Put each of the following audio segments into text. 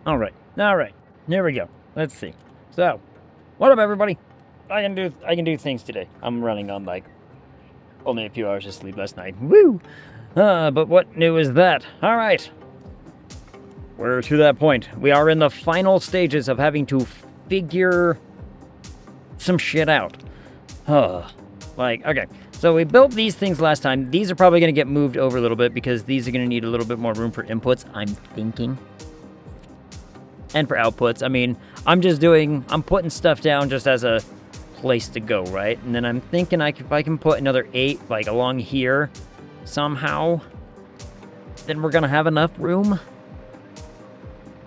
All right. There we go. Let's see. So, what up, everybody? I can do things today. I'm running on like only a few hours of sleep last night. Woo! But what new is that? All right. We're to that point. We are in the final stages of having to figure some shit out. Okay. So we built these things last time. These are probably going to get moved over a little bit because these are going to need a little bit more room for inputs, I'm thinking. And for outputs. I mean, I'm putting stuff down just as a place to go, right? And then I'm thinking if I can put another 8, like, along here somehow, then we're going to have enough room.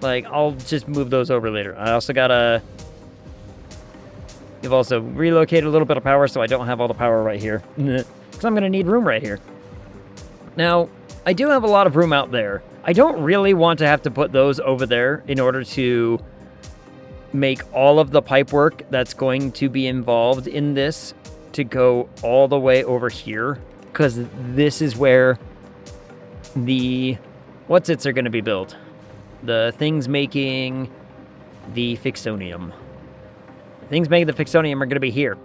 Like, I'll just move those over later. I also gotta... You've also relocated a little bit of power, so I don't have all the power right here. Because I'm gonna need room right here. Now, I do have a lot of room out there. I don't really want to have to put those over there in order to make all of the pipe work that's going to be involved in this to go all the way over here. Because this is where the what's-its are going to be built. The things making the Fixonium. The things making the Fixonium are going to be here.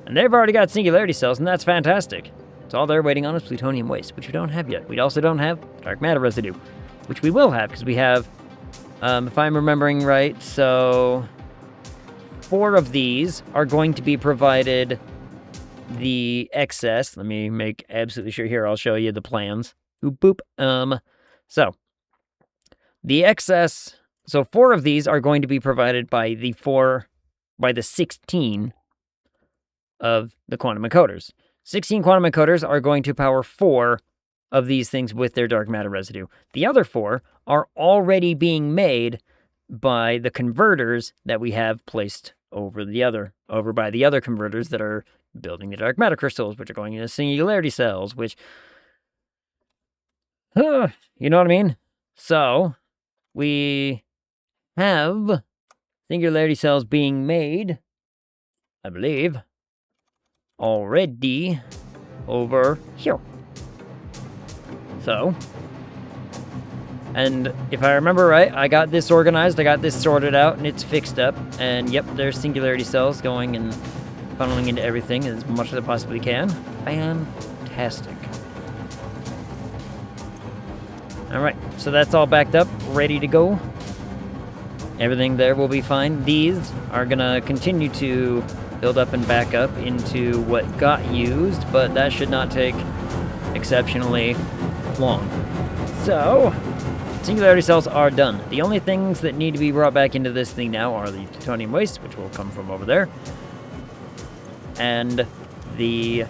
And they've already got singularity cells, and that's fantastic. So all they're waiting on is plutonium waste, which we don't have yet. We also don't have dark matter residue, which we will have, because we have, if I'm remembering right, so 4 of these are going to be provided the excess. Let me make absolutely sure here. I'll show you the plans. Boop, boop. So the excess, so 4 of these are going to be provided by the 16 of the quantum encoders. 16 quantum encoders are going to power 4 of these things with their dark matter residue. The other 4 are already being made by the converters that we have placed over by the other converters that are building the dark matter crystals, which are going into singularity cells, which, you know what I mean? So, we have singularity cells being made, I believe, already over here. So, and if I remember right, I got this organized, I got this sorted out, and it's fixed up. And yep, there's singularity cells going and funneling into everything as much as I possibly can. Fantastic. Alright, so that's all backed up, ready to go. Everything there will be fine. These are gonna continue to build up and back up into what got used, but that should not take exceptionally long. So, singularity cells are done. The only things that need to be brought back into this thing now are the plutonium waste, which will come from over there, and the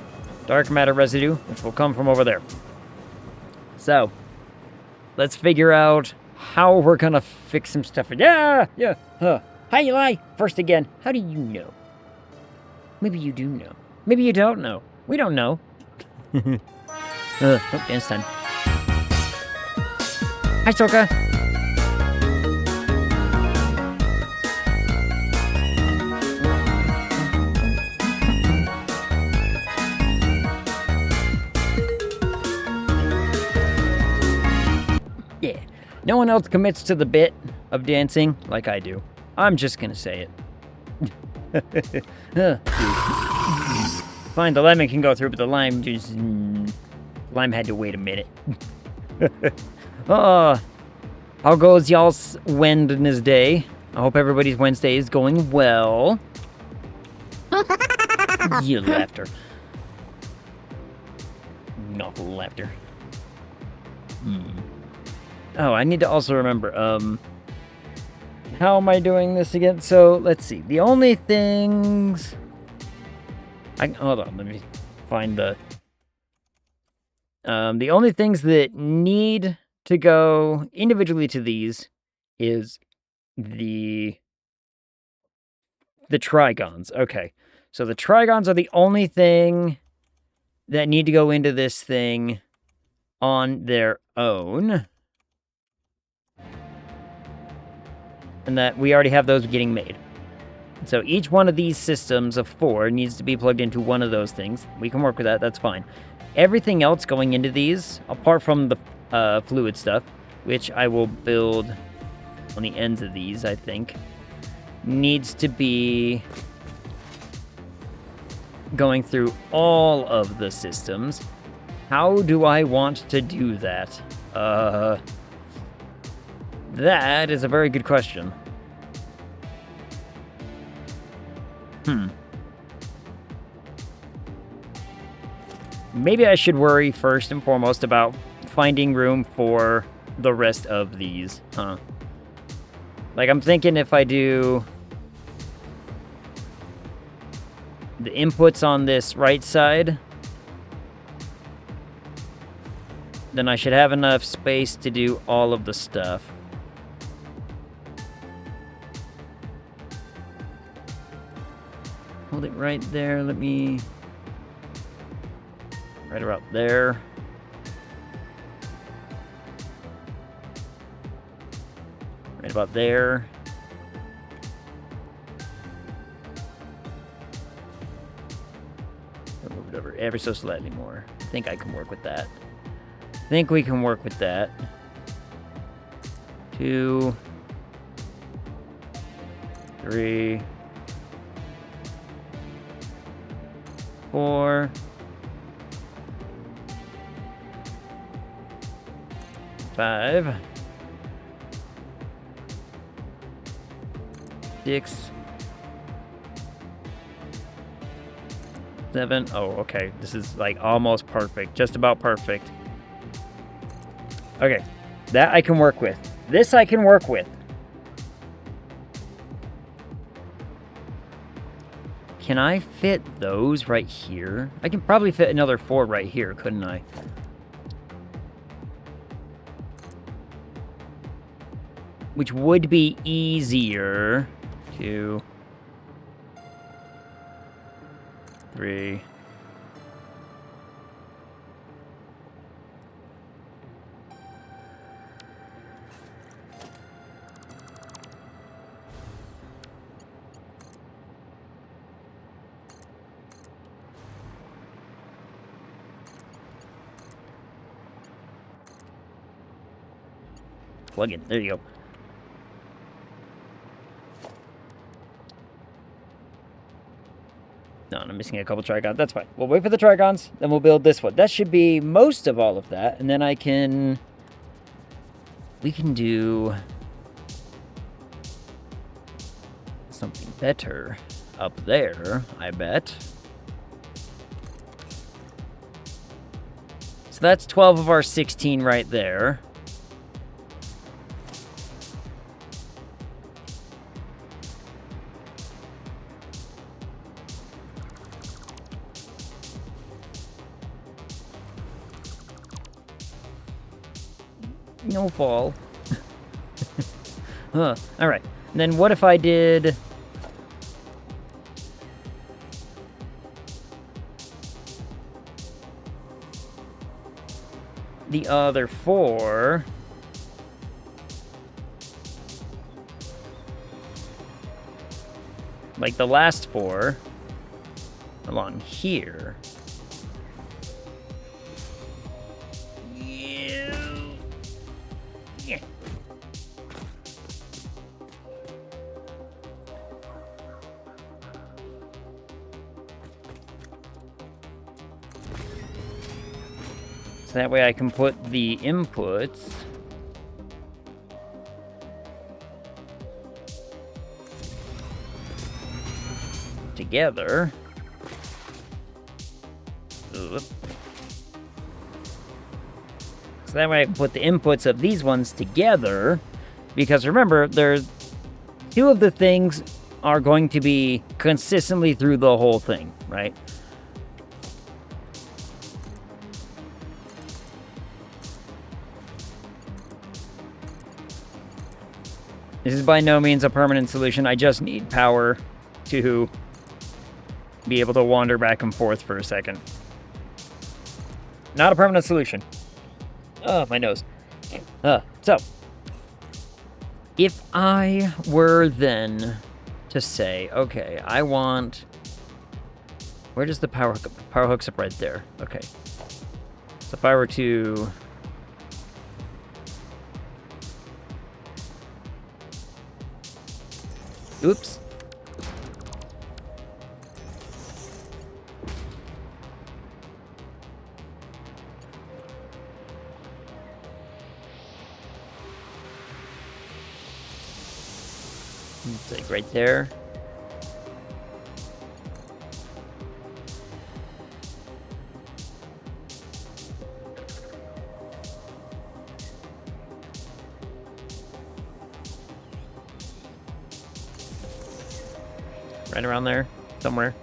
dark matter residue, which will come from over there. So, let's figure out how we're gonna fix some stuff. Hi, Eli. First again, how do you know? Maybe you do know. Maybe you don't know. We don't know. Dance time. Hi, Soka. Yeah. No one else commits to the bit of dancing like I do. I'm just gonna say it. Fine, the lemon can go through, but the lime just... lime had to wait a minute. How goes y'all's Wednesday? I hope everybody's Wednesday is going well. You laughter. Awful laughter. Oh, I need to also remember, how am I doing this again? So, let's see. The only things... hold on, let me find the... the only things that need to go individually to these is the trigons. Okay, so the trigons are the only thing that need to go into this thing on their own. And that we already have those getting made. So each one of these systems of 4 needs to be plugged into one of those things. We can work with that, that's fine. Everything else going into these, apart from the fluid stuff, which I will build on the ends of these, I think, needs to be going through all of the systems. How do I want to do that? That is a very good question. Maybe I should worry first and foremost about finding room for the rest of these, huh? Like, I'm thinking if I do the inputs on this right side, then I should have enough space to do all of the stuff. Hold it right there. Let me... Right about there. Right about there. I'll move it over ever so slightly more. I think I can work with that. I think we can work with that. 2, 3, 4, 5, 6, 7. Oh, okay. This is like almost perfect. Just about perfect. Okay. That I can work with. This I can work with. Can I fit those right here? I can probably fit another 4 right here, couldn't I? Which would be easier. 2, 3. Plug in. There you go. No, I'm missing a couple trigons. That's fine. We'll wait for the trigons, then we'll build this one. That should be most of all of that, and then we can do something better up there, I bet. So that's 12 of our 16 right there. No fall. Huh. Alright. Then what if I did... the other 4... like the last 4... along here... So that way I can put the inputs together. Oop. So that way I can put the inputs of these ones together. Because remember, there's 2 of the things are going to be consistently through the whole thing, right? This is by no means a permanent solution. I just need power to be able to wander back and forth for a second. Not a permanent solution. Oh, my nose. So, if I were then to say, okay, I want... Where does the power hook up? Power hooks up right there. Okay. So if I were to... Oops. Like right there. Right around there, somewhere.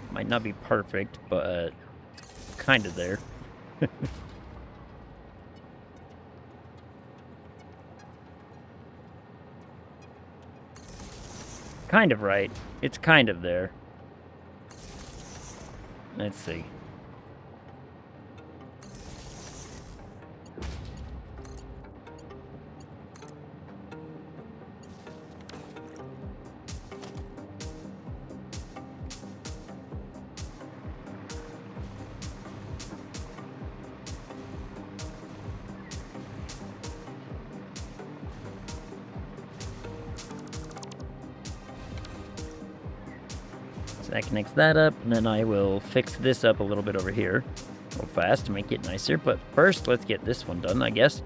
Might not be perfect, but kind of there. Kind of right. It's kind of there. Let's see. So that connects that up, and then I will fix this up a little bit over here real fast to make it nicer. But first, let's get this one done, I guess.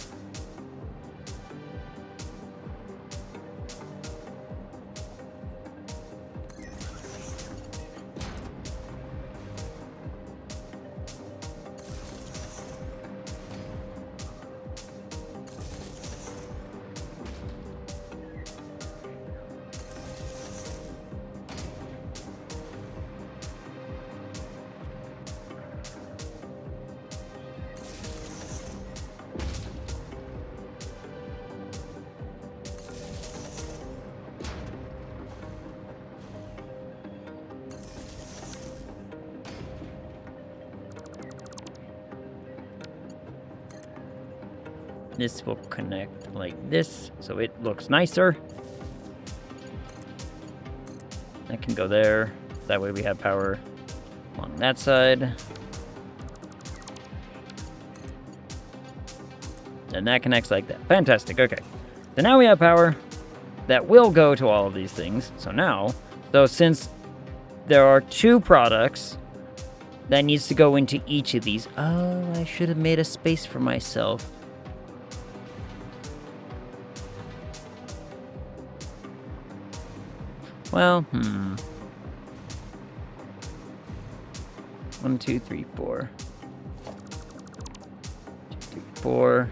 This will connect like this, so it looks nicer. That can go there. That way we have power on that side. And that connects like that. Fantastic, okay. So now we have power that will go to all of these things. So since there are 2 products, that needs to go into each of these. Oh, I should have made a space for myself. Well, 1, 2, 3, 4. 2, 3, 4.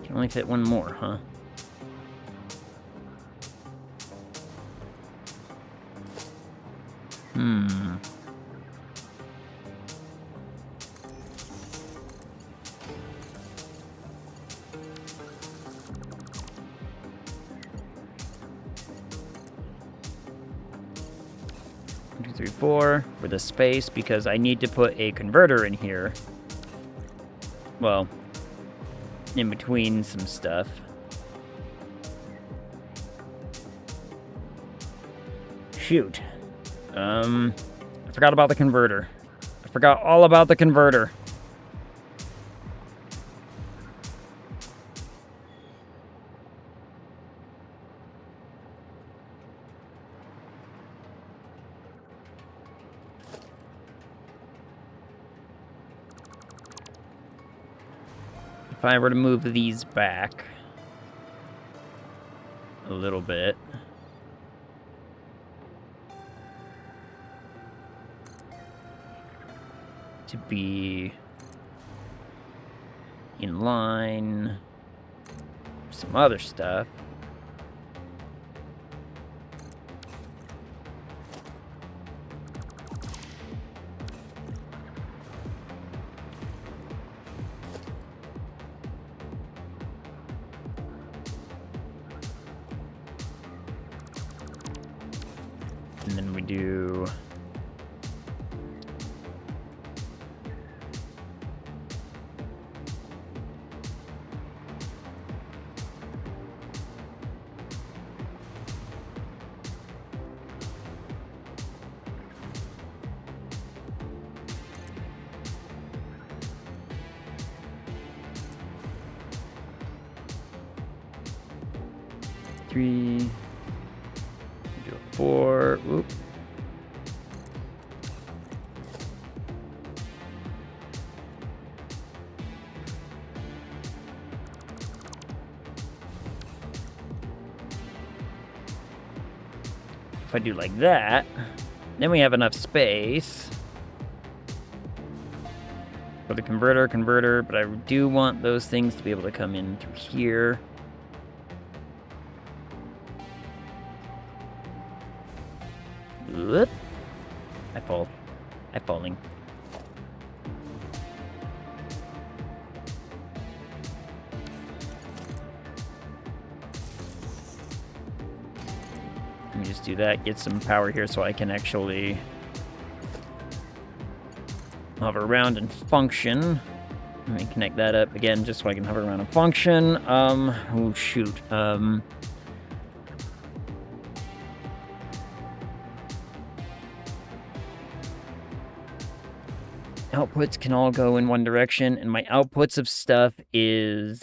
Can only fit 1 more, huh? One, 2, 3, 4 with a space because I need to put a converter in here. Well, in between some stuff. Shoot. I forgot about the converter. I forgot all about the converter. If I were to move these back a little bit. To be in line some other stuff. And then we do... three, do a 4, oop. If I do like that, then we have enough space for the converter, but I do want those things to be able to come in through here. Whoop. I'm falling. Let me just do that, get some power here so I can actually hover around and function. Let me connect that up again just so I can hover around and function. Oh shoot. Outputs can all go in one direction, and my outputs of stuff is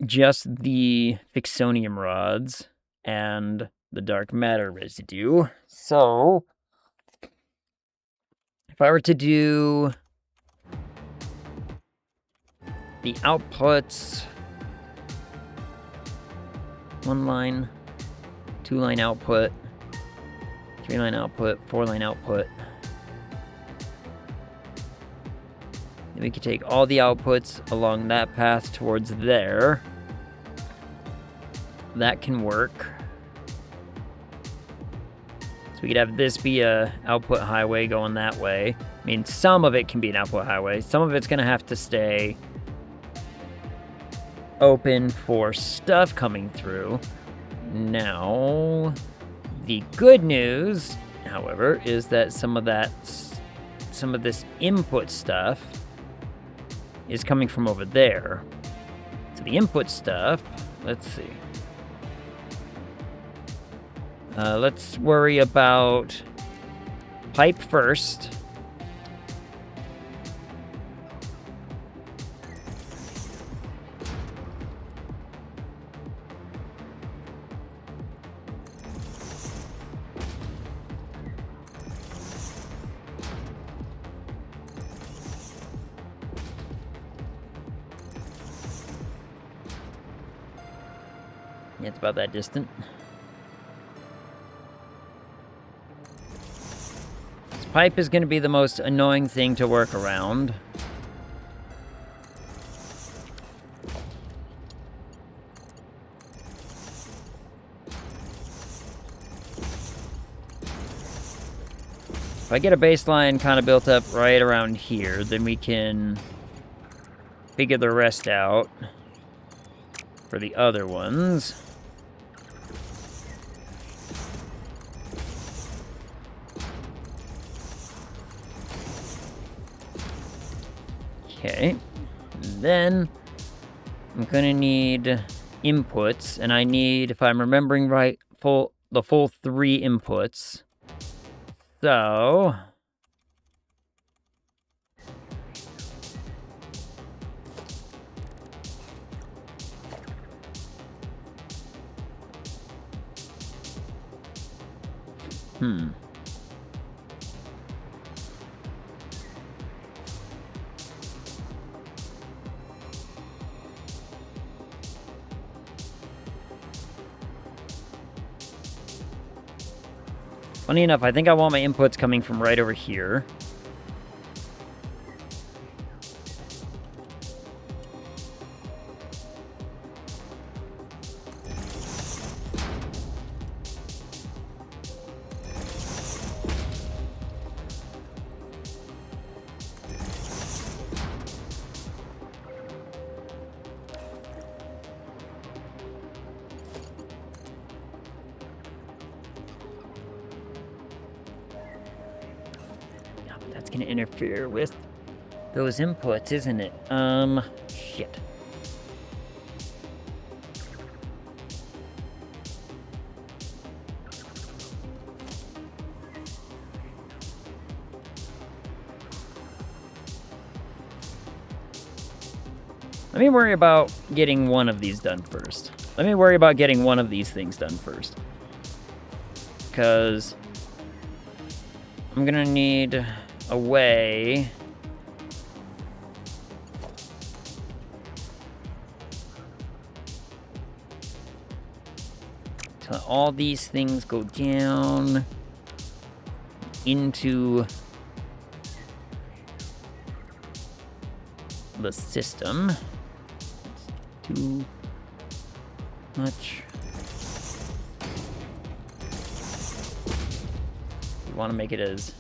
just the Fixonium rods and the dark matter residue. So, if I were to do the outputs, 1-line, 2-line output, 3-line output, 4-line output. We could take all the outputs along that path towards there. That can work. So we could have this be a output highway going that way. I mean, some of it can be an output highway. Some of it's going to have to stay open for stuff coming through. Now, the good news, however, is that some of this input stuff is coming from over there. So the input stuff, let's see. Let's worry about pipe first. Yeah, it's about that distant. This pipe is going to be the most annoying thing to work around. If I get a baseline kind of built up right around here, then we can figure the rest out for the other ones. Okay, then I'm gonna need inputs, and I need, if I'm remembering right, the full 3 inputs. So funny enough, I think I want my inputs coming from right over here. That's gonna interfere with those inputs, isn't it? Shit. Let me worry about getting one of these done first. Let me worry about getting one of these things done first. Because I'm gonna need a way to all these things go down into the system. It's too much. We want to make it as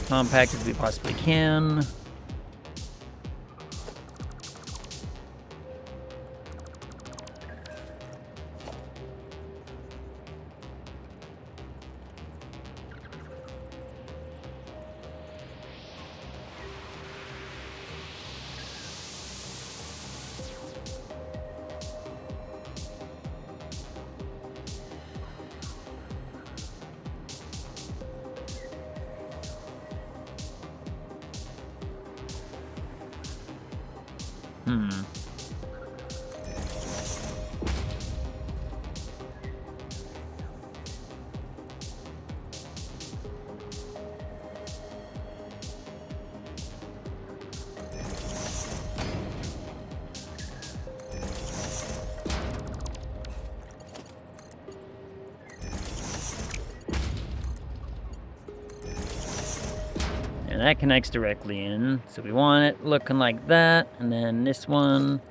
compact as we possibly can. And that connects directly in. So we want it looking like that. And then this one.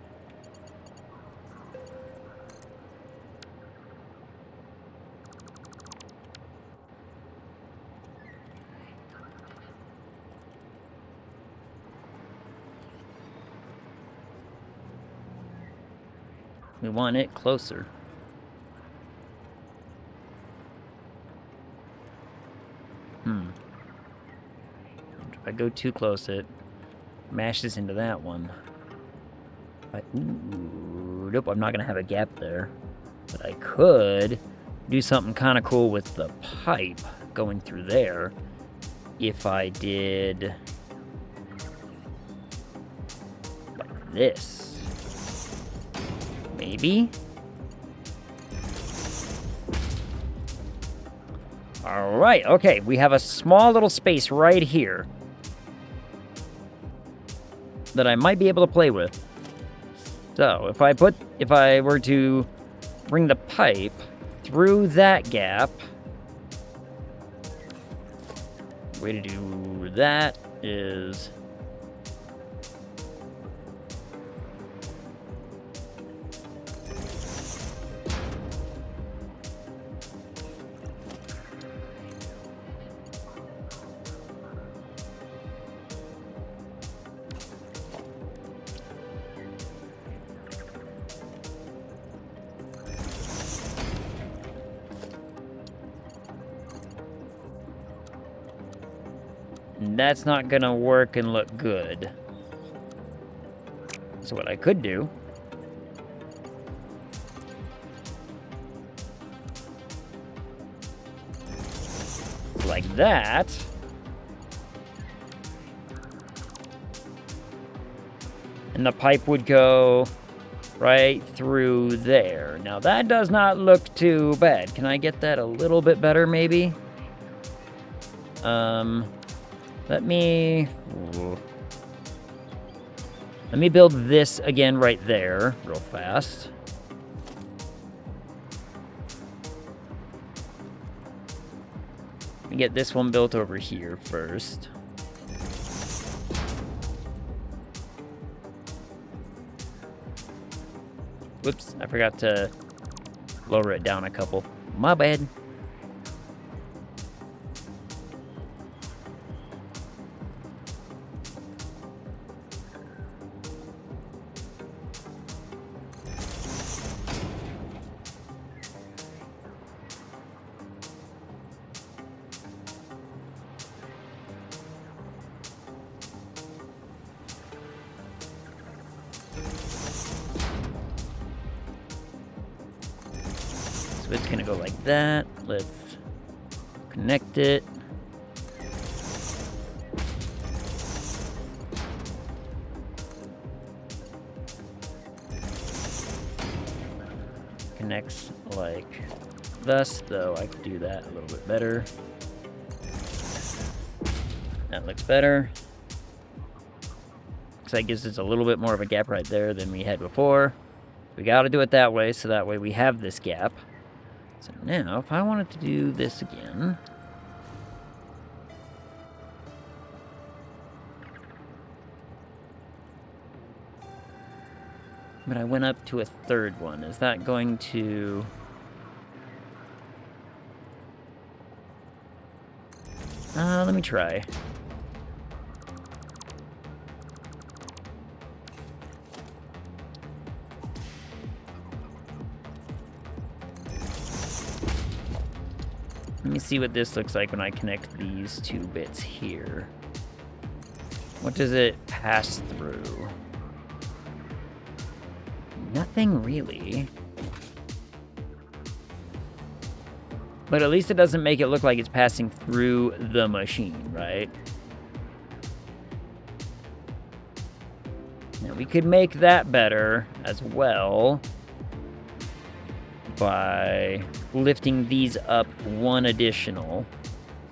We want it closer. If I go too close, it mashes into that one. Nope, I'm not gonna have a gap there. But I could do something kind of cool with the pipe going through there if I did like this. Maybe? Alright, okay, we have a small little space right here that I might be able to play with. So, if I were to bring the pipe through that gap, the way to do that is that's not gonna work and look good. So what I could do like that. And the pipe would go right through there. Now that does not look too bad. Can I get that a little bit better maybe? Let me build this again right there real fast. Let me get this one built over here first. Whoops, I forgot to lower it down a couple. My bad. it's gonna go like that. Let's connect it. Connects like thus, though I could do that a little bit better. That looks better. So that gives us a little bit more of a gap right there than we had before. We got to do it that way, so that way we have this gap. So now, if I wanted to do this again... But I went up to a third one. Is that going to... let me try. Let me see what this looks like when I connect these two bits here. What does it pass through? Nothing really. But at least it doesn't make it look like it's passing through the machine, right? Now we could make that better as well by lifting these up one additional.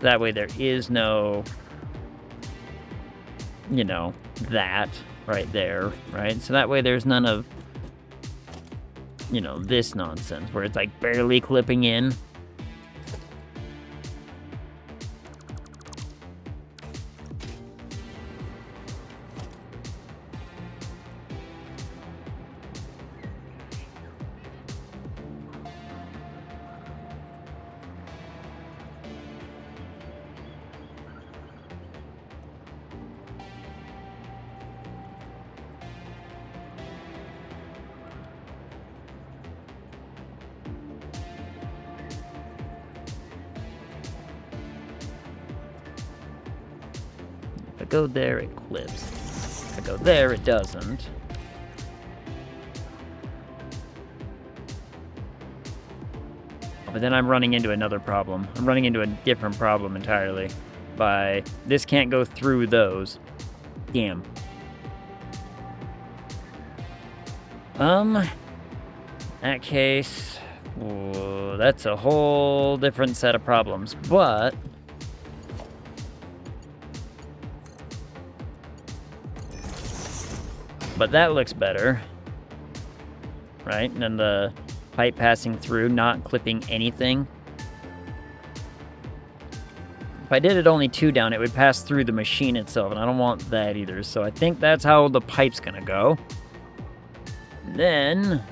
That way there is no, you know, that right there, right? So that way there's none of, you know, this nonsense where it's like barely clipping in. If I go there, it clips. If I go there, it doesn't. But then I'm running into another problem. I'm running into a different problem entirely. By this can't go through those. Damn. That case, whoa, that's a whole different set of problems. But that looks better, right? And then the pipe passing through, not clipping anything. If I did it only 2 down, it would pass through the machine itself, and I don't want that either. So I think that's how the pipe's gonna go. And then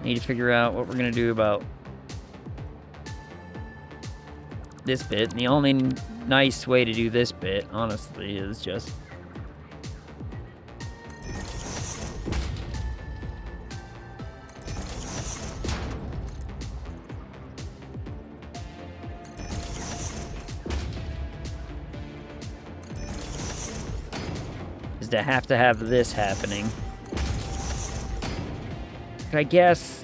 need to figure out what we're gonna do about this bit. And the only nice way to do this bit, honestly, is just to have this happening. I guess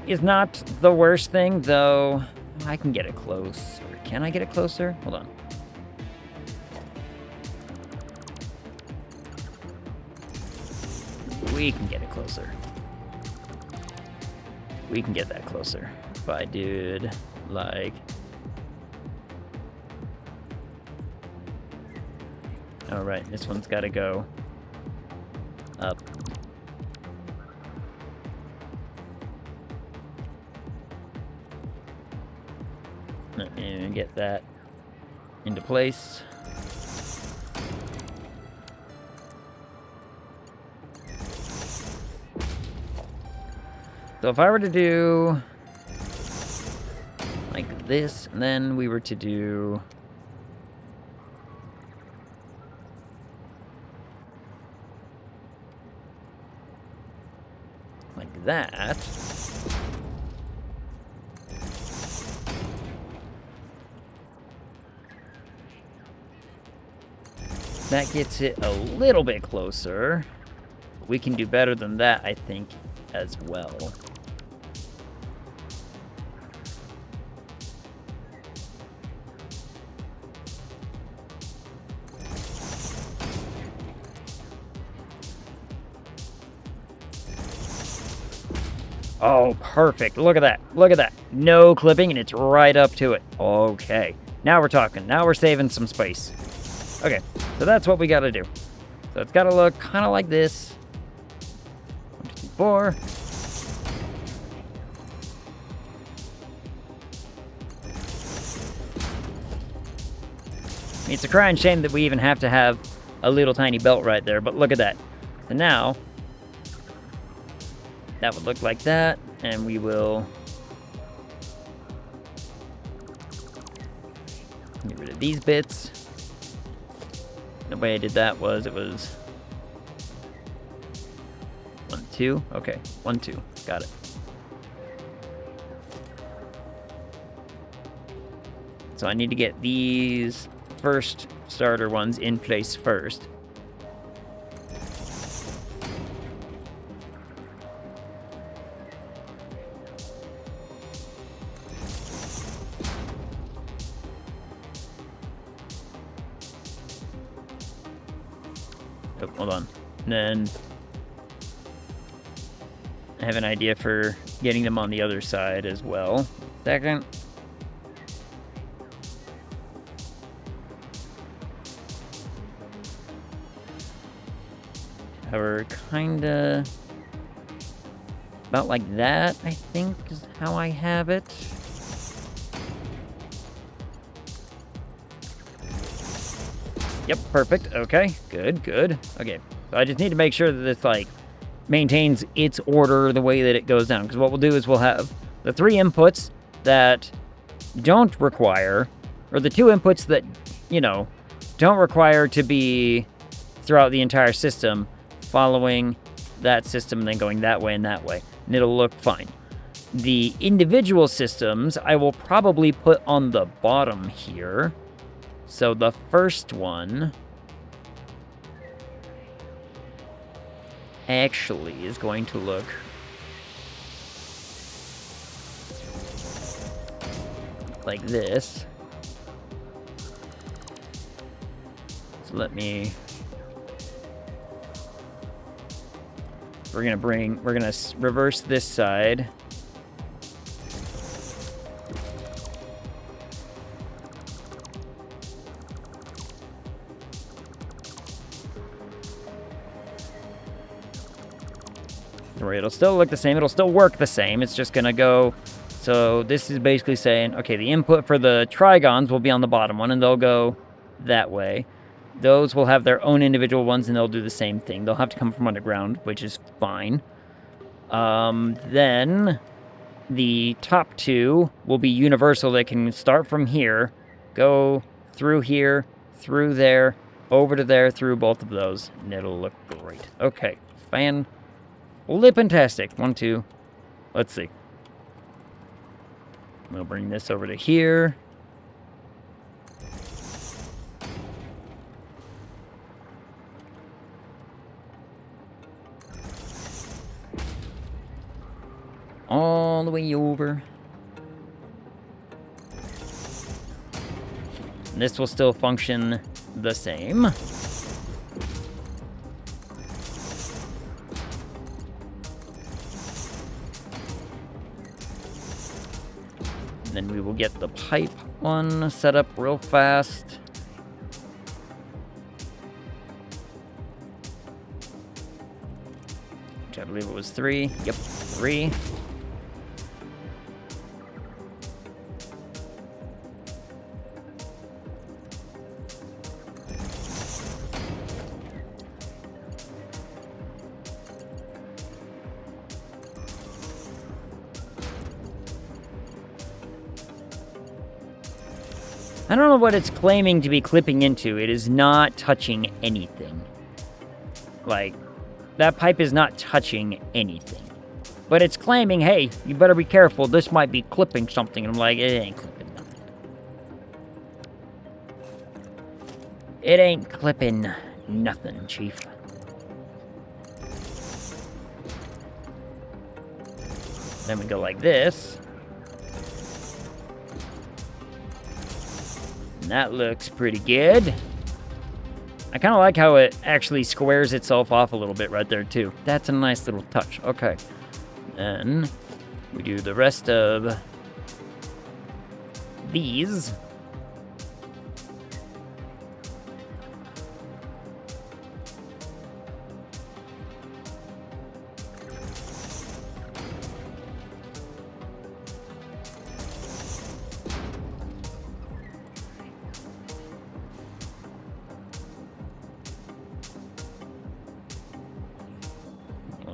is not the worst thing, though. I can get it close. Can I get it closer? Hold on. We can get it closer. We can get that closer. If I did, like... Alright, this one's gotta go up. Let me get that into place. So if I were to do like this, and then we were to do like that, that gets it a little bit closer. We can do better than that, I think, as well. Oh, perfect. Look at that. Look at that. No clipping, and it's right up to it. Okay. Now we're talking. Now we're saving some space. Okay, so that's what we got to do. So it's got to look kind of like this. 1, 2, 3, 4. I mean, it's a crying shame that we even have to have a little tiny belt right there, but look at that. So now, that would look like that, and we will get rid of these bits. The way I did that was, it was 1, 2. Okay, 1, 2. Got it. So I need to get these first starter ones in place first. Oh, hold on. And then I have an idea for getting them on the other side as well. Second. We're kinda about like that, I think, is how I have it. Yep, perfect. Okay, good, good. Okay, so I just need to make sure that this, like, maintains its order the way that it goes down. Because what we'll do is we'll have the 3 inputs that don't require, or the 2 inputs that, you know, don't require to be throughout the entire system, following that system and then going that way and that way. And it'll look fine. The individual systems I will probably put on the bottom here. So the first one actually is going to look like this. So let me... We're gonna reverse this side. It'll still look the same. It'll still work the same. It's just gonna go. So this is basically saying, okay, the input for the trigons will be on the bottom one, and they'll go that way. Those will have their own individual ones, and they'll do the same thing. They'll have to come from underground, which is fine. Then the top 2 will be universal. They can start from here, go through here, through there, over to there, through both of those, and it'll look great. Okay, fantastic. 1, 2. Let's see. We'll bring this over to here. All the way over. And this will still function the same. And then we will get the pipe one set up real fast. Which I believe it was 3. Yep, 3. I don't know what it's claiming to be clipping into. It is not touching anything. Like, that pipe is not touching anything. But it's claiming, hey, you better be careful. This might be clipping something. And I'm like, it ain't clipping nothing. It ain't clipping nothing, Chief. Then we go like this. That looks pretty good. I kind of like how it actually squares itself off a little bit right there, too. That's a nice little touch. Okay. Then We do the rest of these.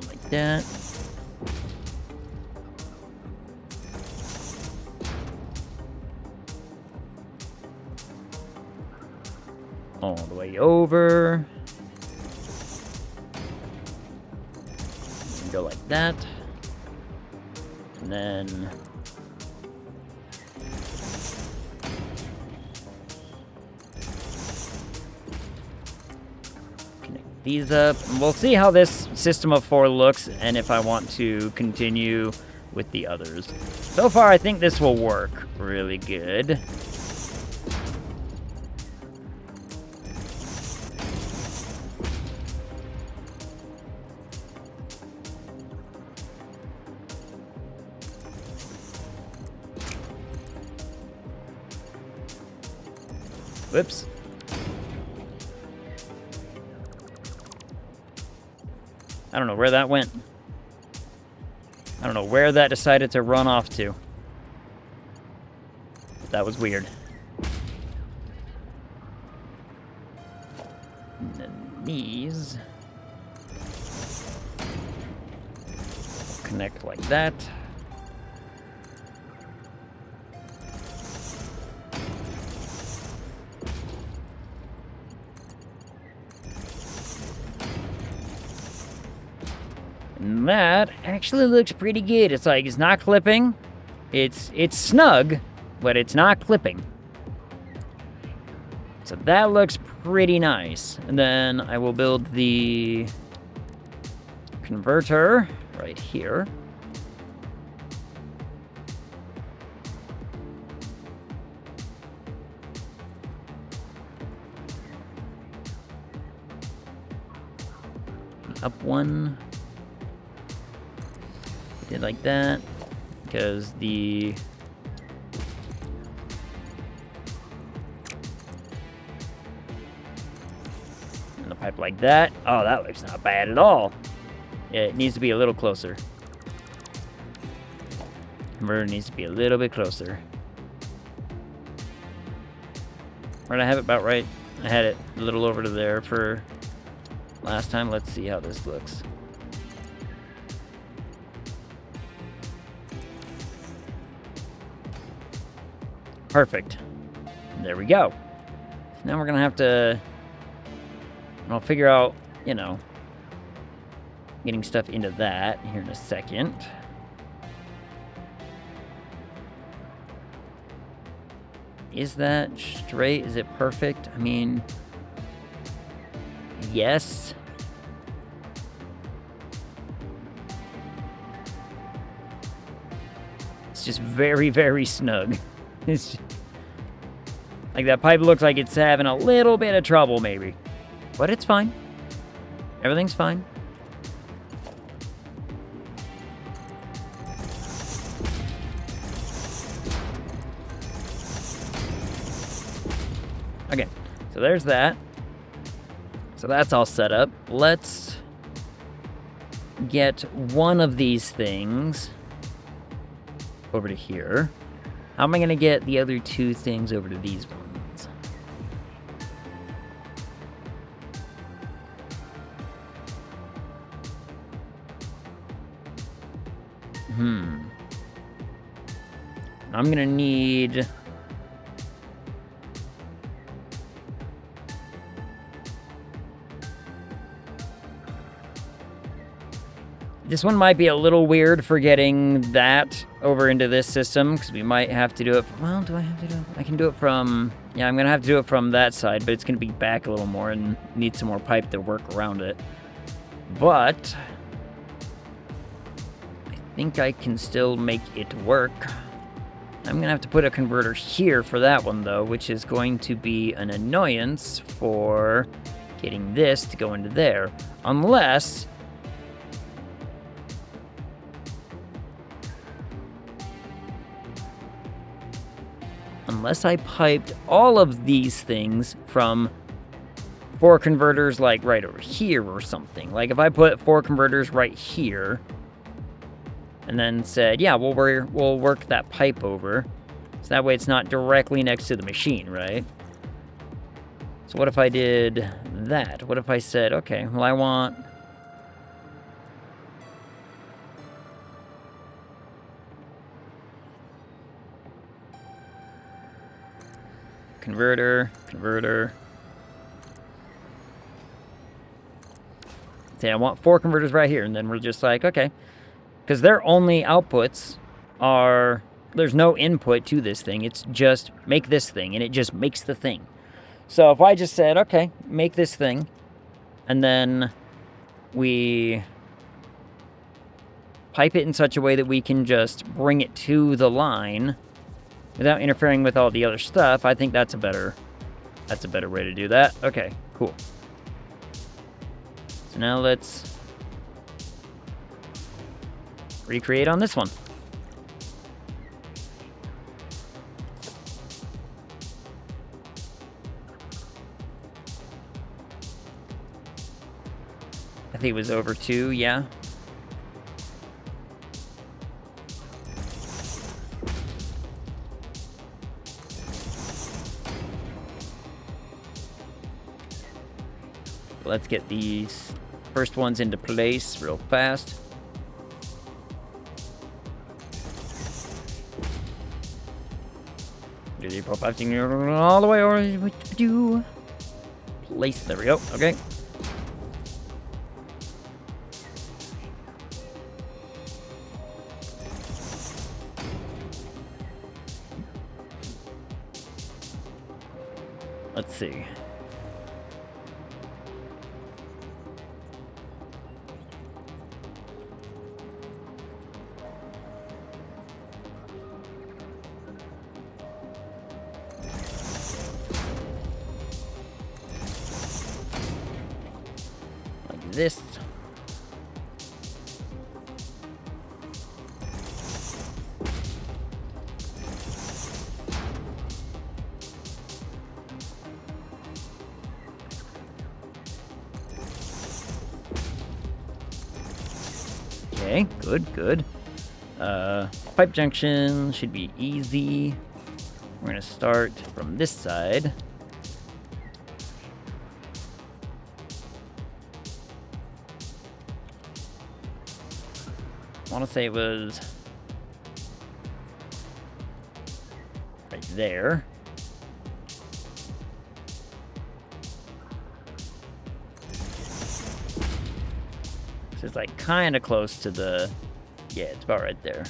Like that. All the way over. And go like that. And then connect these up. And we'll see how this system of 4 looks and if I want to continue with the others. So far, I think this will work really good. Whoops. I don't know where that went. I don't know where that decided to run off to. That was weird. And then these connect like that. And that actually looks pretty good. It's like, it's not clipping. It's snug, but it's not clipping. So that looks pretty nice. And then I will build the converter right here. Up one. Did like that, because the and the pipe like that. Oh, that looks not bad at all. Yeah, it needs to be a little closer. Converter needs to be a little bit closer. Right, I have it about right. I had it a little over to there for last time. Let's see how this looks. Perfect. There we go. Now we're gonna have to, I'll figure out, you know, getting stuff into that here in a second. Is that straight? Is it perfect? I mean, yes. It's just very, very snug. It's like that pipe looks like it's having a little bit of trouble, maybe. But it's fine. Everything's fine. Okay, so there's that. So that's all set up. Let's get one of these things over to here. How am I going to get the other 2 things over to these ones? I'm going to need... This one might be a little weird for getting that over into this system, because we might have to do it... Well, do I have to do it? I can do it from... Yeah, I'm going to have to do it from that side, but it's going to be back a little more and need some more pipe to work around it. But I think I can still make it work. I'm going to have to put a converter here for that one, though, which is going to be an annoyance for getting this to go into there. Unless... unless I piped all of these things from 4 converters like right over here or something. Like if I put 4 converters right here and then said, yeah, we'll work that pipe over. So that way it's not directly next to the machine, right? So what if I did that? What if I said, okay, well I want... Converter. Say I want 4 converters right here, and then we're just like, okay. Because their only outputs are... There's no input to this thing. It's just make this thing, and it just makes the thing. So if I just said, okay, make this thing, and then we pipe it in such a way that we can just bring it to the line without interfering with all the other stuff, I think that's a better way to do that. Okay, cool. So now let's recreate on this one. I think it was over 2, yeah. Let's get these first ones into place real fast. Do the piping all the way over to place. There we go. Okay. Let's see. Like this. Okay, good. Pipe junction should be easy. We're gonna start from this side. I want to say it was right there. So it's like kind of close to the, yeah, it's about right there.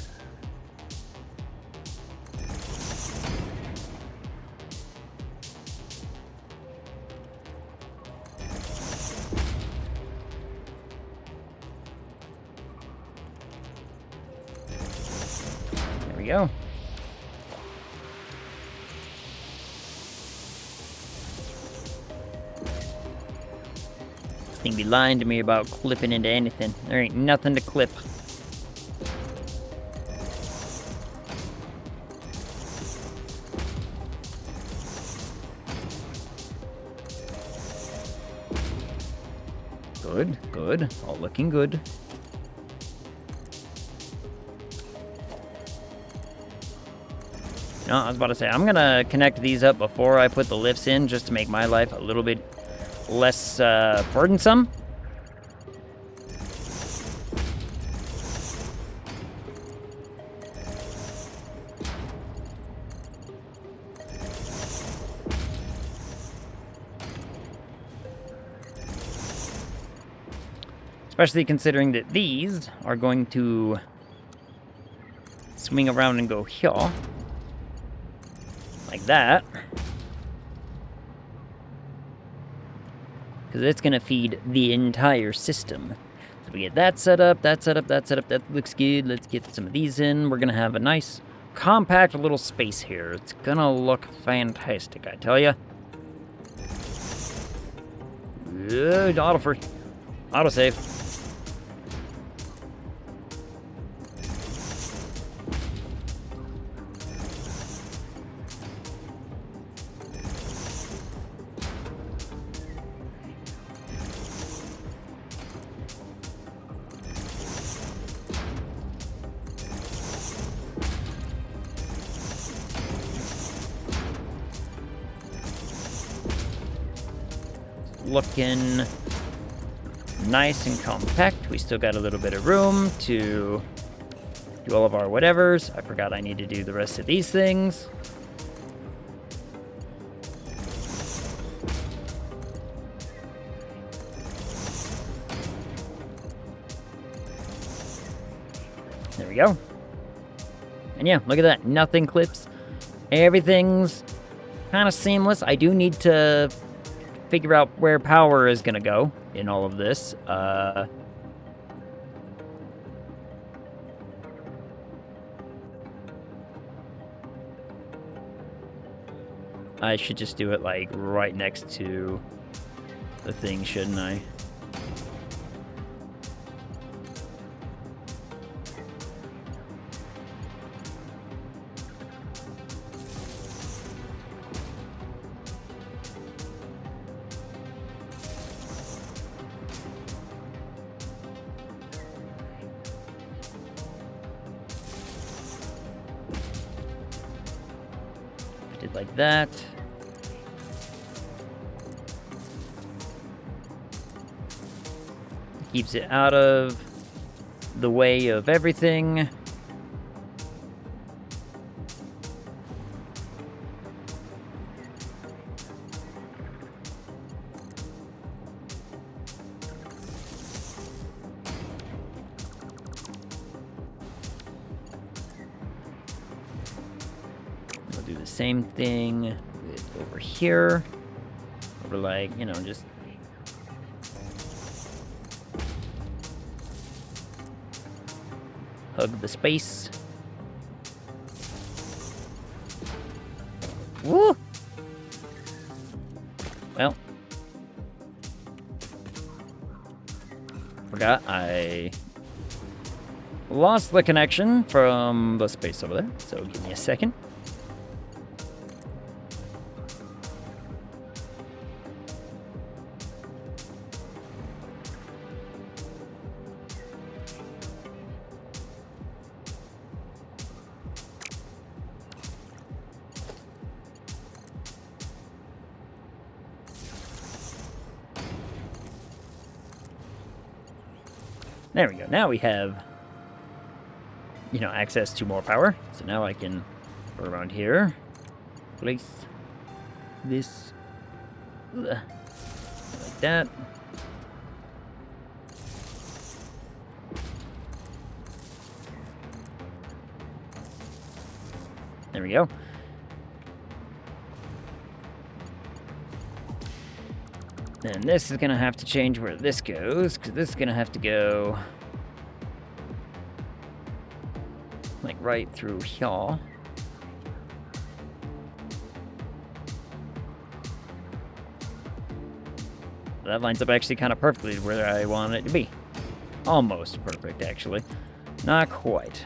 There we go. This thing be lying to me about clipping into anything. There ain't nothing to clip. Good. All looking good. No, I was about to say, I'm gonna connect these up before I put the lifts in, just to make my life a little bit less burdensome. Especially considering that these are going to swing around and go here. Like that. Because it's going to feed the entire system. So we get that set up, that looks good. Let's get some of these in. We're going to have a nice, compact little space here. It's going to look fantastic, I tell ya. Good, autosave. looking nice and compact. We still got a little bit of room to do all of our whatevers. I forgot I need to do the rest of these things. There we go. And yeah, look at that. Nothing clips. Everything's kind of seamless. I do need to figure out where power is going to go in all of this. I should just do it, like, right next to the thing, shouldn't I? Like that. Keeps it out of the way of everything. Do the same thing with over here. Over, like, you know, just hug the space. Woo! Well, forgot I lost the connection from the space over there, so give me a second. There we go. Now we have, you know, access to more power. So now I can go around here, place this like that. There we go. And this is going to have to change where this goes, because this is going to have to go, like, right through here. That lines up actually kind of perfectly where I want it to be. Almost perfect, actually. Not quite.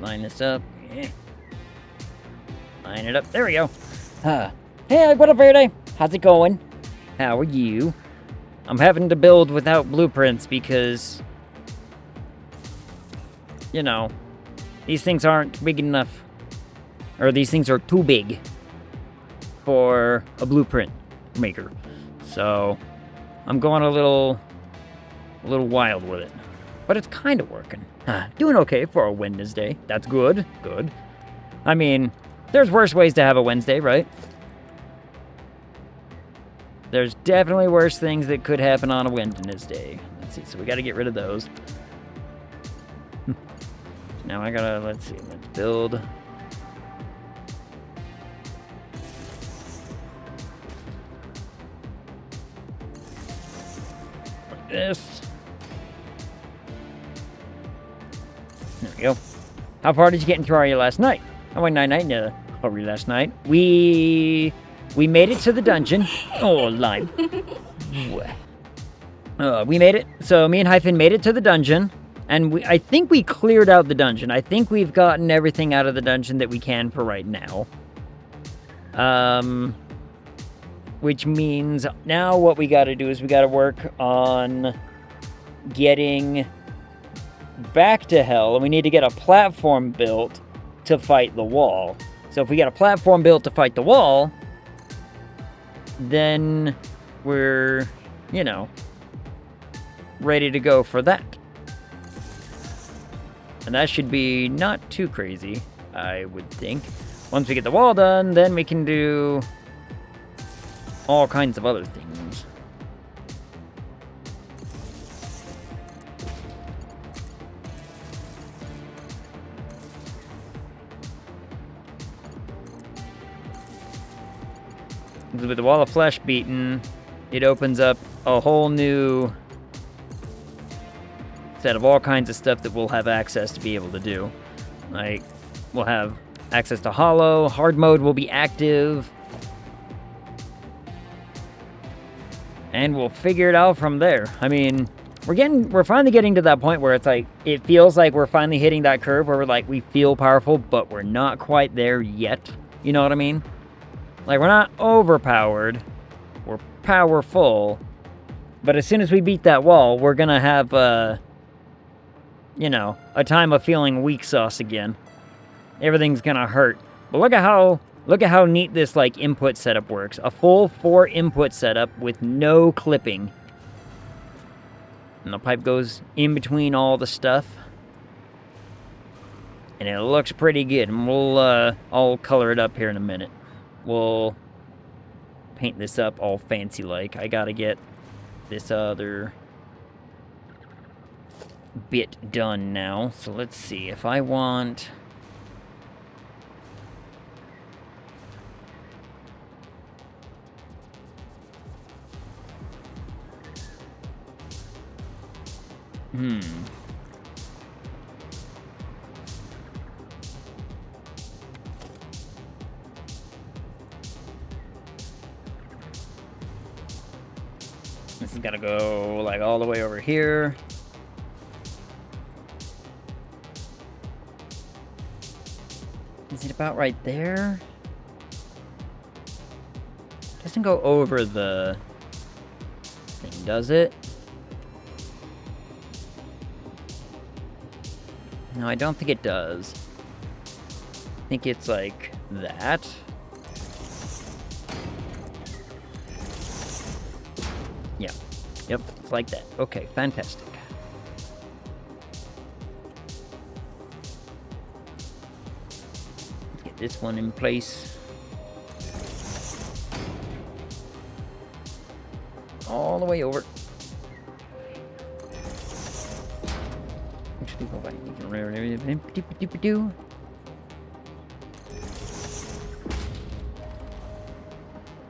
Line this up. Yeah. Line it up. There we go. Hey, what up, Verde? How's it going? How are you? I'm having to build without blueprints because, you know, these things aren't big enough. Or these things are too big for a blueprint maker. So, I'm going a little wild with it. But it's kind of working. Doing okay for a Wednesday. That's good. Good. I mean, there's worse ways to have a Wednesday, right? There's definitely worse things that could happen on a Wednesday. Let's see. So we got to get rid of those. Now I gotta, let's see. Let's build. Like this. There we go. How far did you get in Terraria last night? I went night-night in Terraria last night. We made it to the dungeon. Oh, lime. We made it. So me and Hyphen made it to the dungeon. And I think we cleared out the dungeon. I think we've gotten everything out of the dungeon that we can for right now. which means now what we got to do is we got to work on getting back to hell, and we need to get a platform built to fight the wall. So if we get a platform built to fight the wall, then we're, you know, ready to go for that. And that should be not too crazy, I would think. Once we get the wall done, then we can do all kinds of other things. With the wall of flesh beaten, it opens up a whole new set of all kinds of stuff that we'll have access to be able to do. Like, we'll have access to hollow, hard mode will be active, and we'll figure it out from there. I mean, we're finally getting to that point where it's like, it feels like we're finally hitting that curve where we're like, we feel powerful, but we're not quite there yet. You know what I mean? Like, we're not overpowered, we're powerful, but as soon as we beat that wall, we're gonna have, you know, a time of feeling weak sauce again. Everything's gonna hurt. But look at how neat this, like, input setup works. A full 4 input setup with no clipping. And the pipe goes in between all the stuff. And it looks pretty good. And I'll color it up here in a minute. We'll paint this up all fancy-like. I gotta get this other bit done now. So let's see. If I want... This is gotta go, like, all the way over here. Is it about right there? Doesn't go over the thing, does it? No, I don't think it does. I think it's like that. Yeah. Yep, it's like that. Okay, fantastic. Let's get this one in place. All the way over. Actually, go back.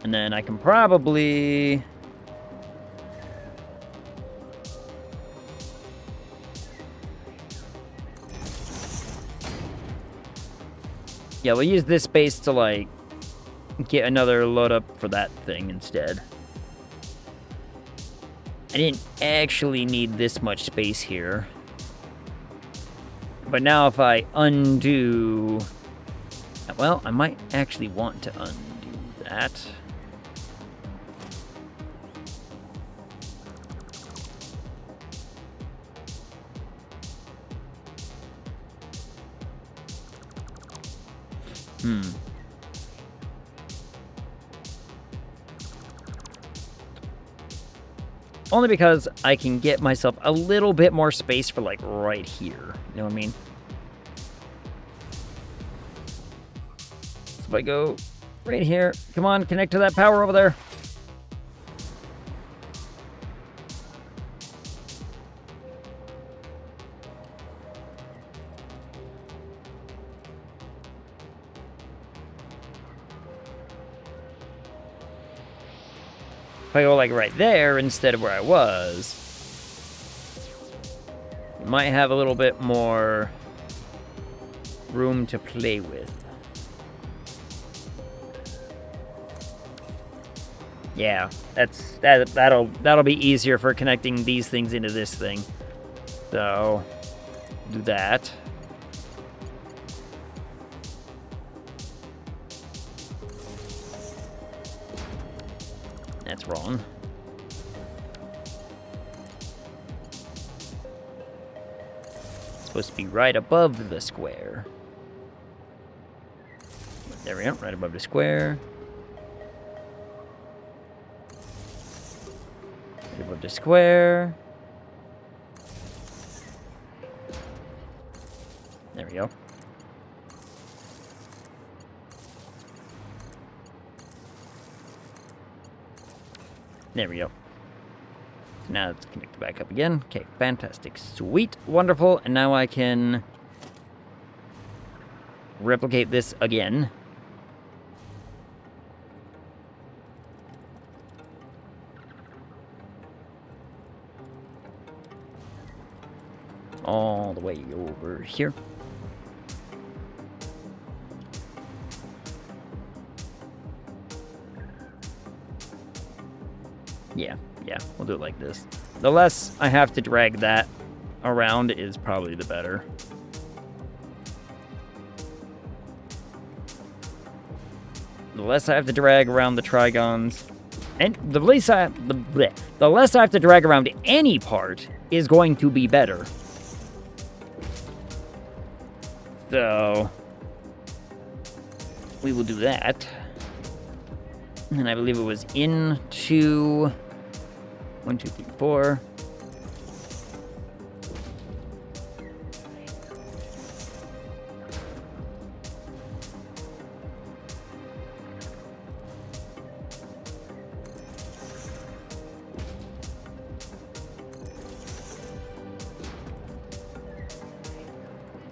And then I can probably... Yeah, we'll use this space to, like, get another load up for that thing instead. I didn't actually need this much space here. But now if I undo... Well, I might actually want to undo that. Only because I can get myself a little bit more space for, like, right here. You know what I mean? So if I go right here, come on, connect to that power over there. If I go, like, right there instead of where I was, you might have a little bit more room to play with. Yeah, that'll be easier for connecting these things into this thing. So, do that. That's wrong. It's supposed to be right above the square. There we go, right above the square. Right above the square. There we go. There we go. So now let's connect it back up again. Okay, fantastic. Sweet. Wonderful. And now I can replicate this again. All the way over here. Yeah, we'll do it like this. The less I have to drag that around is probably the better. The less I have to drag around the trigons, and the less I have to drag around any part is going to be better. So we will do that. And I believe it was into 1, 2, 3, 4.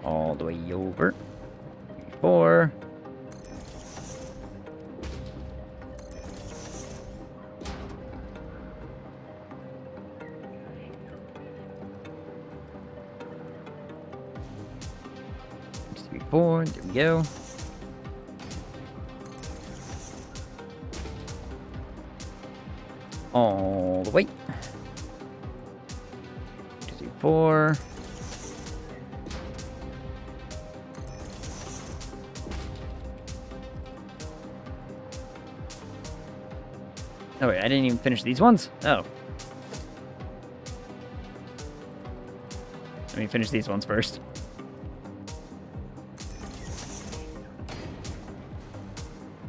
All the way over. 4. There we go. All the way. 2, 3, 4. Oh wait, I didn't even finish these ones? Oh. Let me finish these ones first.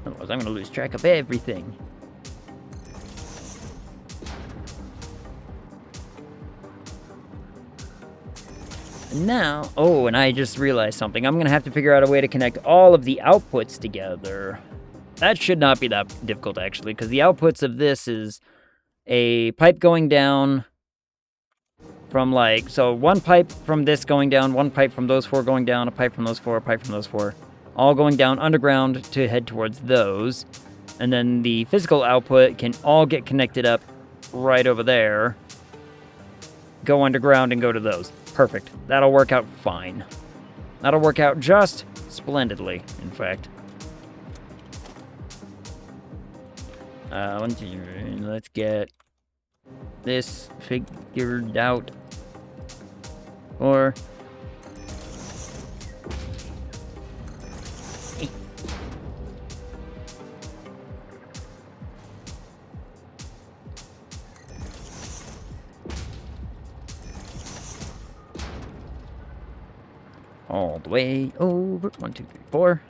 Otherwise, I'm going to lose track of everything. Now, oh, and I just realized something. I'm going to have to figure out a way to connect all of the outputs together. That should not be that difficult, actually, because the outputs of this is a pipe going down from, like, so one pipe from this going down, one pipe from those 4 going down, a pipe from those 4, a pipe from those 4. All going down underground to head towards those. And then the physical output can all get connected up right over there. Go underground and go to those. Perfect. That'll work out fine. That'll work out just splendidly, in fact. Let's get this figured out. Or... all the way over. 1, 2, 3, 4.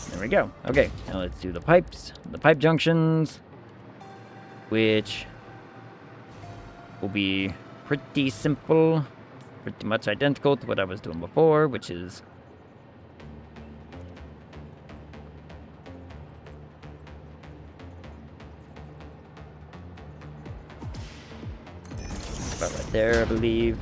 There we go. Okay, now let's do the pipes. The pipe junctions, which will be pretty simple, pretty much identical to what I was doing before, which is about right there, I believe.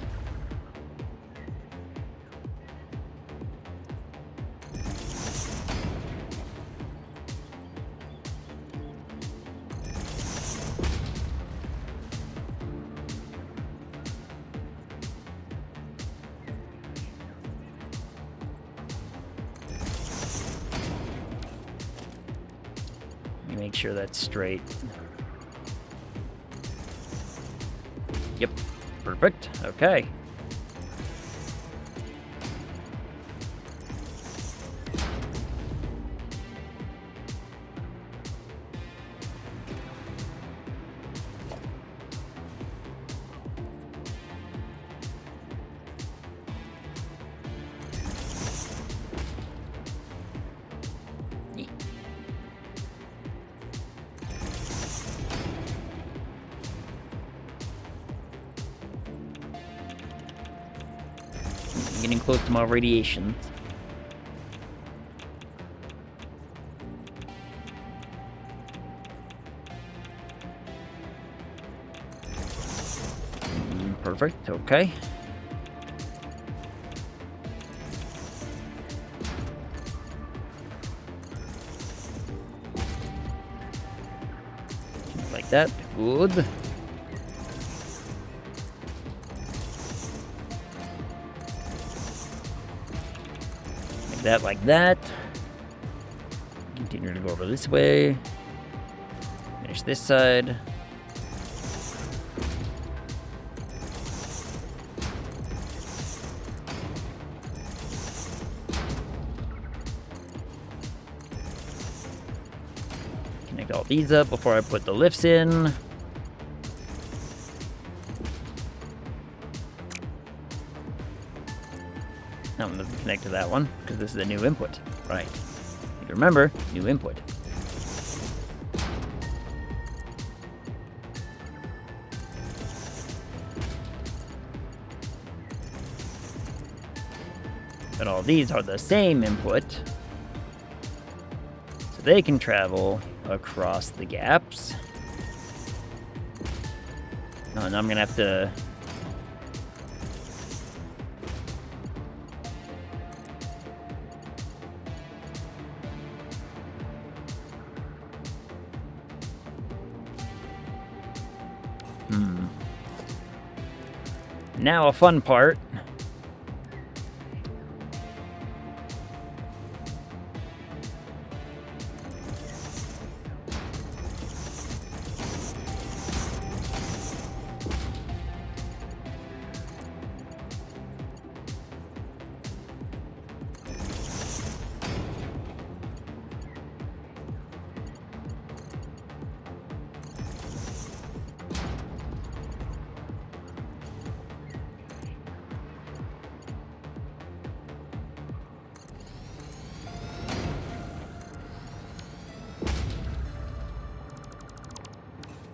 Make sure that's straight. Yep, perfect. Okay. getting close to my radiation. Perfect, okay. Like that, good. Like that. Continue to go over this way. Finish this side. Connect all these up before I put the lifts in. I'm going to connect to that one, because this is a new input. Right. You remember, new input. But all these are the same input, so they can travel across the gaps. Oh, and I'm going to have to... Now a fun part.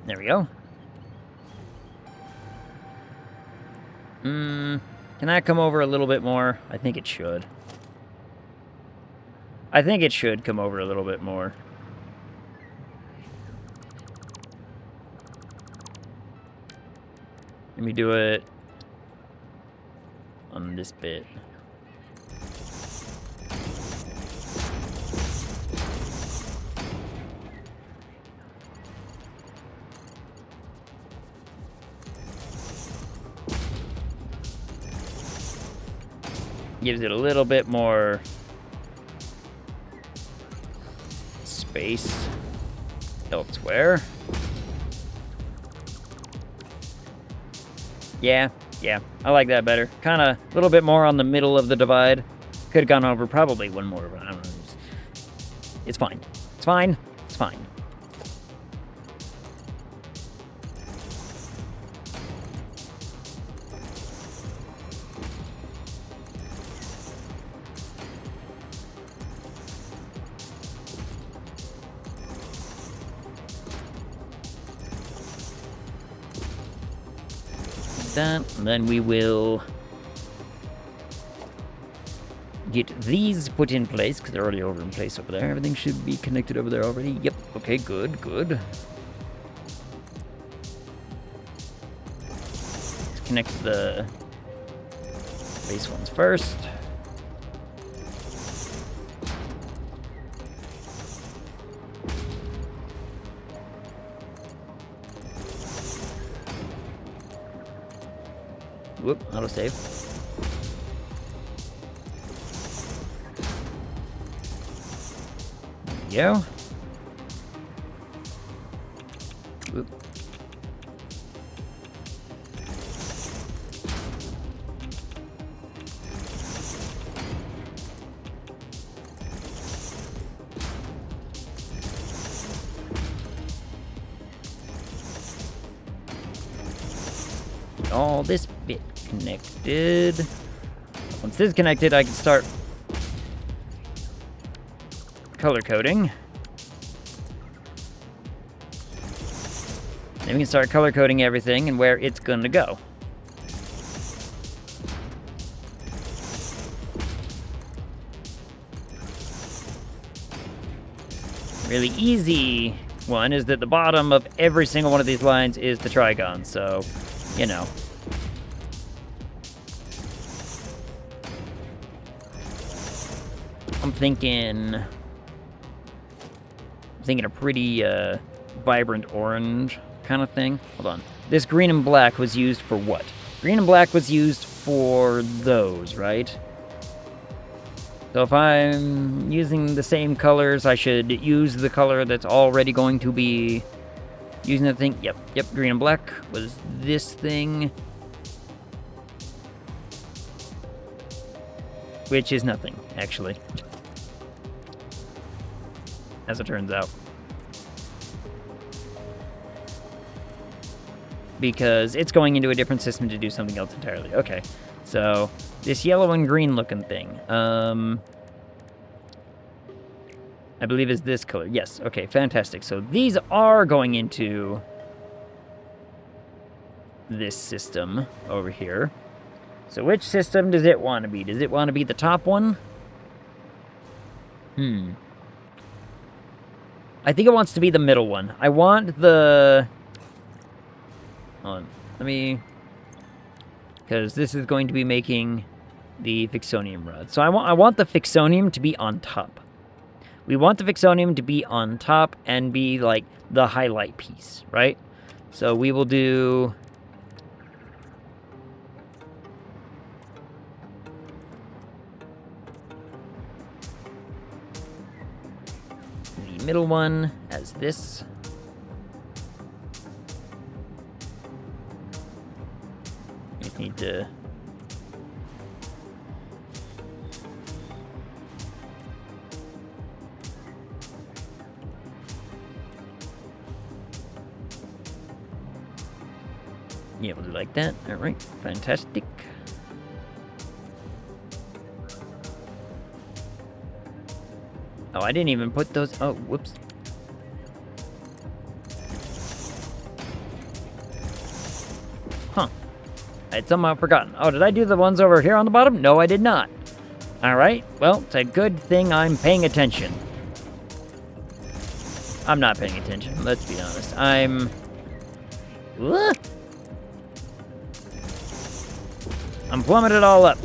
There we go. Can that come over a little bit more? I think it should. I think it should come over a little bit more. Let me do it on this bit. Gives it a little bit more space elsewhere. Yeah, I like that better. Kind of a little bit more on the middle of the divide. Could have gone over probably one more, but I don't know. It's fine. It's fine. It's fine. That, and then we will get these put in place, because they're already over in place over there. Everything should be connected over there already. Yep, okay, good. Let's connect the base ones first. Whoop, autosave. There we go. Whoop. All this bit connected. Once this is connected, I can start color coding. Then we can start color coding everything and where it's going to go. really easy one is that the bottom of every single one of these lines is the trigon, so, you know. I'm thinking a pretty vibrant orange kind of thing. Hold on. This green and black was used for what? Green and black was used for those, right? So if I'm using the same colors, I should use the color that's already going to be using the thing. Yep, green and black was this thing. Which is nothing, actually. As it turns out. Because it's going into a different system to do something else entirely. Okay, so this yellow and green looking thing, I believe is this color. Yes, okay, fantastic. So these are going into this system over here. So which system does it want to be? Does it want to be the top one? I think it wants to be the middle one. I want the... Hold on. Let me... Because this is going to be making the Fixonium rod. So I want the Fixonium to be on top. We want the Fixonium to be on top and be, like, the highlight piece, right? So we will do... the middle one as this. Just need to... Yeah, we'll do like that. Alright, fantastic. Oh, I didn't even put those... Oh, whoops. Huh. I had somehow forgotten. Oh, did I do the ones over here on the bottom? No, I did not. Alright, well, it's a good thing I'm paying attention. I'm not paying attention, let's be honest. I'm plummeted all up.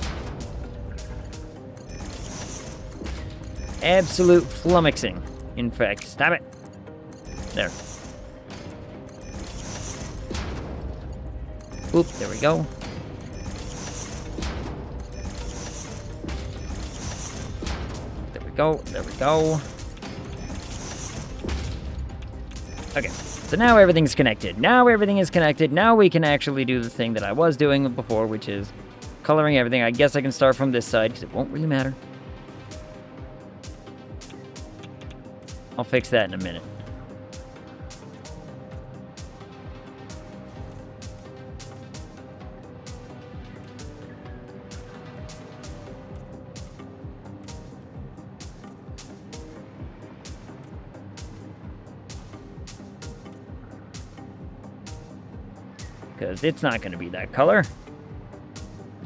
Absolute flummoxing, in fact. Stop it. There. Oop, there we go. There we go, there we go. Okay, so now everything's connected. Now everything is connected. Now we can actually do the thing that I was doing before, which is coloring everything. I guess I can start from this side, because it won't really matter. I'll fix that in a minute. Because it's not going to be that color. It's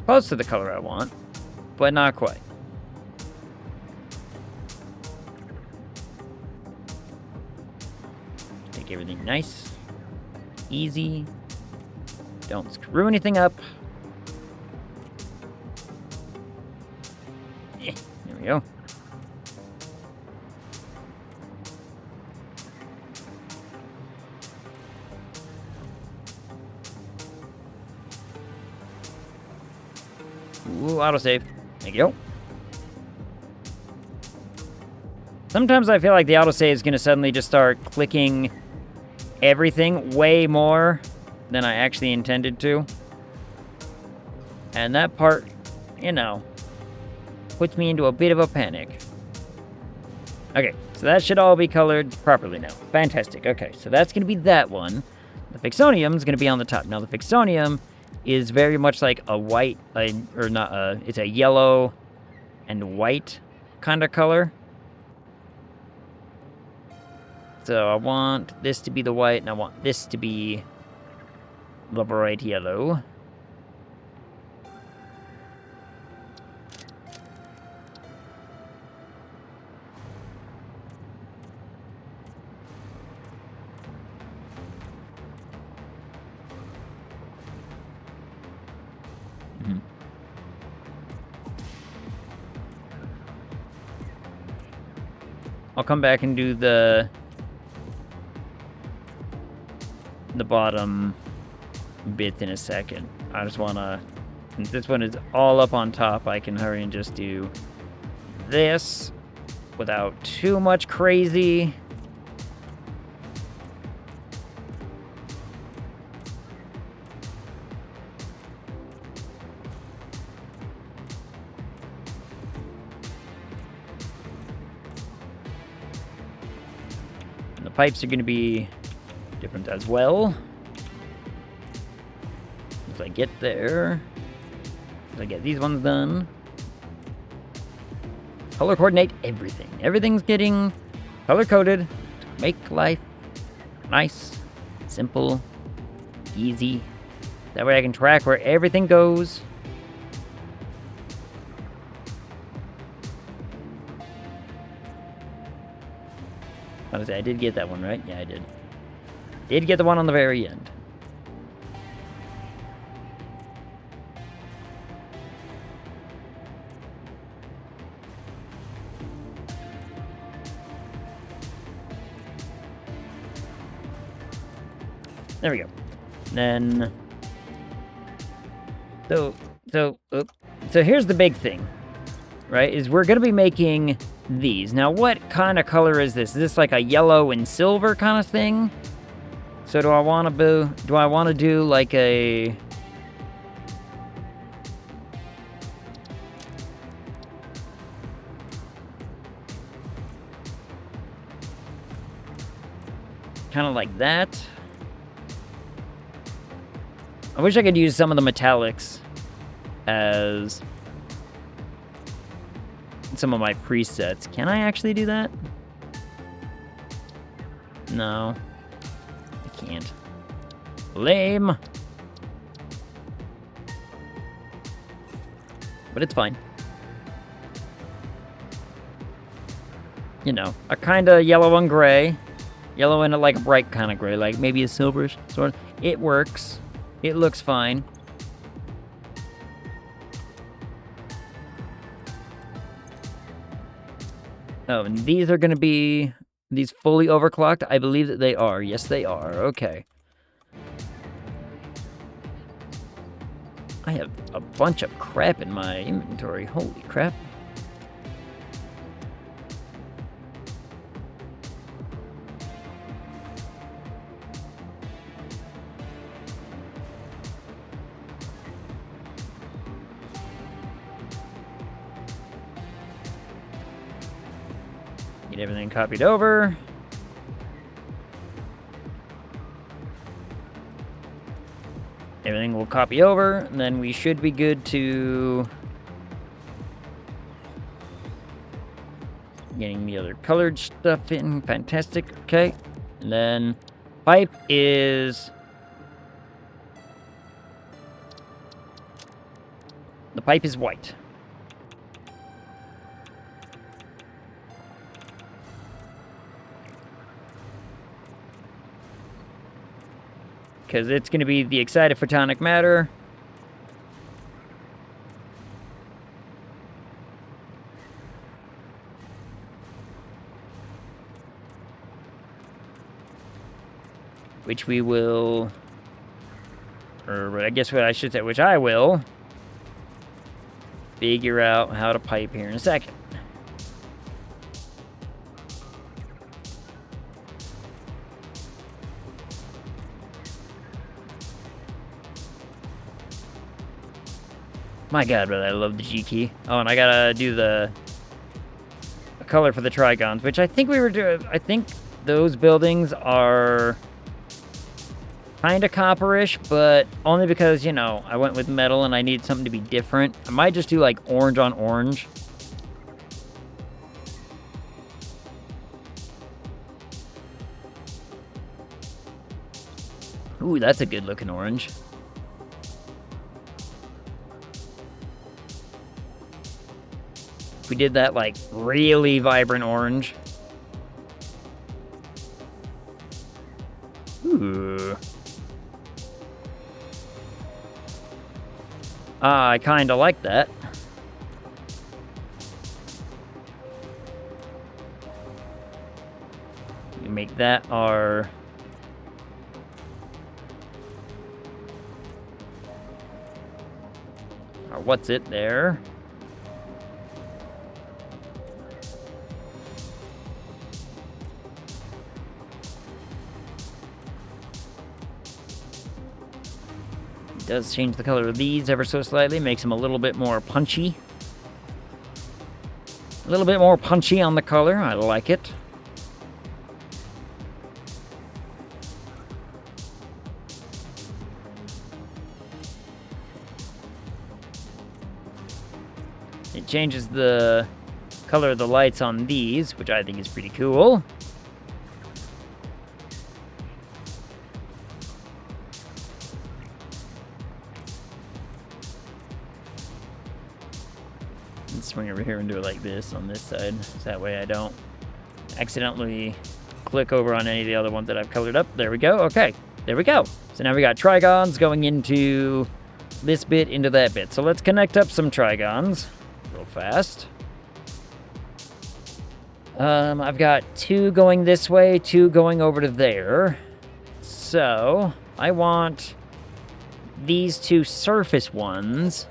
close to the color I want, but not quite. Make everything nice, easy. Don't screw anything up. There we go. Ooh, autosave. There you go. Sometimes I feel like the autosave is going to suddenly just start clicking everything way more than I actually intended to. And that part, you know, puts me into a bit of a panic. Okay, so that should all be colored properly now. Fantastic. Okay, so that's going to be that one. The Fixonium is going to be on the top. Now, the Fixonium is very much like a white, or not, it's a yellow and white kind of color. So I want this to be the white, and I want this to be the bright yellow. I'll come back and do the bottom bit in a second. I just want to, since this one is all up on top, I can hurry and just do this without too much crazy. And the pipes are going to be different as well. As I get there, as I get these ones done. Color coordinate everything. Everything's getting color coded to make life nice, simple, easy. That way I can track where everything goes. Honestly, I did get that one, right? Yeah, I did. Did get the one on the very end. There we go. Then, so here's the big thing, right? Is we're gonna be making these. Now, what kind of color is this? Is this like a yellow and silver kind of thing? So do I want to do like a kind of like that? I wish I could use some of the metallics as some of my presets. Can I actually do that? No. I can't. Lame. But it's fine. You know, a kind of yellow and gray. Yellow and like a bright kind of gray, like maybe a silverish sort of. It works. It looks fine. Oh, and these are going to be these fully overclocked? I believe that they are. Yes, they are. Okay. I have a bunch of crap in my inventory. Holy crap. Get everything copied over. Everything will copy over, and then we should be good to getting the other colored stuff in. Fantastic. Okay. And then pipe is the pipe is white. Because it's going to be the excited photonic matter. Which we will, or I guess what I should say, which I will figure out how to pipe here in a second. My god, but I love the G key. Oh, and I gotta do the color for the trigons, which I think we were doing. I think those buildings are kind of copperish, but only because, you know, I went with metal and I need something to be different. I might just do like orange on orange. Ooh, that's a good looking orange. We did that, like, really vibrant orange. Ooh. I kind of like that. We make that our... what's it there? It does change the color of these ever so slightly, makes them a little bit more punchy. A little bit more punchy on the color, I like it. It changes the color of the lights on these, which I think is pretty cool. Let's swing over here and do it like this on this side, so that way I don't accidentally click over on any of the other ones that I've colored up. There we go. Okay, there we go. So now we got trigons going into this bit, into that bit. So let's connect up some trigons real fast. I've got 2 going this way, 2 going over to there. So I want these 2 surface ones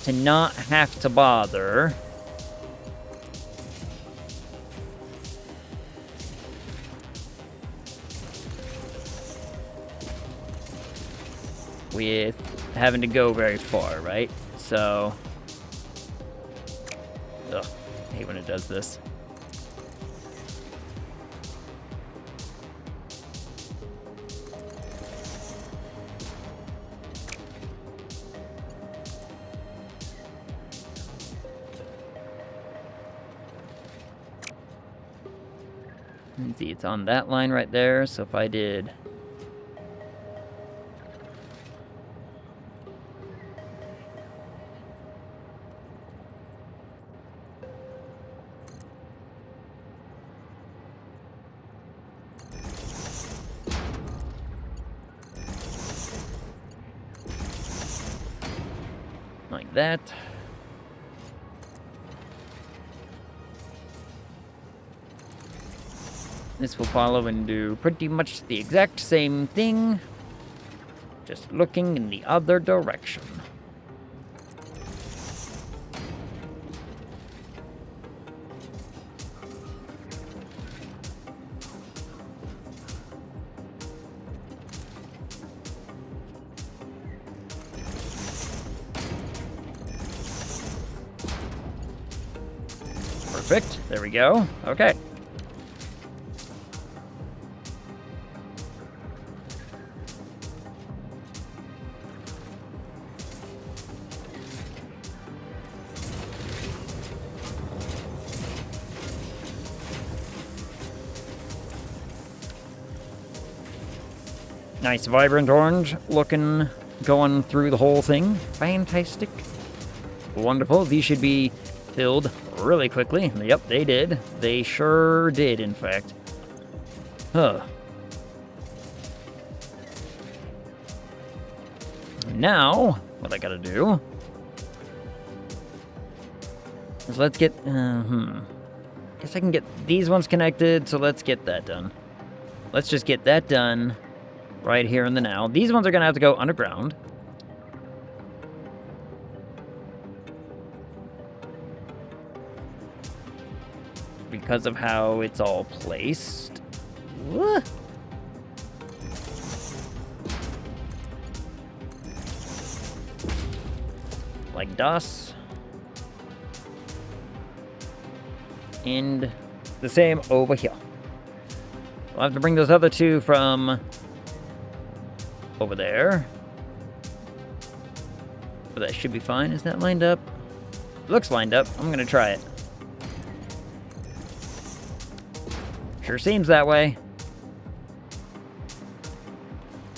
to not have to bother with having to go very far, right? So, ugh, I hate when it does this. Let's see, it's on that line right there, so if I did... like that. This will follow and do pretty much the exact same thing, just looking in the other direction. Perfect. There we go. Okay. Nice vibrant orange looking, going through the whole thing. Fantastic. Wonderful. These should be filled really quickly. Yep, they did. They sure did, in fact. Huh. Now, what I gotta do is let's get, guess I can get these ones connected, so let's get that done. Let's just get that done right here in the now. These ones are gonna have to go underground. Because of how it's all placed. Woo. Like das. And the same over here. I'll have to bring those other 2 from over there. But that should be fine. Is that lined up? Looks lined up. I'm gonna try it. Sure seems that way.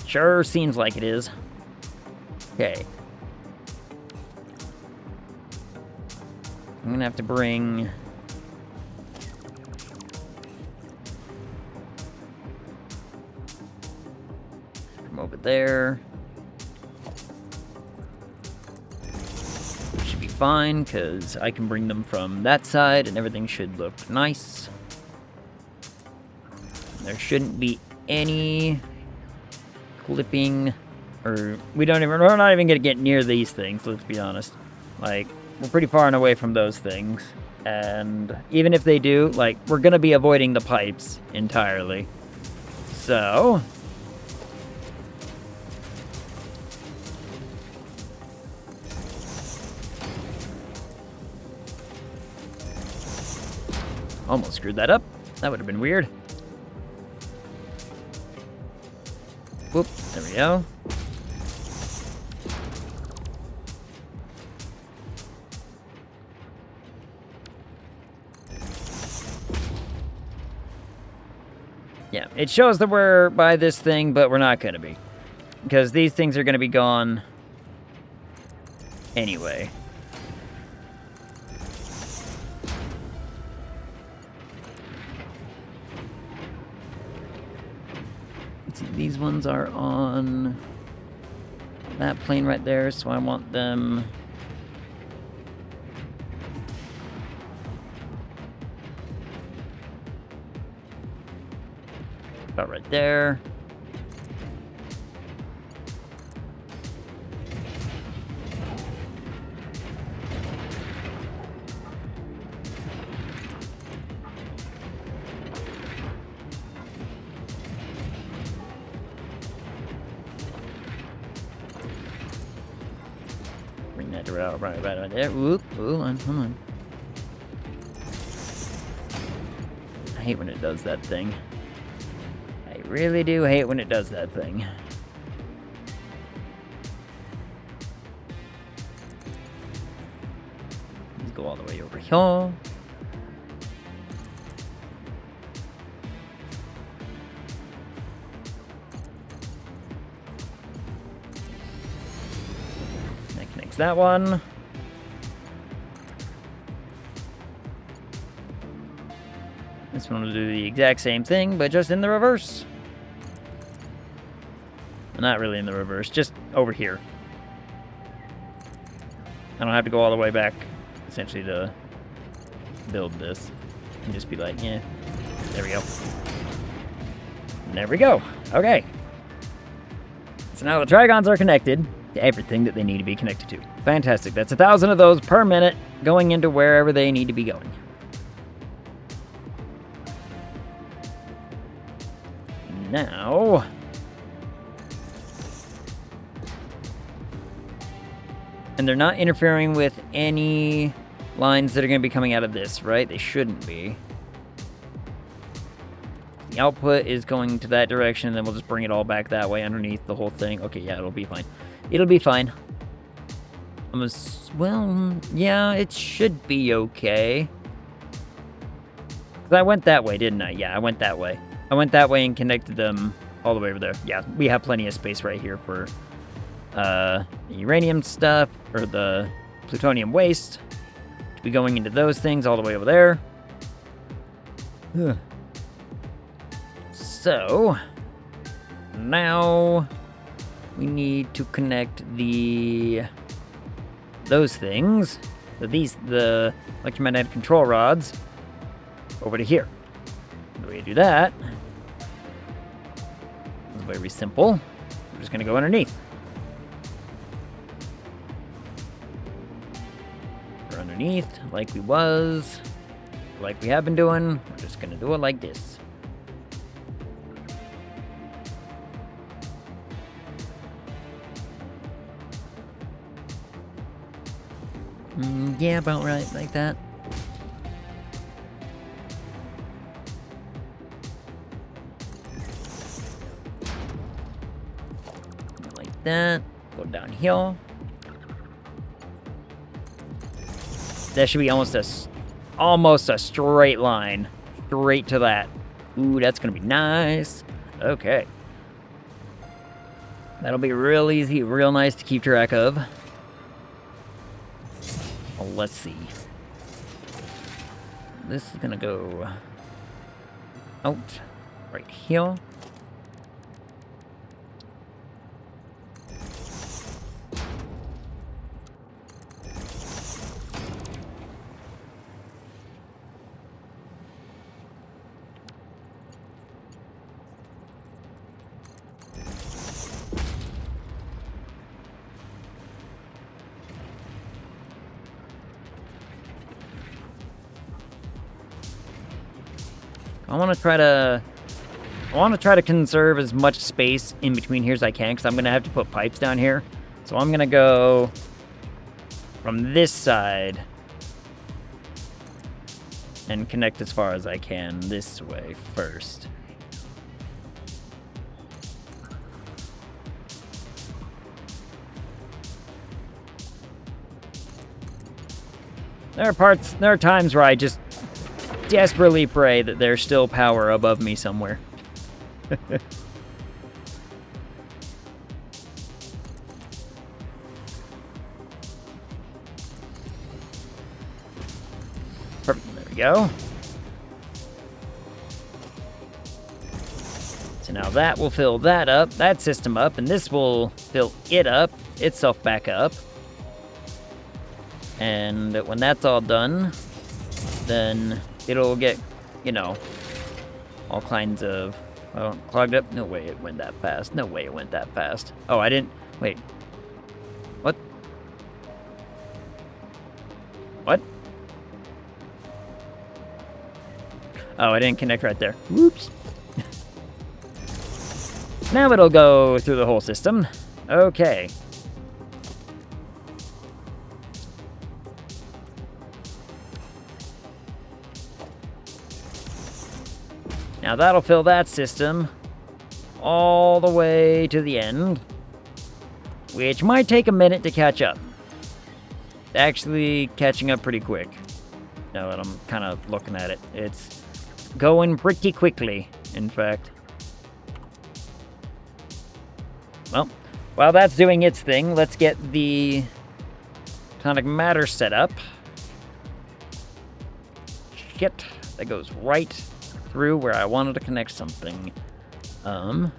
Sure seems like it is. Okay. I'm gonna have to bring... from over there. Should be fine, because I can bring them from that side, and everything should look nice. There shouldn't be any clipping, or we're not even going to get near these things, let's be honest. Like, we're pretty far and away from those things, and even if they do, like, we're going to be avoiding the pipes entirely. So... almost screwed that up. That would have been weird. Whoop, there we go. Yeah, it shows that we're by this thing, but we're not going to be. Because these things are going to be gone anyway. These ones are on that plane right there, so I want them... about right there. Bring that right there. Whoop, hold on. I hate when it does that thing. I really do hate when it does that thing. Let's go all the way over here. That connects that one. This one will do the exact same thing, but just in the reverse. Not really in the reverse, just over here. I don't have to go all the way back, essentially, to build this. And just be like, yeah, there we go. And there we go. Okay. So now the Trigons are connected to everything that they need to be connected to. Fantastic. That's 1,000 of those per minute going into wherever they need to be going. Now... and they're not interfering with any lines that are going to be coming out of this, right? They shouldn't be. The output is going to that direction, and then we'll just bring it all back that way underneath the whole thing. Okay, yeah, it'll be fine. It'll be fine. Well, yeah, it should be okay. 'Cause I went that way, didn't I? Yeah, I went that way. I went that way and connected them all the way over there. Yeah, we have plenty of space right here for the uranium stuff, or the plutonium waste, to be going into those things all the way over there. Ugh. So, now we need to connect those things, the electromagnetic control rods, over to here. The way to do that is very simple. We're just going to go underneath. Underneath, like we have been doing. We're just gonna do it like this. Yeah, about right, like that. Like that. Go down here. That should be almost a straight line. Straight to that. Ooh, that's gonna be nice. Okay. That'll be real easy, real nice to keep track of. Well, let's see. This is gonna go out right here. I want to try to conserve as much space in between here as I can, because I'm going to have to put pipes down here. So I'm going to go from this side and connect as far as I can this way first. There are times where I just desperately pray that there's still power above me somewhere. Perfect. There we go. So now that will fill that system up, and this will fill itself back up. And when that's all done, then it'll get, all kinds of, clogged up. No way it went that fast. No way it went that fast. Oh, I didn't, wait. What? What? Oh, I didn't connect right there. Whoops. Now it'll go through the whole system. Okay. Now that'll fill that system all the way to the end, which might take a minute to catch up. Actually catching up pretty quick. Now that I'm kind of looking at it. It's going pretty quickly, in fact. Well, while that's doing its thing, let's get the tonic matter set up. Shit, that goes right through where I wanted to connect something. Now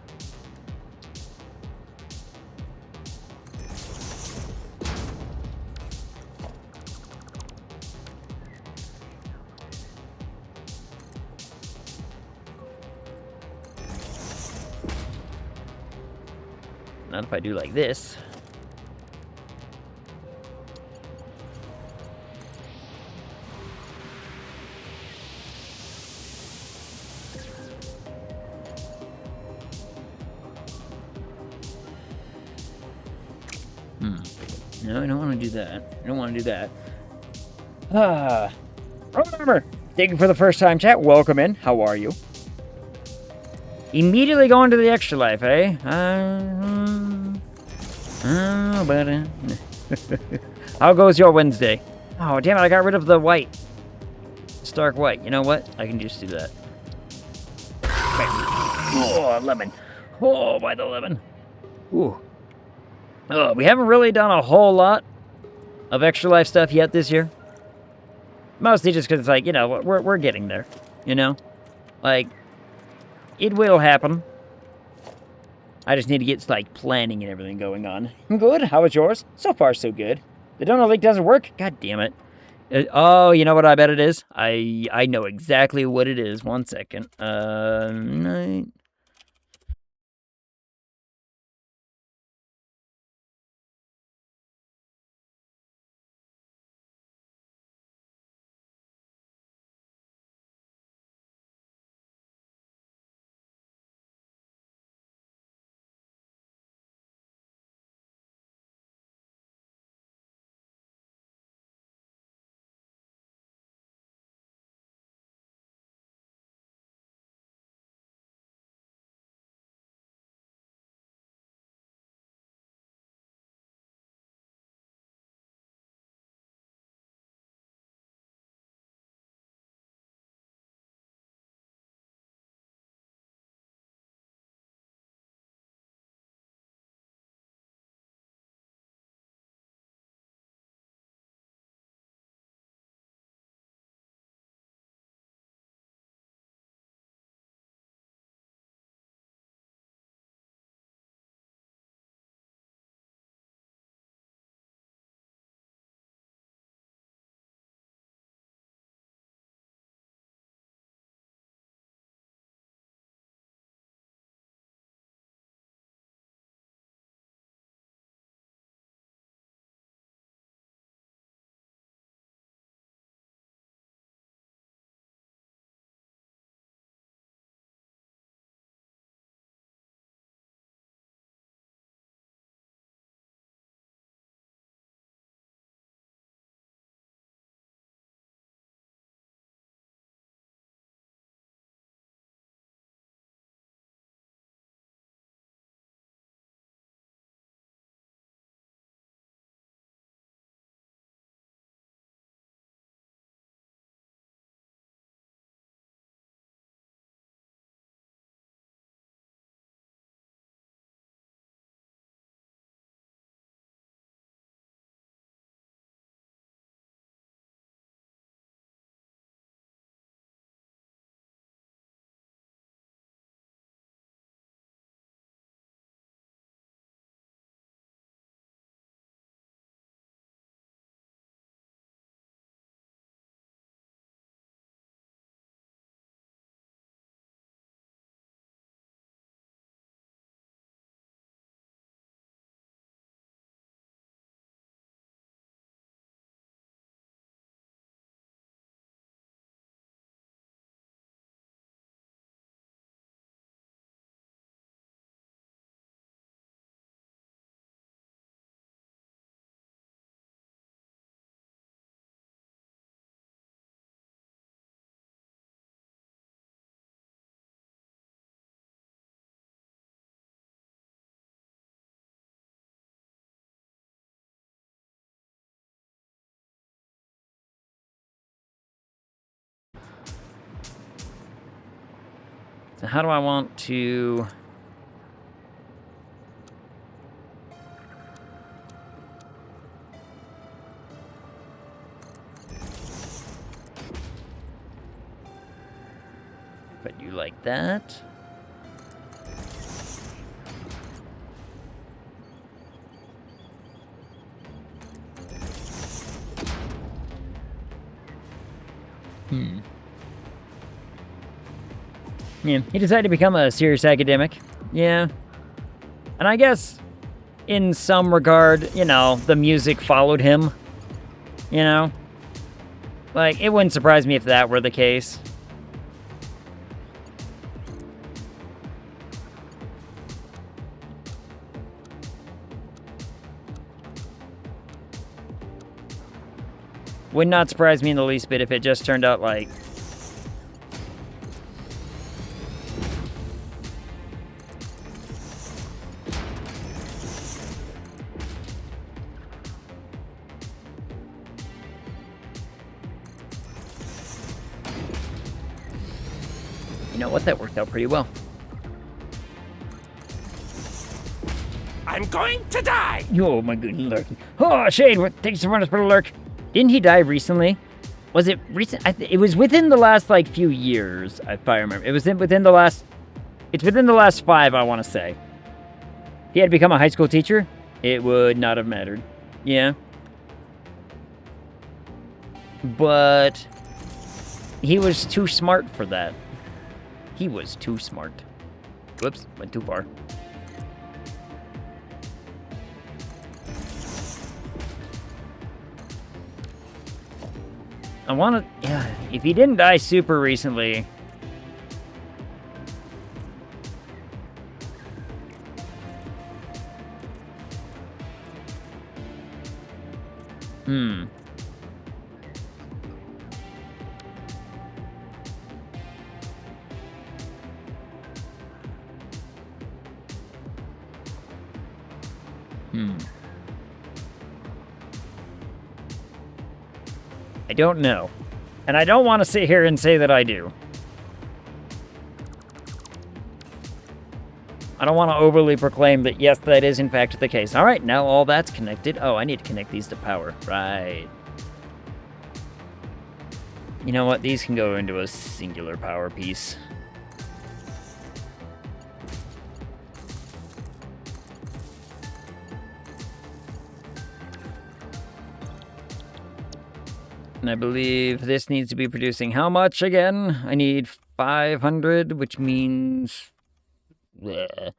if I do like this. No, I don't want to do that. I don't want to do that. Roman Armor! Thank you for the first time, chat. Welcome in. How are you? Immediately going to the extra life, eh? Buddy. How goes your Wednesday? Oh, damn it, I got rid of the white. Stark white. You know what? I can just do that. Oh, lemon. Oh, by the lemon. Ooh. We haven't really done a whole lot of extra life stuff yet this year. Mostly just because it's like, we're getting there, Like, it will happen. I just need to get, like, planning and everything going on. Good. How was yours? So far, so good. The donut link doesn't work? God damn it. Oh, you know what I bet it is? I know exactly what it is. 1 second. Night. So how do I want to... But you like that? Yeah, he decided to become a serious academic. Yeah. And I guess, in some regard, you know, the music followed him. You know? Like, it wouldn't surprise me if that were the case. Would not surprise me in the least bit if it just turned out like... You know what? That worked out pretty well. I'm going to die! Oh my good lord. Oh, Shade, thanks for running for the lurk. Didn't he die recently? Was it recent? It was within the last, like, few years, if I remember. It was within the last... It's within the last 5, I want to say. If he had become a high school teacher, it would not have mattered. Yeah. But... he was too smart for that. He was too smart. Whoops, went too far. I want to... Yeah, if he didn't die super recently... I don't know. And I don't want to sit here and say that I do. I don't want to overly proclaim that, yes, that is in fact the case. All right, now all that's connected. Oh, I need to connect these to power. Right. You know what? These can go into a singular power piece. And I believe this needs to be producing how much again? I need 500, which means... Bleh.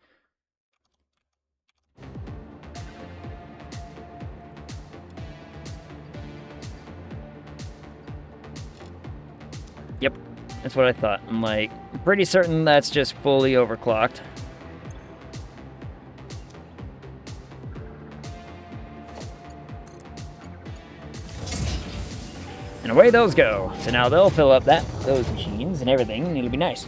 Yep, that's what I thought. I'm like, pretty certain that's just fully overclocked. And away those go. So now they'll fill up those machines and everything, and it'll be nice.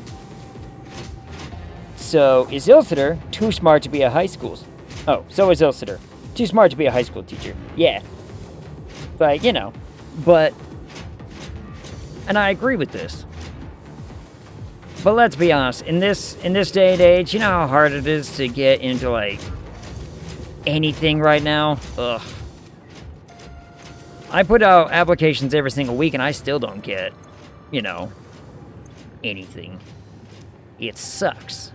So, is Ilciter too smart to be a high school... Oh, so is Ilciter. Too smart to be a high school teacher. Yeah. Like, you know. But... And I agree with this. But let's be honest. In this day and age, you know how hard it is to get into, like... anything right now? Ugh. I put out applications every single week, and I still don't get, you know, anything. It sucks.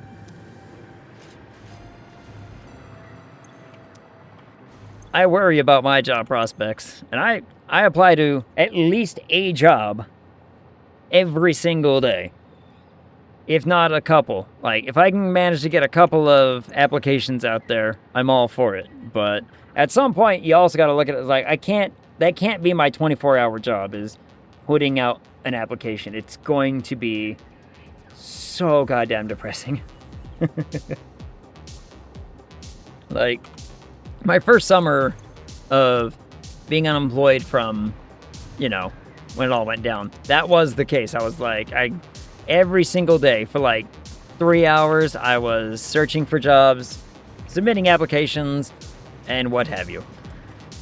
I worry about my job prospects, and I apply to at least a job every single day, if not a couple. Like, if I can manage to get a couple of applications out there, I'm all for it. But at some point, you also got to look at it like, that can't be my 24-hour job, is putting out an application. It's going to be so goddamn depressing. Like, my first summer of being unemployed from, you know, when it all went down, that was the case. I was like, every single day for like 3 hours, I was searching for jobs, submitting applications, and what have you.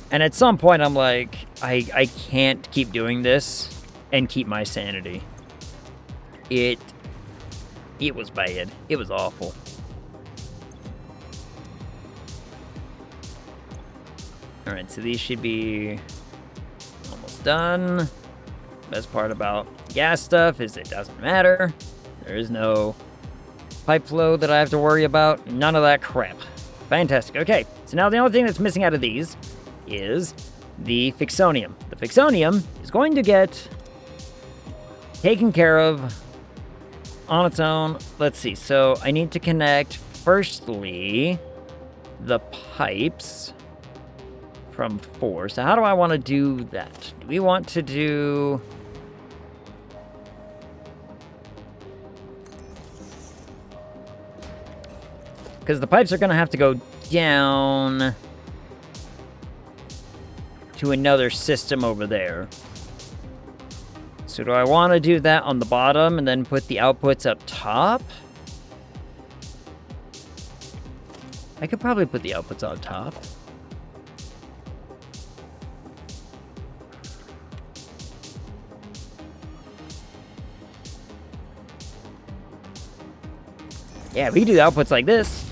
And at some point, I'm like, I can't keep doing this and keep my sanity. It was bad. It was awful. Alright, so these should be almost done. Best part about gas stuff is it doesn't matter. There is no pipe flow that I have to worry about. None of that crap. Fantastic. Okay, so now the only thing that's missing out of these is the Fixonium. The Fixonium is going to get taken care of on its own. Let's see. So I need to connect, firstly, the pipes from 4. So how do I want to do that? Do we want to do... Because the pipes are going to have to go down to another system over there. So do I want to do that on the bottom and then put the outputs up top? I could probably put the outputs on top. Yeah, we can do the outputs like this.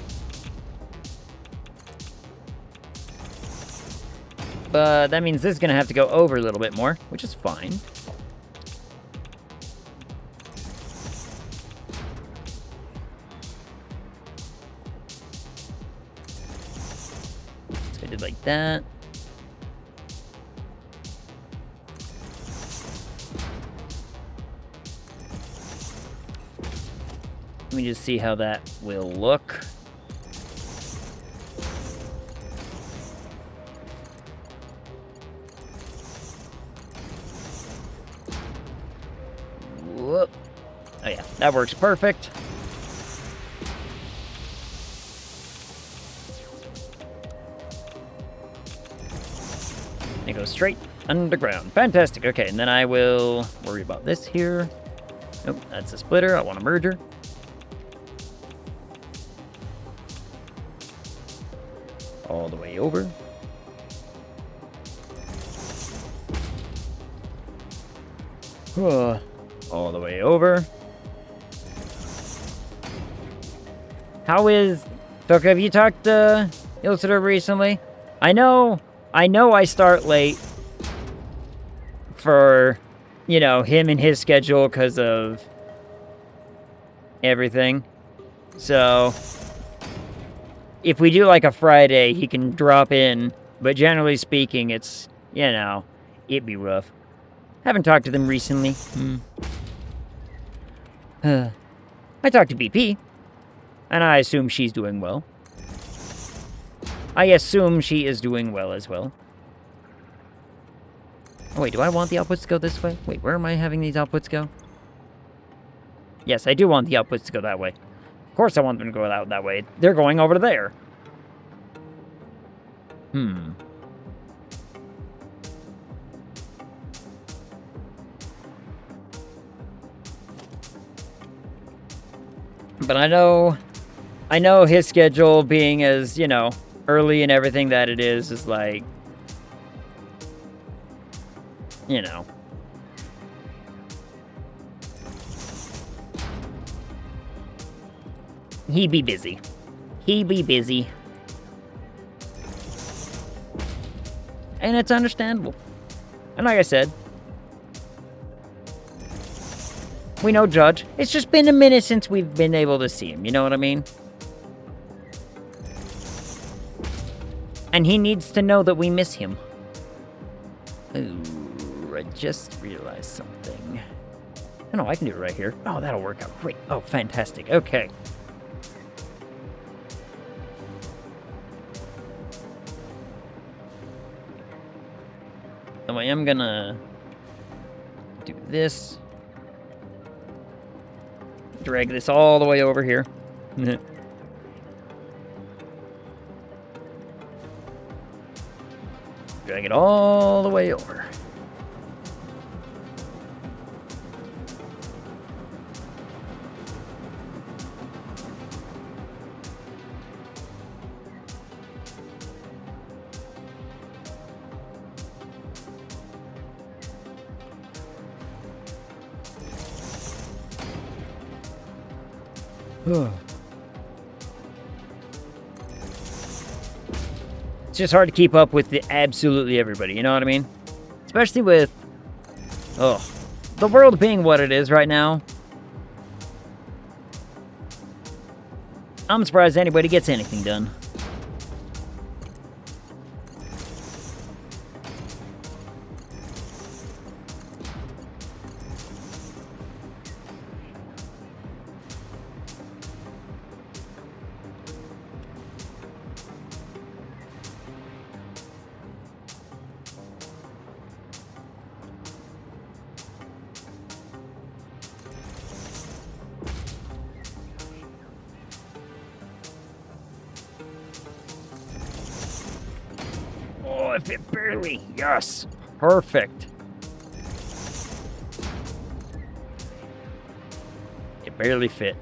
But that means this is going to have to go over a little bit more, which is fine. So I did like that. Let me just see how that will look. Whoop. Oh yeah, that works perfect. It goes straight underground. Fantastic. Okay, and then I will worry about this here. Nope, that's a splitter. I want a merger. All the way over. All the way over. How is... Doc, have you talked to Ilsitor recently? I know I start late for, you know, him and his schedule because of everything. So... if we do like a Friday, he can drop in. But generally speaking, it's, you know, it'd be rough. Haven't talked to them recently. I talked to BP. And I assume she's doing well. I assume she is doing well as well. Oh wait, do I want the outputs to go this way? Wait, where am I having these outputs go? Yes, I do want the outputs to go that way. Of course I want them to go out that way. They're going over to there. But I know his schedule being as, you know, early and everything that it is like, you know. He be busy. He be busy. And it's understandable. And like I said, we know Judge. It's just been a minute since we've been able to see him, you know what I mean? And he needs to know that we miss him. Ooh, I just realized something. Oh no, I can do it right here. Oh, that'll work out great. Oh, fantastic. Okay. So I am gonna do this. Drag this all the way over here. Drag it all the way over. It's just hard to keep up with absolutely everybody, you know what I mean? Especially with, the world being what it is right now. I'm surprised anybody gets anything done. Oh, it fit barely. Yes. Perfect. It barely fit.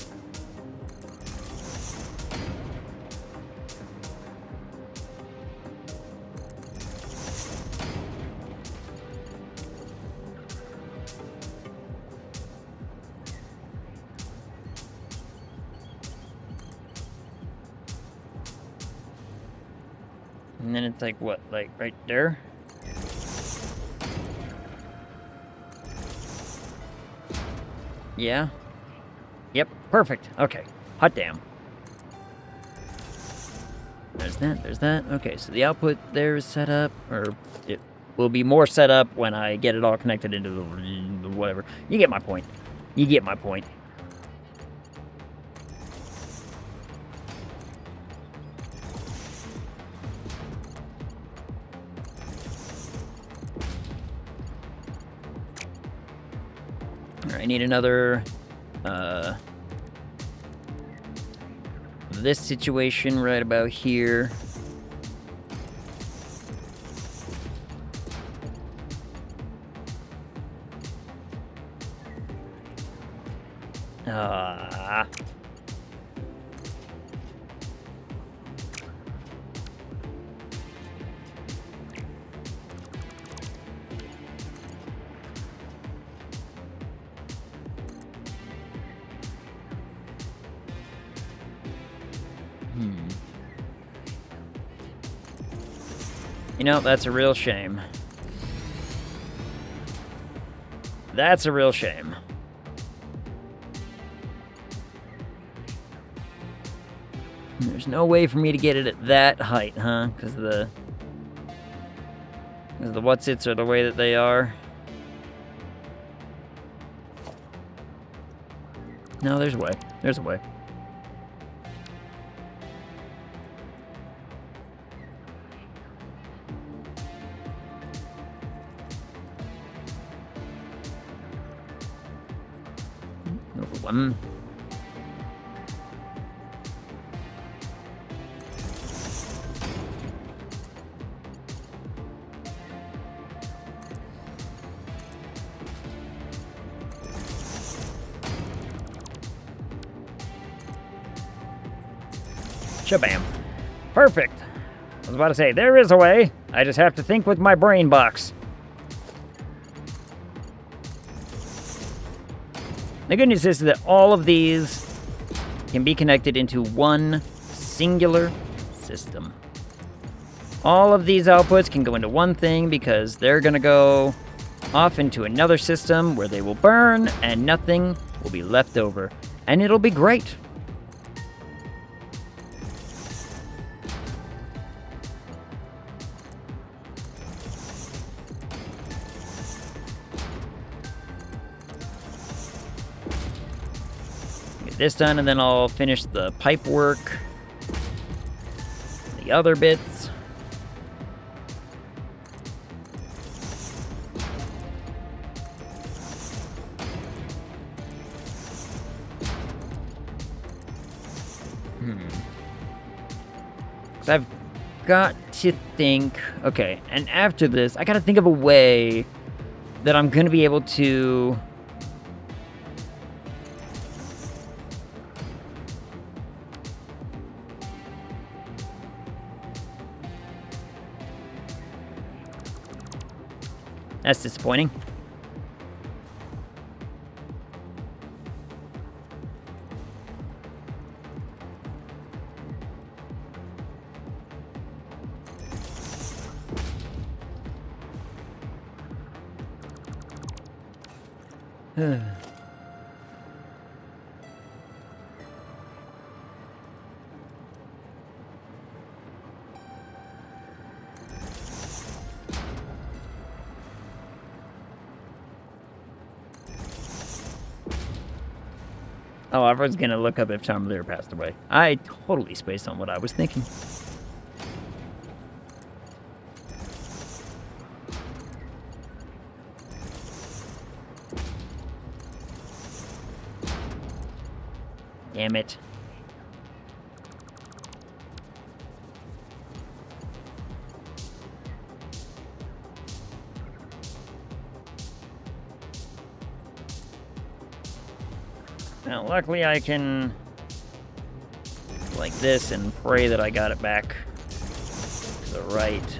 And then it's like, what, like right there? Yeah. Yep, perfect. Okay. Hot damn. There's that. Okay, so the output there is set up, or it will be more set up when I get it all connected into the whatever. You get my point. You get my point. I need another, this situation right about here. You know, that's a real shame. That's a real shame. There's no way for me to get it at that height, huh? Because the what's-its are the way that they are. No, there's a way. There's a way. No problem. Shabam. Perfect. I was about to say, there is a way. I just have to think with my brain box. The good news is that all of these can be connected into one singular system. All of these outputs can go into one thing because they're going to go off into another system where they will burn and nothing will be left over. And it'll be great. This done, and then I'll finish the pipe work, the other bits. So I've got to think, okay, and after this, I gotta think of a way that I'm gonna be able to That's disappointing. Oh, I was gonna look up if Tom Lear passed away. I totally spaced on what I was thinking. Damn it. Now, luckily I can like this and pray that I got it back to the right.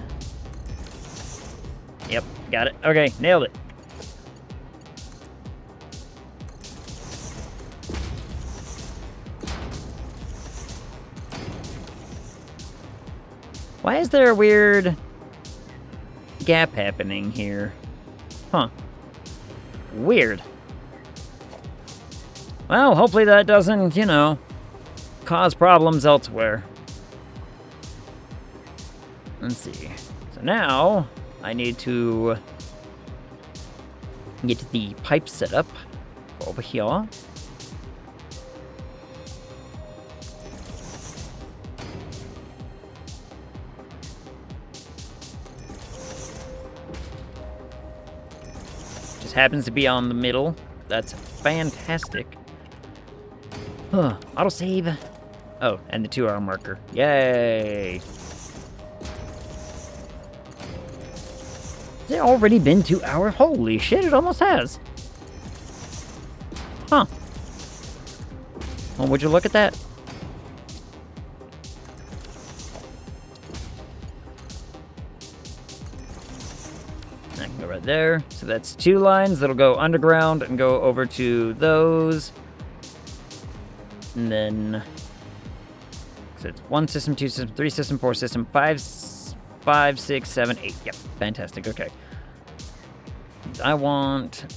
Yep, got it. Okay, nailed it. Why is there a weird gap happening here? Huh. Weird. Well, hopefully that doesn't, you know, cause problems elsewhere. Let's see. So now, I need to get the pipe set up over here. Just happens to be on the middle. That's fantastic. Autosave. Oh, and the 2-hour marker. Yay! Has it already been 2 hours? Holy shit, it almost has. Huh. Well, would you look at that? I can go right there. So that's 2 lines that'll go underground and go over to those. And then, so it's 1 system, 2 system, 3 system, 4 system, 5, 6, 7, 8. Yep, fantastic. Okay. I want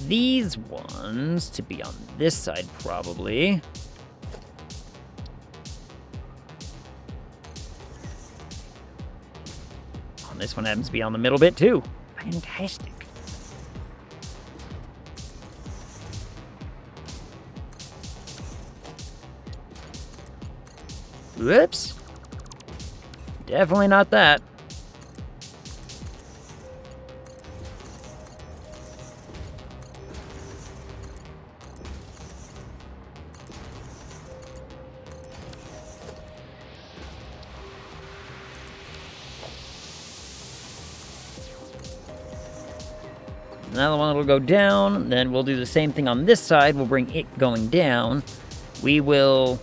these ones to be on this side, probably. Oh, this one happens to be on the middle bit, too. Fantastic. Whoops. Definitely not that. Another one will go down, then we'll do the same thing on this side. We'll bring it going down. We will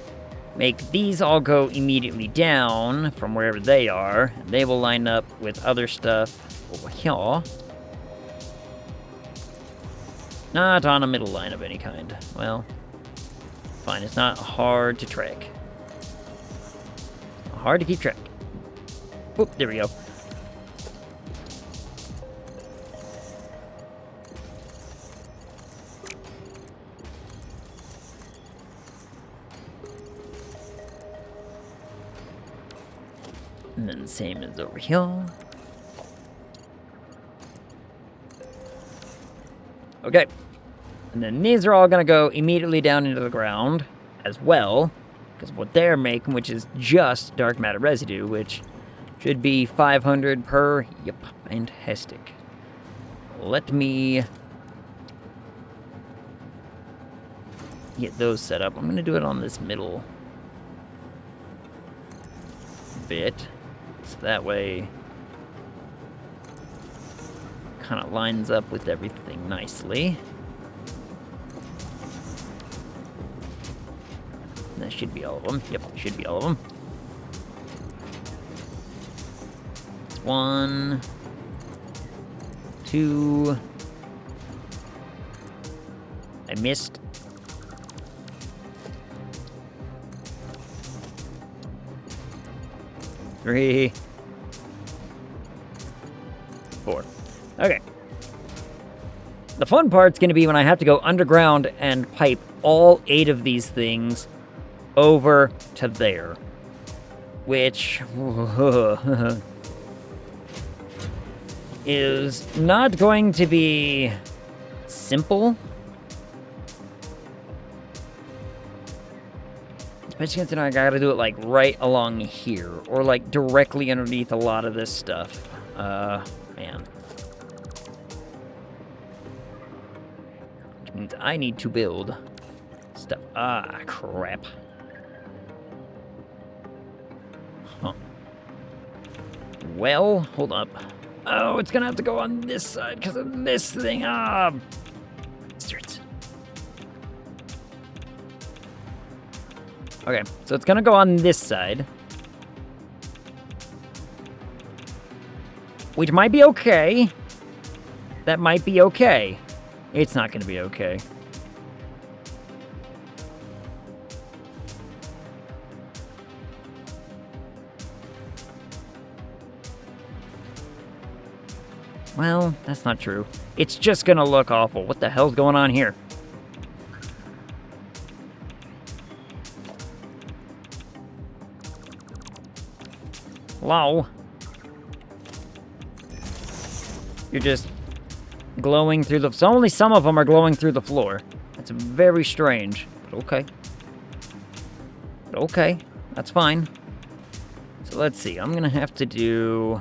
make these all go immediately down from wherever they are. They will line up with other stuff over here. Not on a middle line of any kind. Well, fine. It's not hard to track. Hard to keep track. Oop, there we go. And then same as over here. Okay. And then these are all going to go immediately down into the ground as well. Because what they're making, which is just dark matter residue, which should be 500 per. Yep, fantastic. Let me get those set up. I'm going to do it on this middle bit. So that way, kind of lines up with everything nicely. And that should be all of them. Yep, should be all of them. It's 1, 2. I missed. Three, 4. Okay. The fun part's going to be when I have to go underground and pipe all 8 of these things over to there. Which is not going to be simple. Especially considering I gotta do it, like, right along here. Or, like, directly underneath a lot of this stuff. Man. Which means I need to build stuff. Ah, crap. Huh. Well, hold up. Oh, it's gonna have to go on this side because of this thing. Ah, bastards. Okay, so it's gonna go on this side. Which might be okay. That might be okay. It's not gonna be okay. Well, that's not true. It's just gonna look awful. What the hell's going on here? Hello? You're just glowing through the... So only some of them are glowing through the floor. That's very strange. But okay. But okay. That's fine. So let's see. I'm gonna have to do...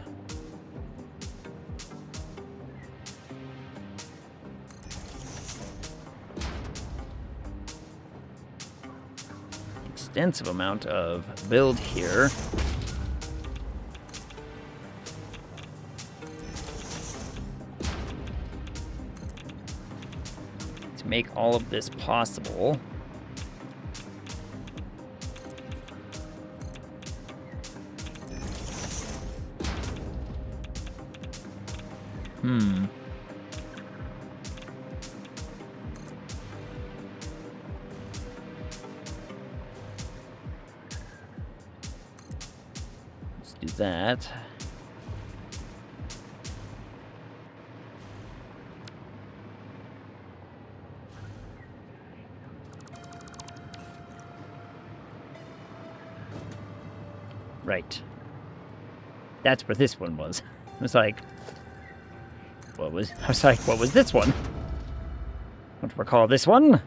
extensive amount of build here. To make all of this possible. Let's do that. Right. That's where this one was. I was like, what was this one? Don't recall this one.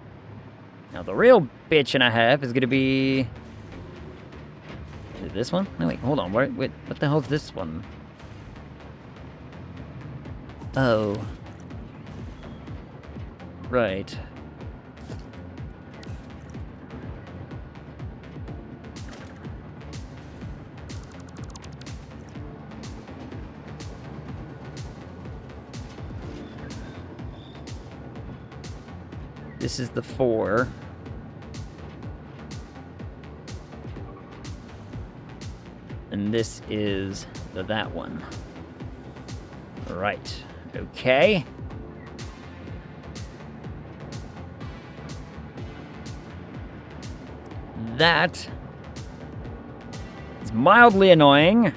Now the real bitchin' I have is gonna be... Is it this one? No, wait, hold on. Wait, what the hell's this one? Oh. Right. This is the 4. And this is that one. Right. Okay. That is mildly annoying.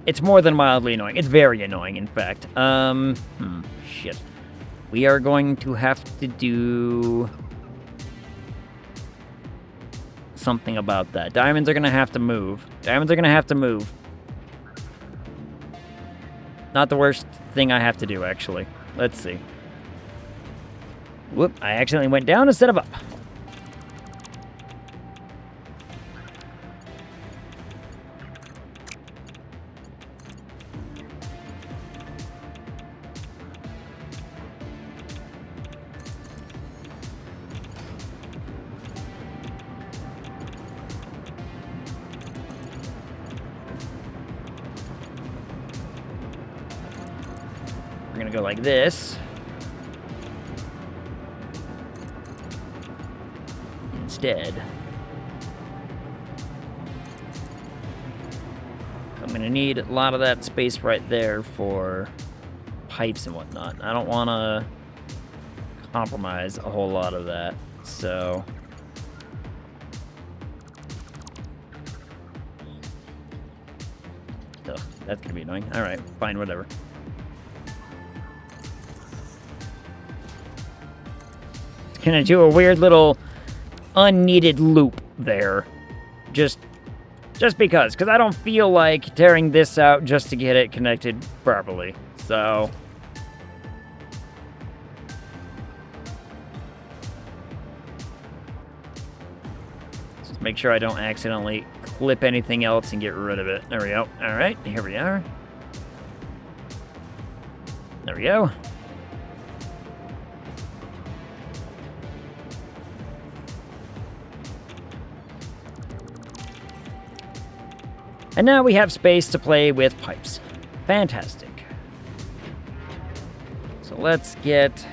It's more than mildly annoying. It's very annoying, in fact. Shit. We are going to have to do something about that. Diamonds are gonna have to move. Diamonds are gonna have to move. Not the worst thing I have to do, actually. Let's see. Whoop, I accidentally went down instead of up. We're gonna go like this. Instead. I'm gonna need a lot of that space right there for pipes and whatnot. I don't wanna compromise a whole lot of that, so... Ugh, That's gonna be annoying. Alright, fine, whatever. Gonna do a weird little unneeded loop there. Just because I don't feel like tearing this out just to get it connected properly. So... just make sure I don't accidentally clip anything else and get rid of it. There we go. Alright, here we are. There we go. And now we have space to play with pipes. Fantastic. So let's get...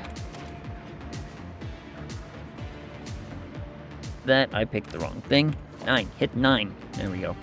that. I picked the wrong thing. 9. Hit 9. There we go.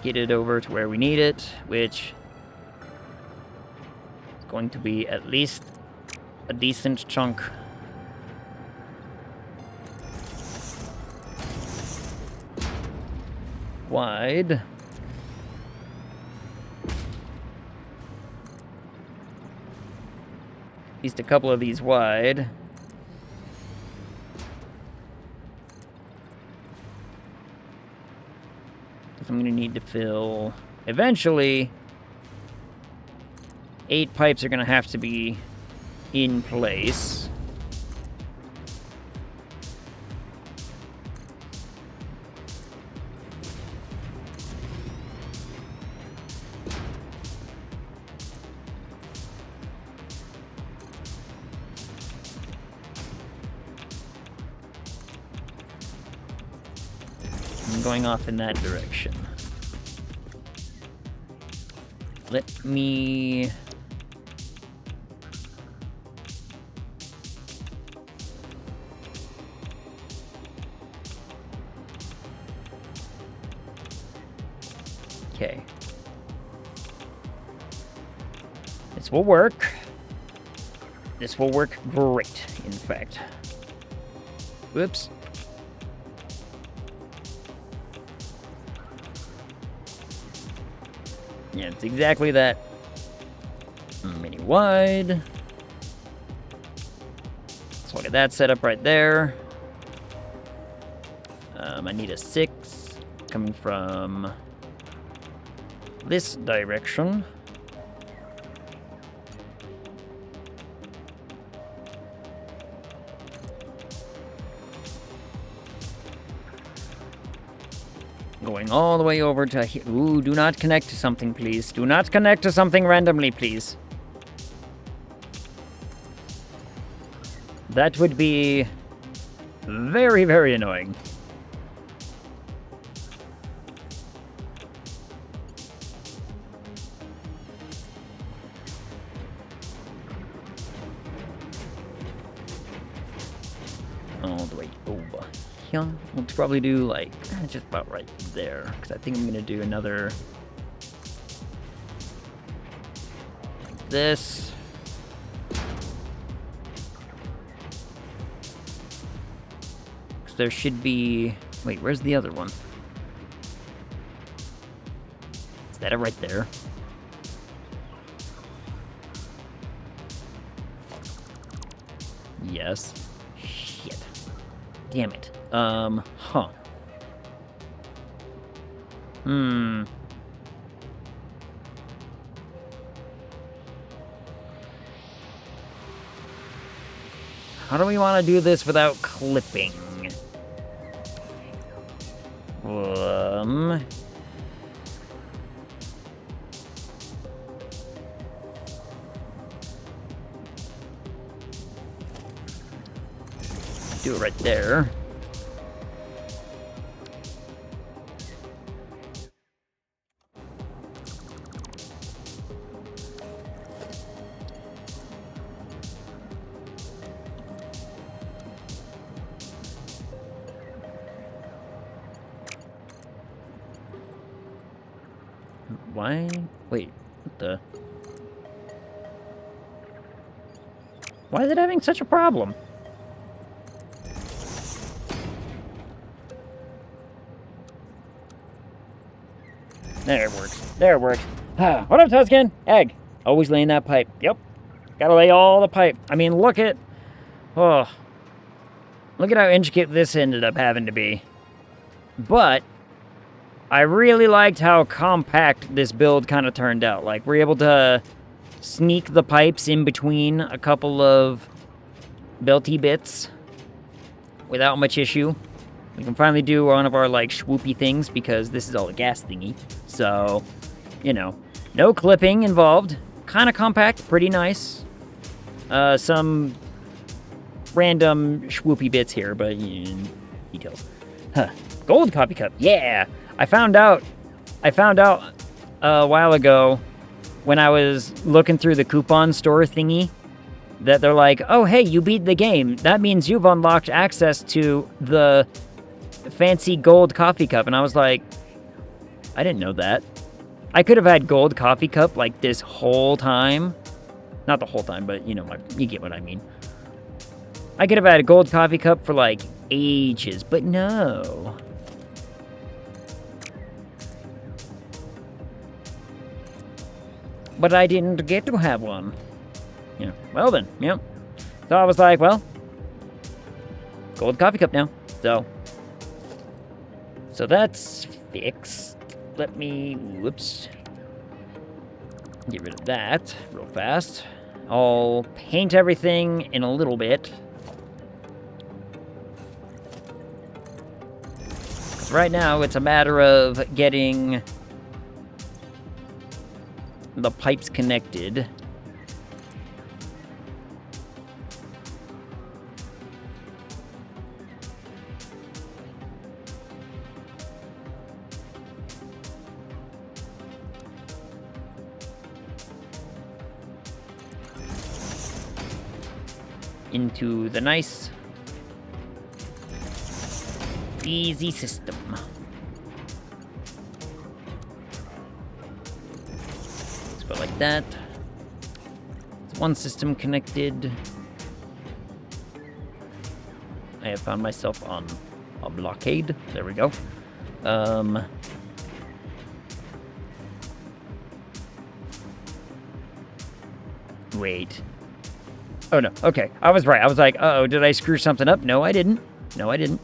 Get it over to where we need it, which is going to be at least a decent chunk. Wide. At least a couple of these wide. I'm going to need to fill... eventually, 8 pipes are going to have to be in place. I'm going off in that direction. Let me... okay. This will work. This will work great, in fact. Whoops. Yeah, it's exactly that. Mini wide. So look at that setup right there. I need a 6 coming from this direction. Going all the way over to here. Ooh, do not connect to something, please. Do not connect to something randomly, please. That would be very, very annoying. All the way over. Yeah, we'll probably do like just about right there, because I think I'm gonna do another like this. Because there should be, wait, where's the other one? Is that it right there? Yes. Shit. Damn it. Huh. How do we want to do this without clipping? Do it right there. why? Wait, what the? Why is it having such a problem? There it works. There it works. What up, Tuscan? Egg. Always laying that pipe. Yep. Gotta lay all the pipe. I mean, look at... Oh. Look at how intricate this ended up having to be. But I really liked how compact this build kind of turned out. Like, we're able to sneak the pipes in between a couple of belty bits without much issue. We can finally do one of our, like, swoopy things because this is all a gas thingy. So, you know, no clipping involved. Kind of compact, pretty nice. Some random swoopy bits here, but details. Huh. Gold coffee cup. Yeah! I found out a while ago when I was looking through the coupon store thingy that they're like, oh, hey, you beat the game. That means you've unlocked access to the fancy gold coffee cup. And I was like, I didn't know that. I could have had gold coffee cup like this whole time. Not the whole time, but you know, you get what I mean. I could have had a gold coffee cup for like ages, but no. But I didn't get to have one. Yeah. Well then, yeah. So I was like, well, gold coffee cup now. So that's fixed. Let me, whoops. Get rid of that real fast. I'll paint everything in a little bit. 'Cause right now it's a matter of getting the pipes connected. Into the nice, easy system. Let's go like that. It's one system connected. I have found myself on a blockade. There we go. Wait. Oh, no. Okay. I was right. I was like, uh-oh, did I screw something up? No, I didn't. No, I didn't.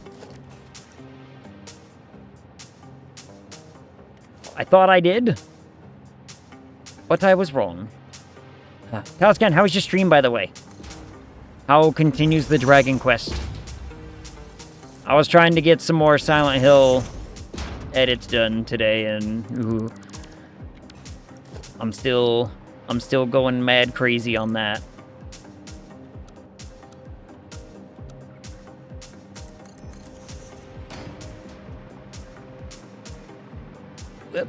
I thought I did. But I was wrong. Talascan, how was your stream, by the way? How continues the Dragon Quest? I was trying to get some more Silent Hill edits done today, and ooh, I'm still going mad crazy on that. Yep.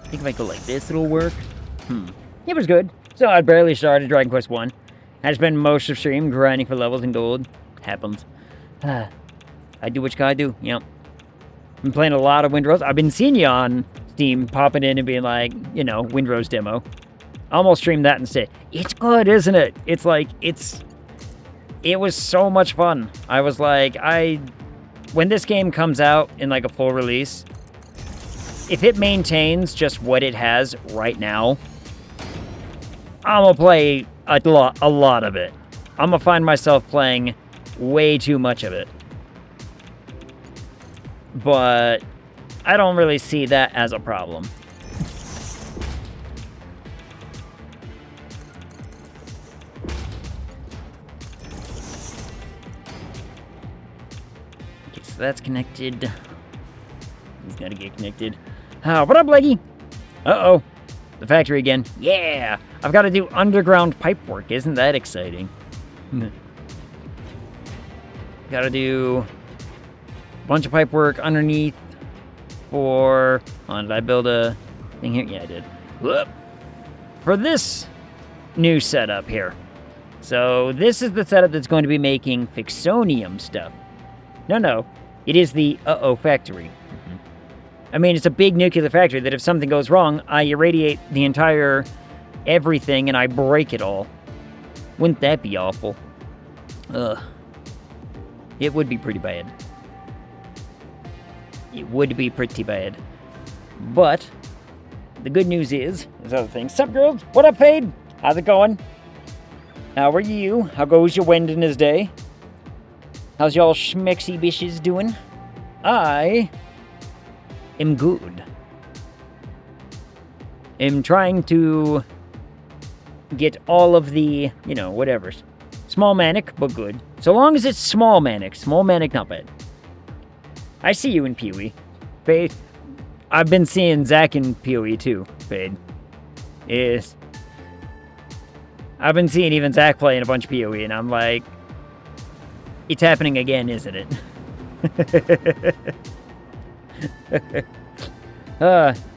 I think if I go like this, it'll work. It was good. So I barely started Dragon Quest 1. I spent most of stream grinding for levels in gold. Happens. I do what you gotta do, you know. I'm playing a lot of Windrose. I've been seeing you on Steam popping in and being like, you know, Windrose demo. I almost streamed that instead. It's good, isn't it? It's like, it was so much fun. I was like, when this game comes out in like a full release, if it maintains just what it has right now, I'm gonna play a lot of it. I'm gonna find myself playing way too much of it. But I don't really see that as a problem. Okay, so that's connected. He's gotta get connected. What up, Leggy? Uh-oh. the factory again. Yeah! I've got to do underground pipe work. Isn't that exciting? Got to do a bunch of pipe work underneath for... did I build a thing here? Yeah, I did. Whoop. For this new setup here. So this is the setup that's going to be making Fixonium stuff. No. It is the factory. I mean, it's a big nuclear factory that if something goes wrong, I irradiate the entire everything and I break it all. Wouldn't that be awful? Ugh. It would be pretty bad. It would be pretty bad. But the good news is, there's other things. Sup, girls? What up, Fade? How's it going? How are you? How goes your Wednesday's day? How's y'all schmexy bishes doing? I am good. I'm trying to get all of the, whatever. Small manic, but good. So long as it's small manic. Small manic, not bad. I see you in PoE. Fade. I've been seeing Zach in PoE too, Fade. Yes. I've been seeing even Zach playing a bunch of PoE, and I'm like, it's happening again, isn't it?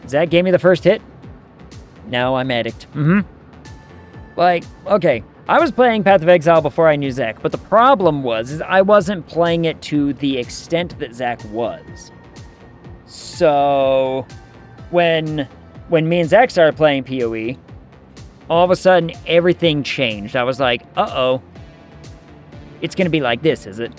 Zach gave me the first hit. Now I'm addict. Okay, I was playing Path of Exile before I knew Zach, but the problem was I wasn't playing it to the extent that Zach was. So, when me and Zach started playing PoE, all of a sudden everything changed. I was like, uh-oh. It's gonna be like this, is it?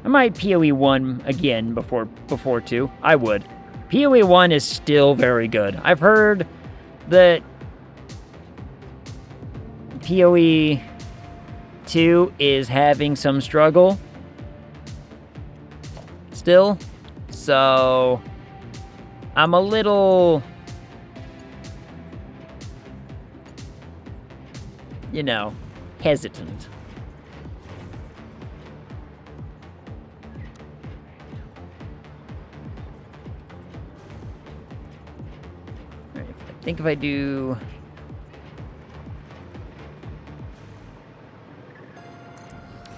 I might PoE 1 again before 2. I would. PoE 1 is still very good. I've heard that PoE 2 is having some struggle still. So I'm a little, hesitant. Alright, I think if I do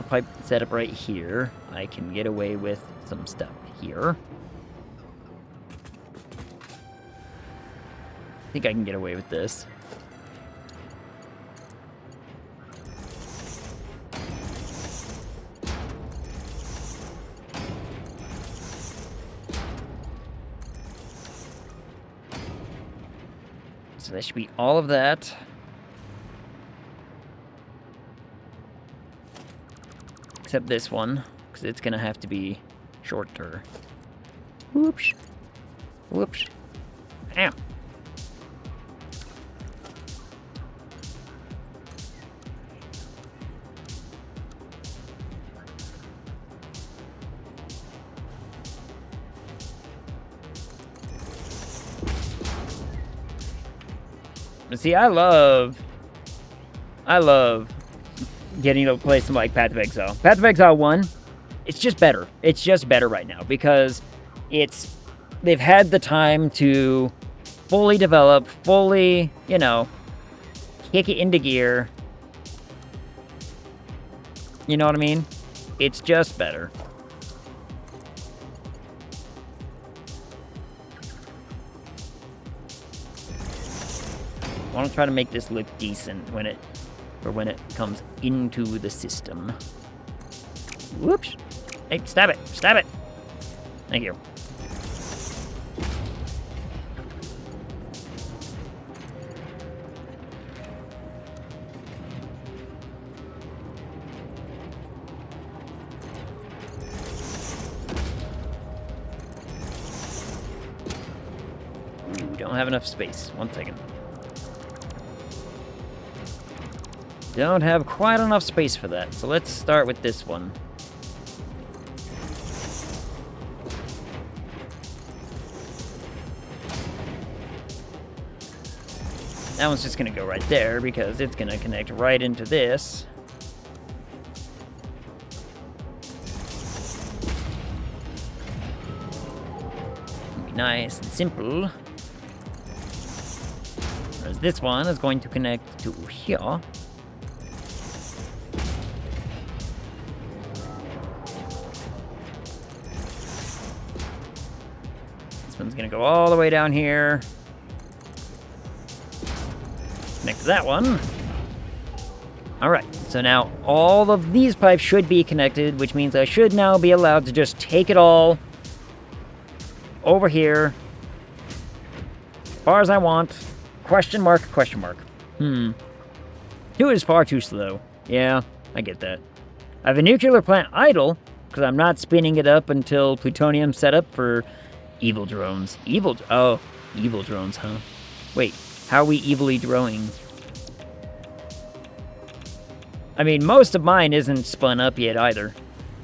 a pipe setup right here, I can get away with some stuff here. I think I can get away with this. So that should be all of that. Except this one, because it's going to have to be shorter. Whoops. Whoops. Ow. But see, I love getting to play some like Path of Exile. Path of Exile 1, it's just better. It's just better right now because they've had the time to fully develop, fully, kick it into gear. You know what I mean? It's just better. I want to try to make this look decent when it comes into the system. Whoops. Hey, stab it. Stab it. Thank you. Ooh, don't have enough space. 1 second. Don't have quite enough space for that, so let's start with this one. That one's just gonna go right there because it's gonna connect right into this. It'll be nice and simple. Whereas this one is going to connect to here. This one's gonna go all the way down here. Connect to that one. Alright, so now all of these pipes should be connected, which means I should now be allowed to just take it all over here as far as I want. Question mark, question mark. Two is far too slow. Yeah, I get that. I have a nuclear plant idle, because I'm not spinning it up until plutonium's set up for evil drones. Evil drones, huh? Wait, how are we evilly droning? I mean, most of mine isn't spun up yet either,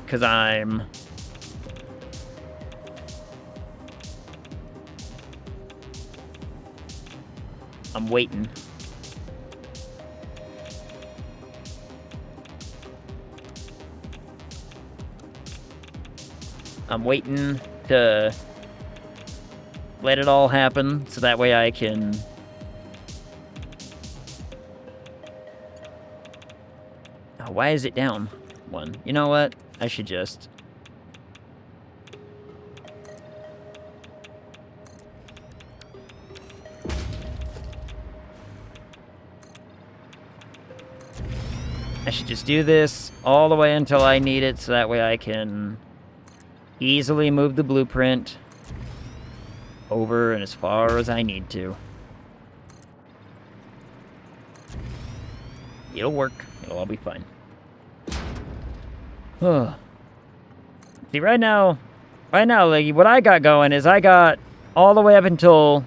because I'm waiting. I'm waiting to let it all happen, so that way I can... Oh, why is it down one? You know what? I should just... do this all the way until I need it, so that way I can easily move the blueprint over and as far as I need to. It'll work. It'll all be fine. See, right now, like, what I got going is I got all the way up until,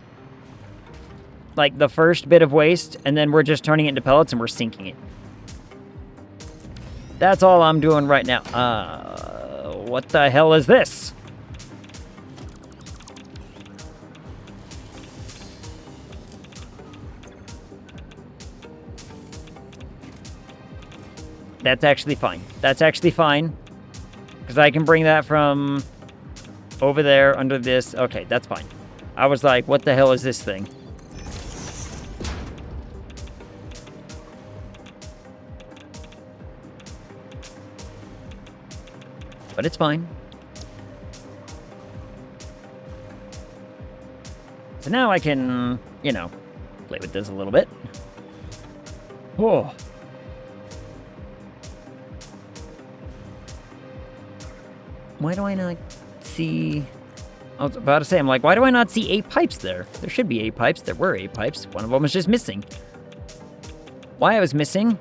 like, the first bit of waste, and then we're just turning it into pellets and we're sinking it. That's all I'm doing right now. What the hell is this? That's actually fine. That's actually fine. Because I can bring that from over there under this. Okay, that's fine. I was like, what the hell is this thing? But it's fine. So now I can, you know, play with this a little bit. Oh. Why do I not see... I was about to say, I'm like, why do I not see 8 pipes there? There should be 8 pipes. There were 8 pipes. One of them was just missing. Why I was missing,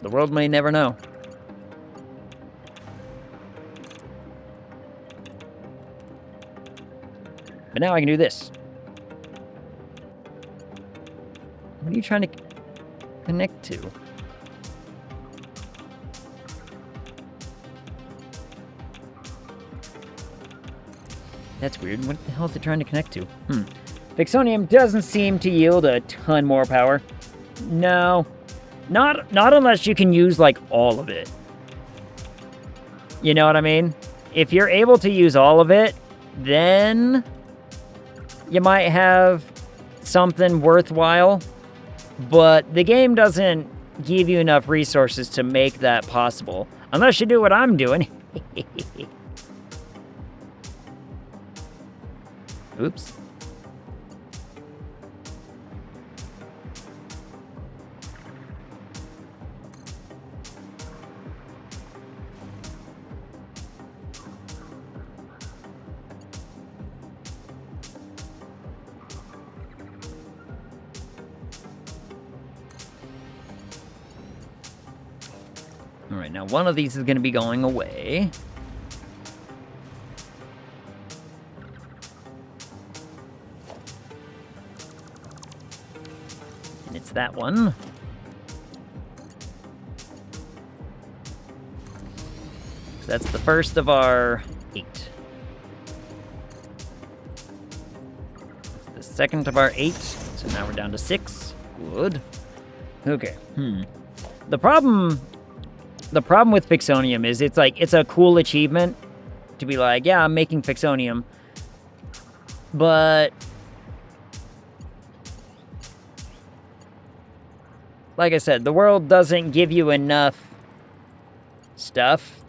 the world may never know. But now I can do this. What are you trying to connect to? That's weird. What the hell is it trying to connect to? Vixonium doesn't seem to yield a ton more power. No. Not unless you can use, like, all of it. You know what I mean? If you're able to use all of it, then you might have something worthwhile, but the game doesn't give you enough resources to make that possible. Unless you do what I'm doing. Oops. All right, now one of these is going to be going away. And it's that one. So that's the first of our 8. That's the second of our 8. So now we're down to 6. Good. Okay. The problem with Fixonium is it's like, it's a cool achievement to be like, yeah, I'm making Fixonium. But like I said, the world doesn't give you enough stuff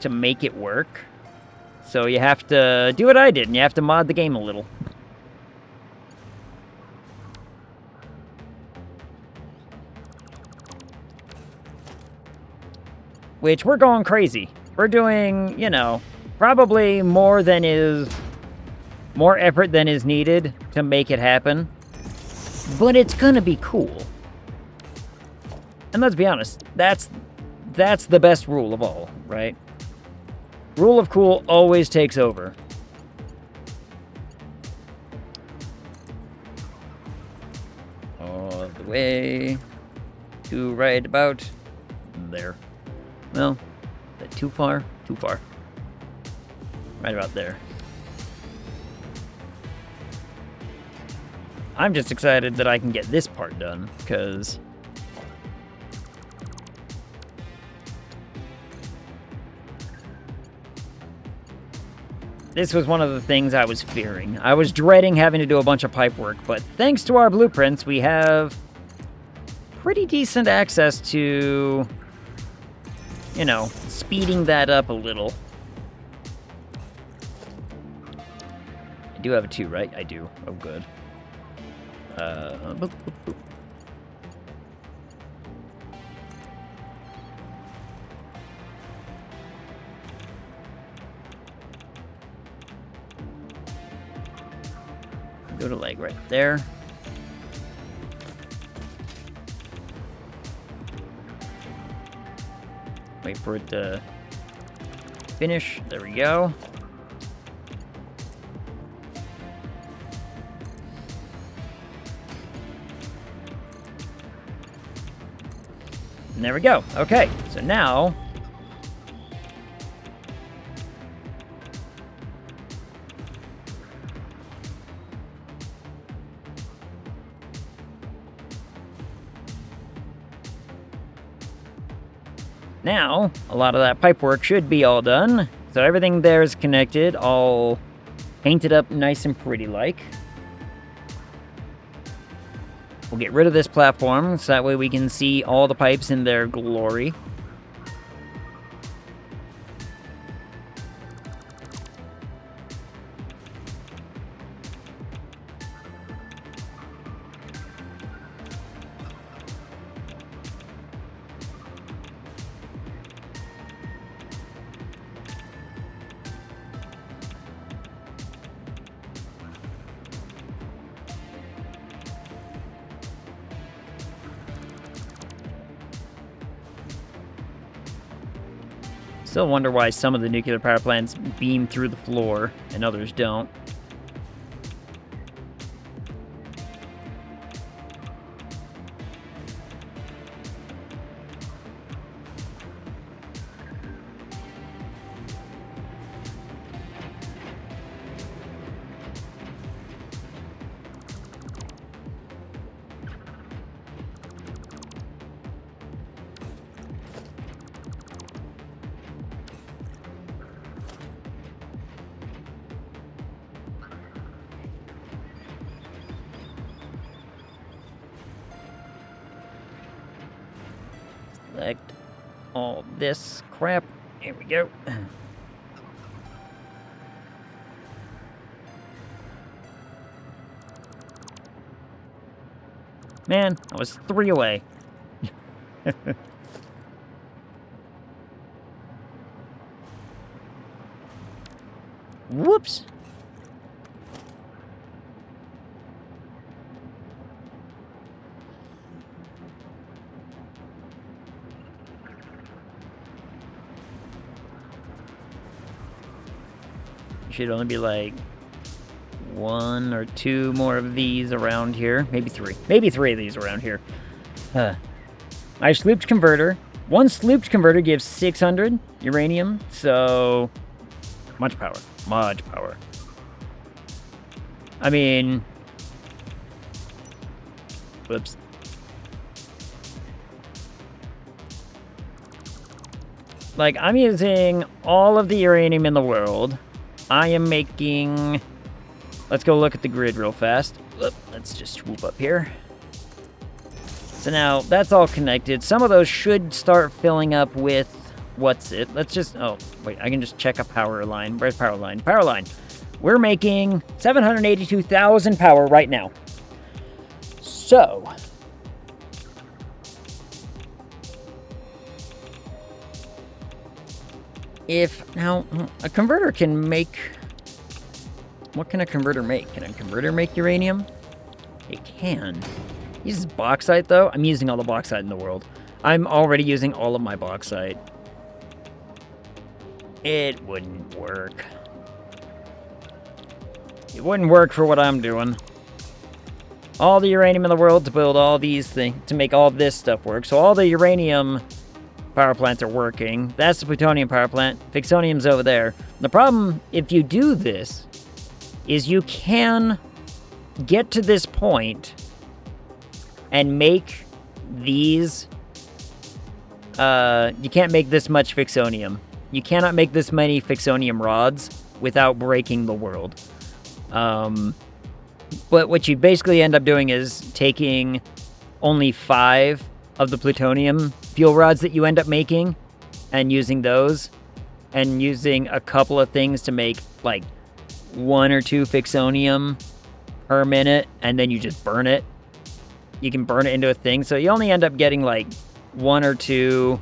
to make it work. So you have to do what I did, and you have to mod the game a little. Which, we're going crazy. We're doing, you know, probably more effort than is needed to make it happen. But it's gonna be cool. And let's be honest, that's the best rule of all, right? Rule of cool always takes over. All the way to right about there. Well, is that too far? Too far. Right about there. I'm just excited that I can get this part done, because this was one of the things I was fearing. I was dreading having to do a bunch of pipe work, but thanks to our blueprints, we have pretty decent access to, you know, speeding that up a little. I do have a 2, right? I do. Oh, good. Boop, boop, boop. Go to like right there. Wait for it to finish. There we go. And there we go. Okay, so now a lot of that pipe work should be all done. So everything there is connected, all painted up nice and pretty like. We'll get rid of this platform, so that way we can see all the pipes in their glory. Still wonder why some of the nuclear power plants beam through the floor and others don't. Select all this crap. Here we go. Man, I was 3 away. Whoops. Should only be like 1 or 2 more of these around here. Maybe 3. Maybe 3 of these around here. My slooped converter. 1 slooped converter gives 600 uranium, so much power. Much power. I mean, whoops. Like, I'm using all of the uranium in the world. I am making... Let's go look at the grid real fast. Let's just swoop up here. So now, that's all connected. Some of those should start filling up with... What's it? Let's just... Oh, wait, I can just check a power line. Where's power line? Power line. We're making 782,000 power right now. So... If... Now, a converter can make... What can a converter make? Can a converter make uranium? It can. It uses bauxite, though. I'm using all the bauxite in the world. I'm already using all of my bauxite. It wouldn't work. It wouldn't work for what I'm doing. All the uranium in the world to build all these things, to make all this stuff work. So all the uranium power plants are working. That's the plutonium power plant. Fixonium's over there. The problem, if you do this, is you can get to this point and make these... you can't make this much fixonium. You cannot make this many fixonium rods without breaking the world. But what you basically end up doing is taking only 5 of the plutonium fuel rods that you end up making and using those, and using a couple of things to make like 1 or 2 fixonium per minute, and then you just burn it. You can burn it into a thing, so you only end up getting like 1 or 2,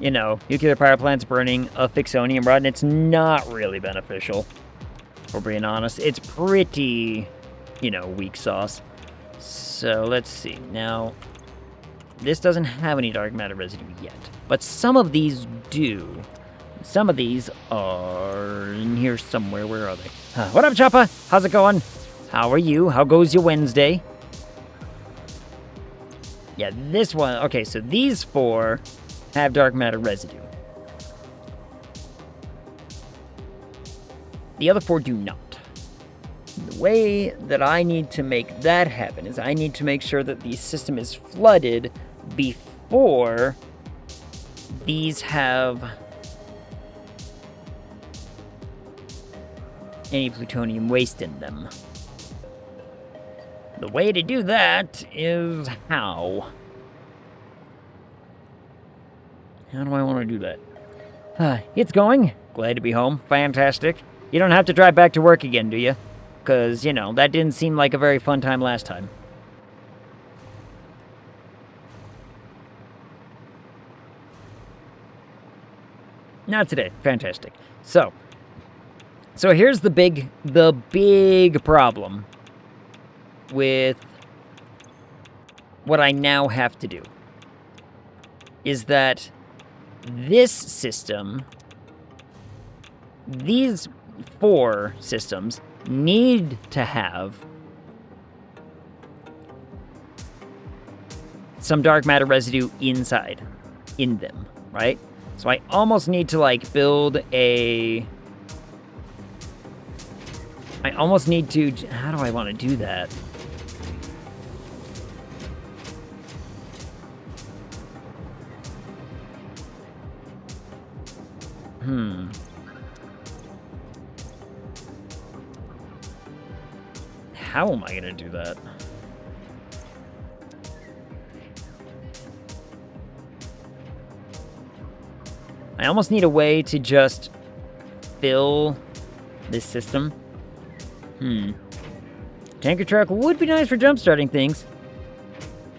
you know, nuclear power plants burning a fixonium rod, and it's not really beneficial, for being honest. It's pretty, you know, weak sauce. So let's see. Now, this doesn't have any dark matter residue yet, but some of these do. Some of these are in here somewhere. Where are they? What up, Choppa? How's it going? How are you? How goes your Wednesday? Yeah, this one. Okay, so these 4 have dark matter residue. The other 4 do not. The way that I need to make that happen is I need to make sure that the system is flooded before these have any plutonium waste in them. The way to do that is how? How do I want to do that? It's going. Glad to be home. Fantastic. You don't have to drive back to work again, do you? Because, you know, that didn't seem like a very fun time last time. Not today. Fantastic. So here's the big problem with what I now have to do. Is that this system, these 4 systems, need to have some dark matter residue inside, in them, right? So I almost need to, like, build a... I almost need to... How do I want to do that? How am I going to do that? I almost need a way to just fill this system. Tanker truck would be nice for jump-starting things.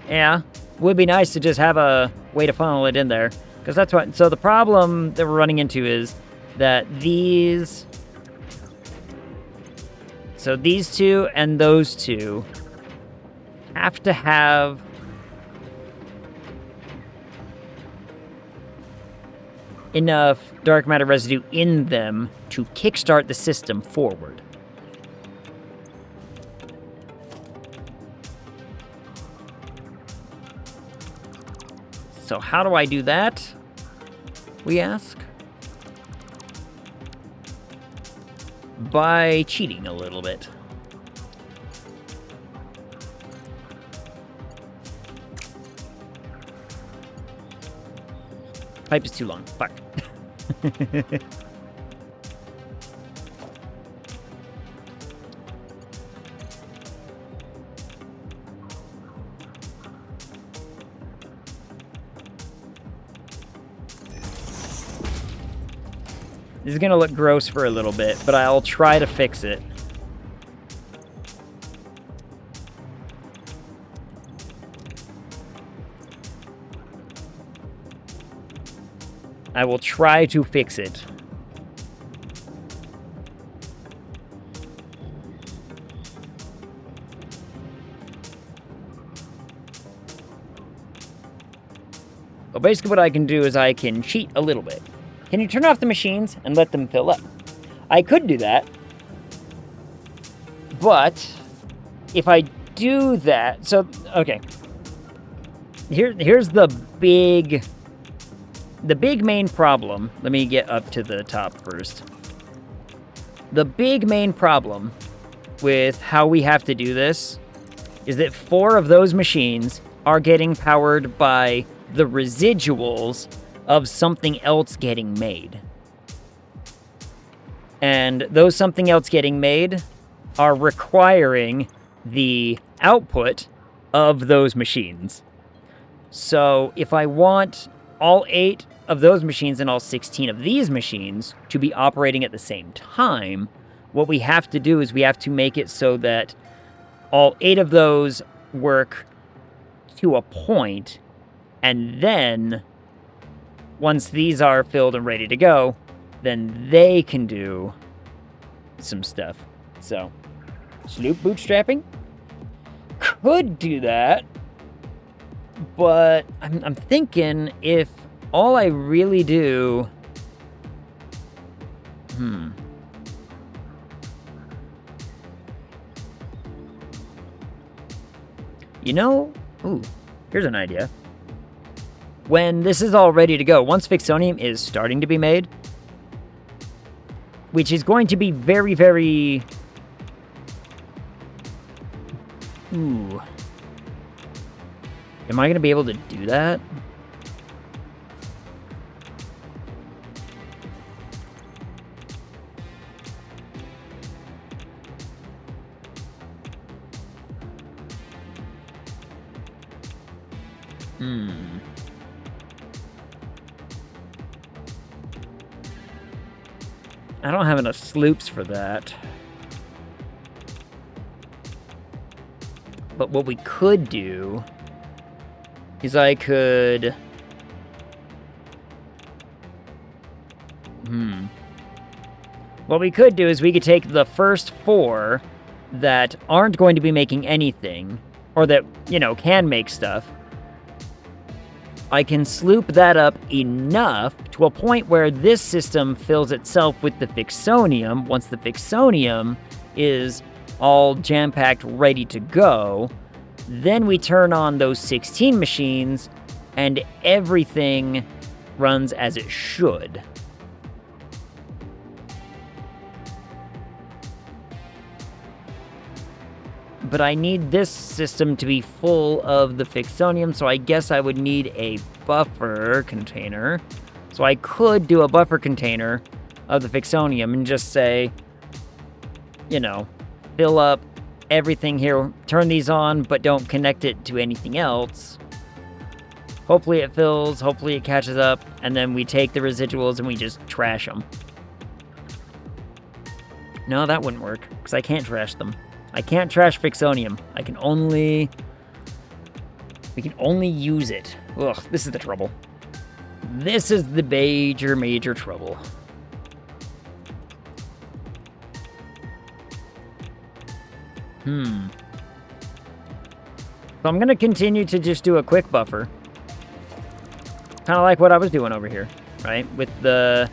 Yeah, would be nice to just have a way to funnel it in there. Because that's what... So the problem that we're running into is that these... So these 2 and those 2 have to have enough dark matter residue in them to kickstart the system forward. So how do I do that, we ask? By cheating a little bit. pipe is too long. Fuck. This is gonna look gross for a little bit, but I'll try to fix it. I will try to fix it. Well, basically what I can do is I can cheat a little bit. Can you turn off the machines and let them fill up? I could do that. But if I do that, so okay. Here's the big main problem. Let me get up to the top first. The big main problem with how we have to do this is that 4 of those machines are getting powered by the residuals of something else getting made. And those something else getting made are requiring the output of those machines. So if I want all 8 of those machines and all 16 of these machines to be operating at the same time, what we have to do is we have to make it so that all 8 of those work to a point, and then once these are filled and ready to go, then they can do some stuff. So, sloop bootstrapping? Could do that, but I'm thinking if all I really do... You know... Ooh, here's an idea. When this is all ready to go, once Fixonium is starting to be made, which is going to be very, very... Ooh. Am I going to be able to do that? I don't have enough sloops for that. But what we could do is I could... What we could do is we could take the first 4 that aren't going to be making anything, or that, you know, can make stuff. I can sloop that up enough to a point where this system fills itself with the Fixonium. Once the Fixonium is all jam-packed, ready to go, then we turn on those 16 machines, and everything runs as it should. But I need this system to be full of the Fixonium, so I guess I would need a buffer container. So I could do a buffer container of the Fixonium and just say, you know, fill up everything here, turn these on, but don't connect it to anything else. Hopefully it fills, hopefully it catches up, and then we take the residuals and we just trash them. No, that wouldn't work, because I can't trash them. I can't trash Fixonium. We can only use it. Ugh, this is the trouble. This is the major, major trouble. So I'm gonna continue to just do a quick buffer. Kind of like what I was doing over here, right? With the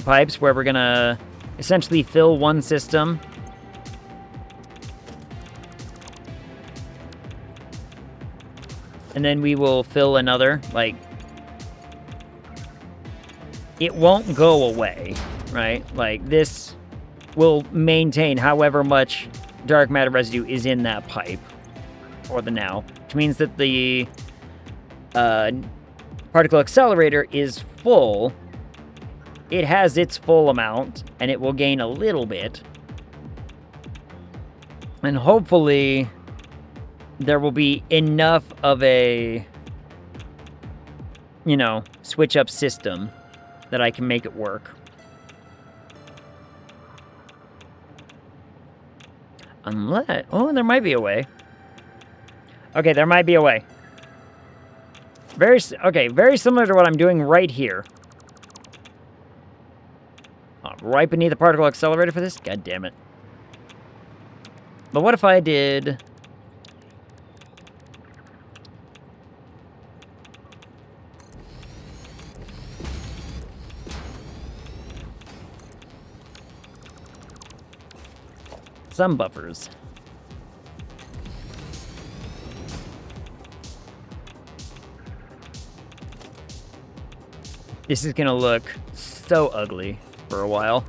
pipes, where we're gonna essentially fill one system. And then we will fill another, like, it won't go away, right? Like, this will maintain however much dark matter residue is in that pipe, or the now, which means that the particle accelerator is full, it has its full amount, and it will gain a little bit. And hopefully, there will be enough of a, you know, switch up system that I can make it work. Unless, oh, there might be a way. Okay, there might be a way. Very similar to what I'm doing right here. Oh, right beneath the particle accelerator for this? God damn it. But what if I did... some buffers. This is gonna look so ugly for a while.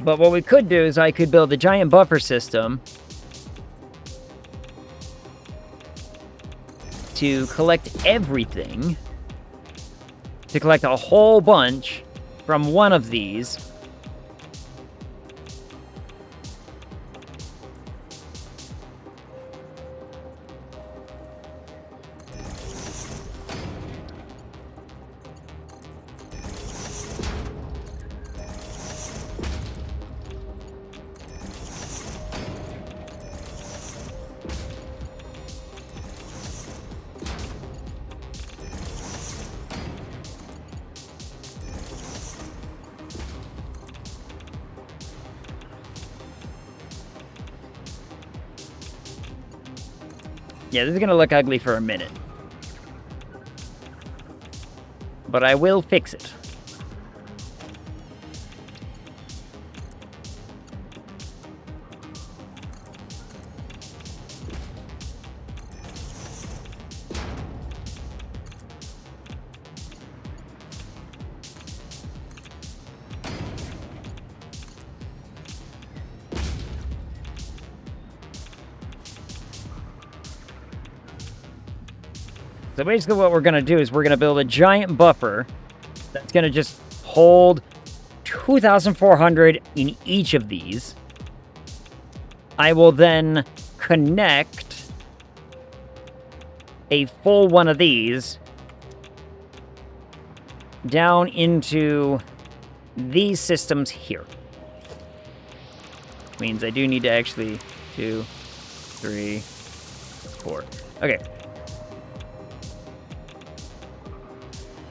But what we could do is I could build a giant buffer system to collect everything, to collect a whole bunch from one of these. Yeah, this is gonna look ugly for a minute. But I will fix it. So basically what we're going to do is we're going to build a giant buffer that's going to just hold 2,400 in each of these. I will then connect a full one of these down into these systems here. Means I do need to actually 2, 3, 4. Okay.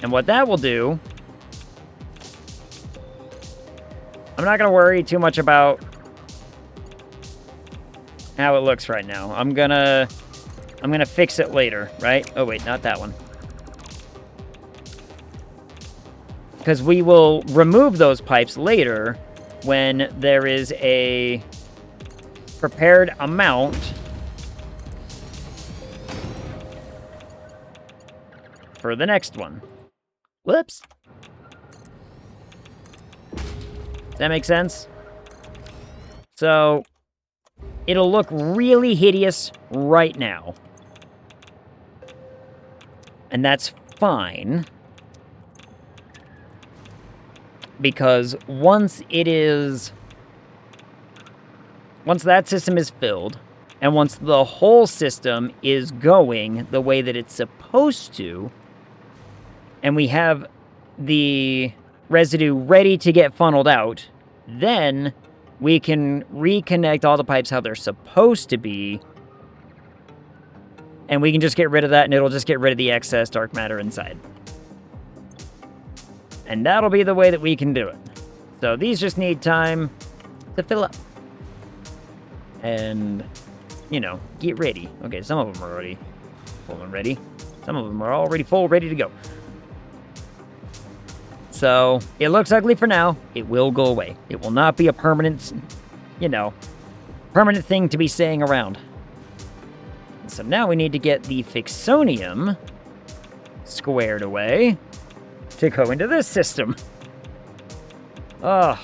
And what that will do, I'm not going to worry too much about how it looks right now. I'm going to fix it later, right? Oh wait, not that one. Because we will remove those pipes later when there is a prepared amount for the next one. Whoops. Does that make sense? So, it'll look really hideous right now. And that's fine. Because once that system is filled, and once the whole system is going the way that it's supposed to, and we have the residue ready to get funneled out, then we can reconnect all the pipes how they're supposed to be, and we can just get rid of that, and it'll just get rid of the excess dark matter inside. And that'll be the way that we can do it. So these just need time to fill up. And, you know, get ready. Okay, some of them are already full and ready. Some of them are already full, ready to go. So, it looks ugly for now. It will go away. It will not be a permanent, permanent thing to be staying around. So now we need to get the Fixonium squared away to go into this system. Oh,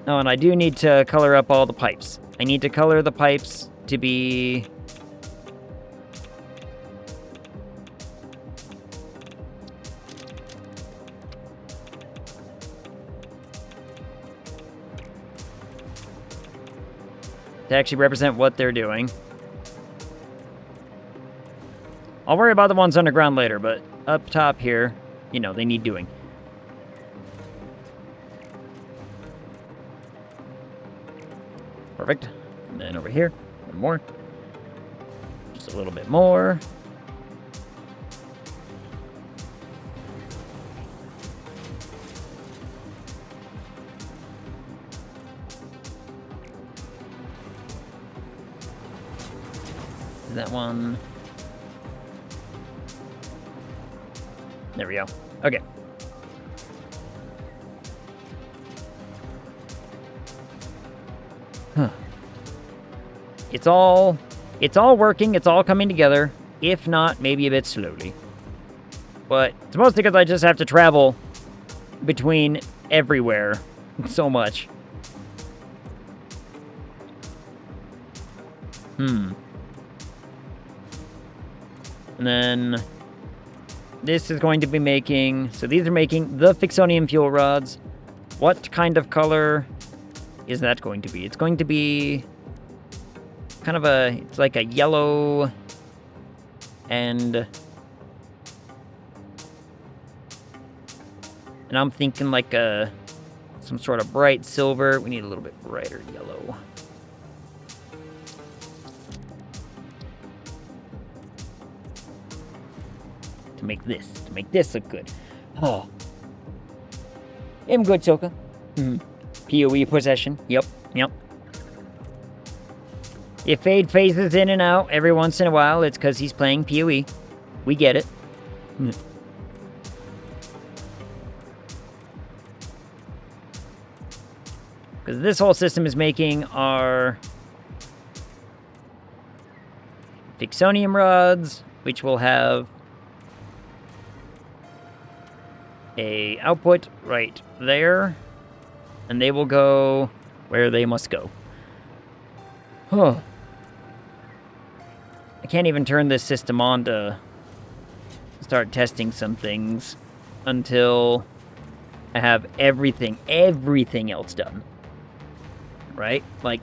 and I do need to color up all the pipes. I need to color the pipes to be... to actually represent what they're doing. I'll worry about the ones underground later, but up top here, they need doing. Perfect. And then over here, one more. Just a little bit more. That one. There we go. Okay. Huh. It's all working, it's all coming together. If not, maybe a bit slowly. But it's mostly because I just have to travel between everywhere so much. And then this is going to be making... So these are making the Fixonium fuel rods. What kind of color is that going to be? It's going to be kind of it's like a yellow and I'm thinking like some sort of bright silver. We need a little bit brighter yellow. To make this look good. Oh. I'm good, Soka. PoE possession. Yep. If Fade phases in and out every once in a while, it's because he's playing PoE. We get it. Because this whole system is making our Fixonium rods, which will have a output right there, and they will go where they must go. I can't even turn this system on to start testing some things until I have everything else done. Right? Like,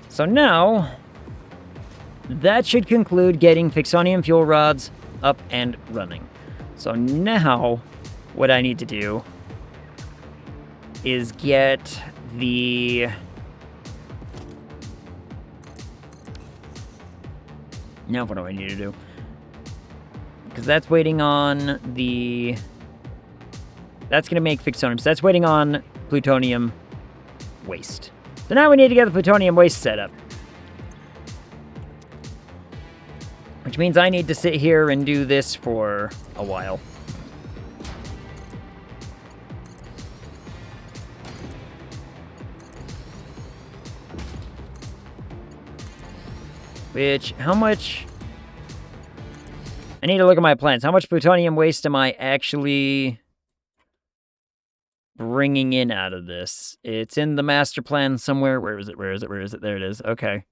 so now that should conclude getting Fixonium fuel rods up and running. So now what I need to do is get the... Now what do I need to do? Because that's waiting on the... That's going to make Fixonium. So that's waiting on plutonium waste. So now we need to get the plutonium waste set up. Which means I need to sit here and do this for a while. Which, how much... I need to look at my plans. How much plutonium waste am I actually bringing in out of this? It's in the master plan somewhere. Where is it? There it is. Okay.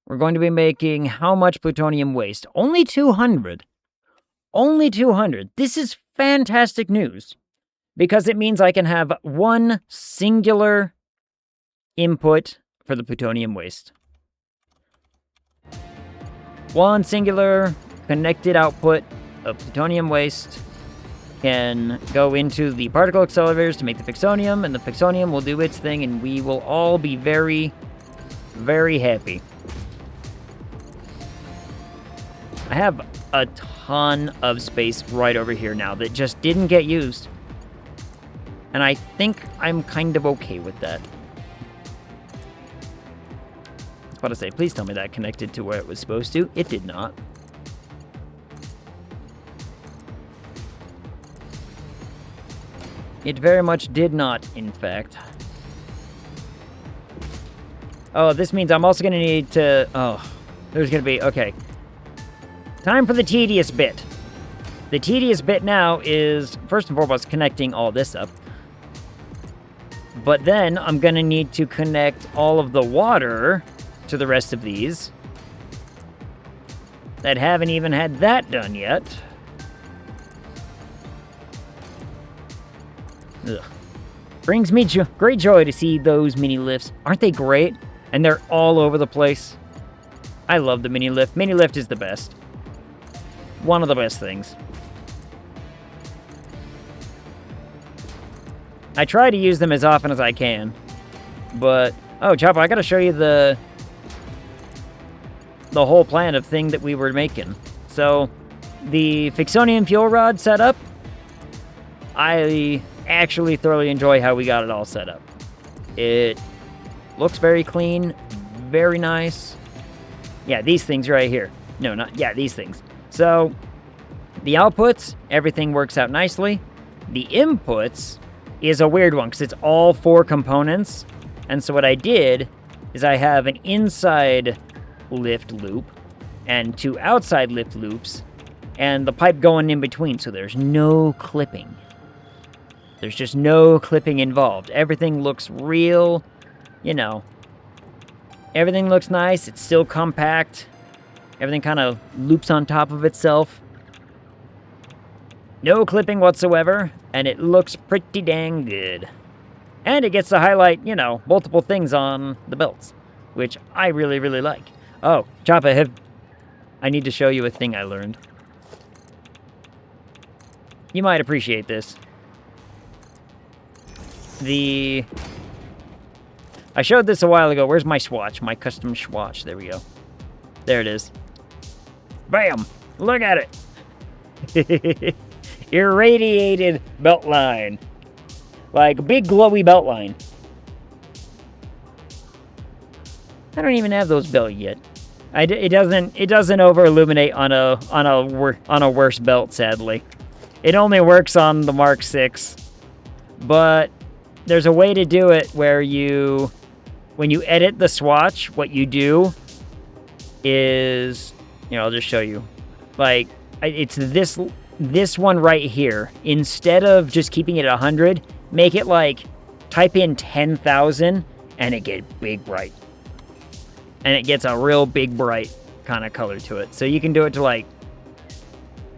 We're going to be making how much plutonium waste? Only 200. Only 200. This is fantastic news. Because it means I can have one singular input for the plutonium waste. One singular connected output of plutonium waste can go into the particle accelerators to make the Fixonium, and the Fixonium will do its thing, and we will all be very, very happy. I have a ton of space right over here now that just didn't get used. And I think I'm kind of okay with that. I was about to say, please tell me that connected to where it was supposed to. It did not. It very much did not, in fact. Oh, this means I'm also going to need to... Oh, there's going to be... Okay. Time for the tedious bit. The tedious bit now is, first and foremost, connecting all this up. But then I'm going to need to connect all of the water to the rest of these that haven't even had that done yet. Ugh. Brings me great joy to see those mini lifts. Aren't they great? And they're all over the place. I love the mini lift. Mini lift is the best. One of the best things. I try to use them as often as I can. But, oh, Chopper, I gotta show you the whole plan of thing that we were making. So, the Fixonium fuel rod setup, I actually thoroughly enjoy how we got it all set up. It looks very clean, very nice. Yeah, these things right here. No, not, yeah, these things. So, the outputs, everything works out nicely. The inputs is a weird one, because it's all 4 components. And so what I did is I have an inside lift loop and 2 outside lift loops, and the pipe going in between, so there's no clipping. There's just no clipping involved. Everything looks real, you know. Everything looks nice. It's still compact. Everything kind of loops on top of itself. No clipping whatsoever, and it looks pretty dang good. And it gets to highlight, you know, multiple things on the belts, which I really, really like. Oh, Choppa, I need to show you a thing I learned. You might appreciate this. I showed this a while ago. Where's my swatch? My custom swatch. There we go. There it is. Bam! Look at it! Irradiated belt line. Like a big glowy belt line. I don't even have those belt yet. It doesn't over illuminate on a worse belt, sadly. It only works on the Mark 6. But there's a way to do it where when you edit the swatch, what you do is, you know, I'll just show you. Like, it's this one right here. Instead of just keeping it at 100, make it like, type in 10,000, and it gets big bright. And it gets a real big bright kind of color to it. So you can do it to like,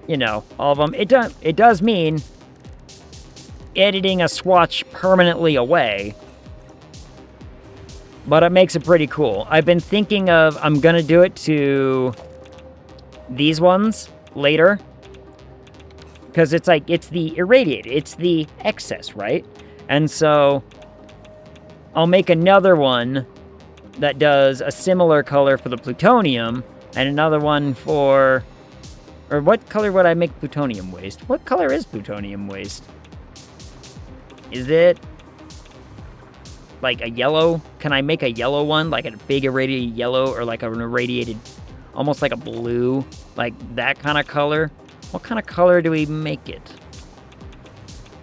you know, all of them. It does mean editing a swatch permanently away, but it makes it pretty cool. I've been thinking of, I'm gonna do it to these ones later, because it's like, it's the irradiated, it's the excess, right? And so I'll make another one that does a similar color for the plutonium, and another one for, or what color would I make plutonium waste? What color is plutonium waste? Is it like a yellow? Can I make a yellow one? Like a big irradiated yellow, or like an irradiated, almost like a blue? Like that kind of color? What kind of color do we make it?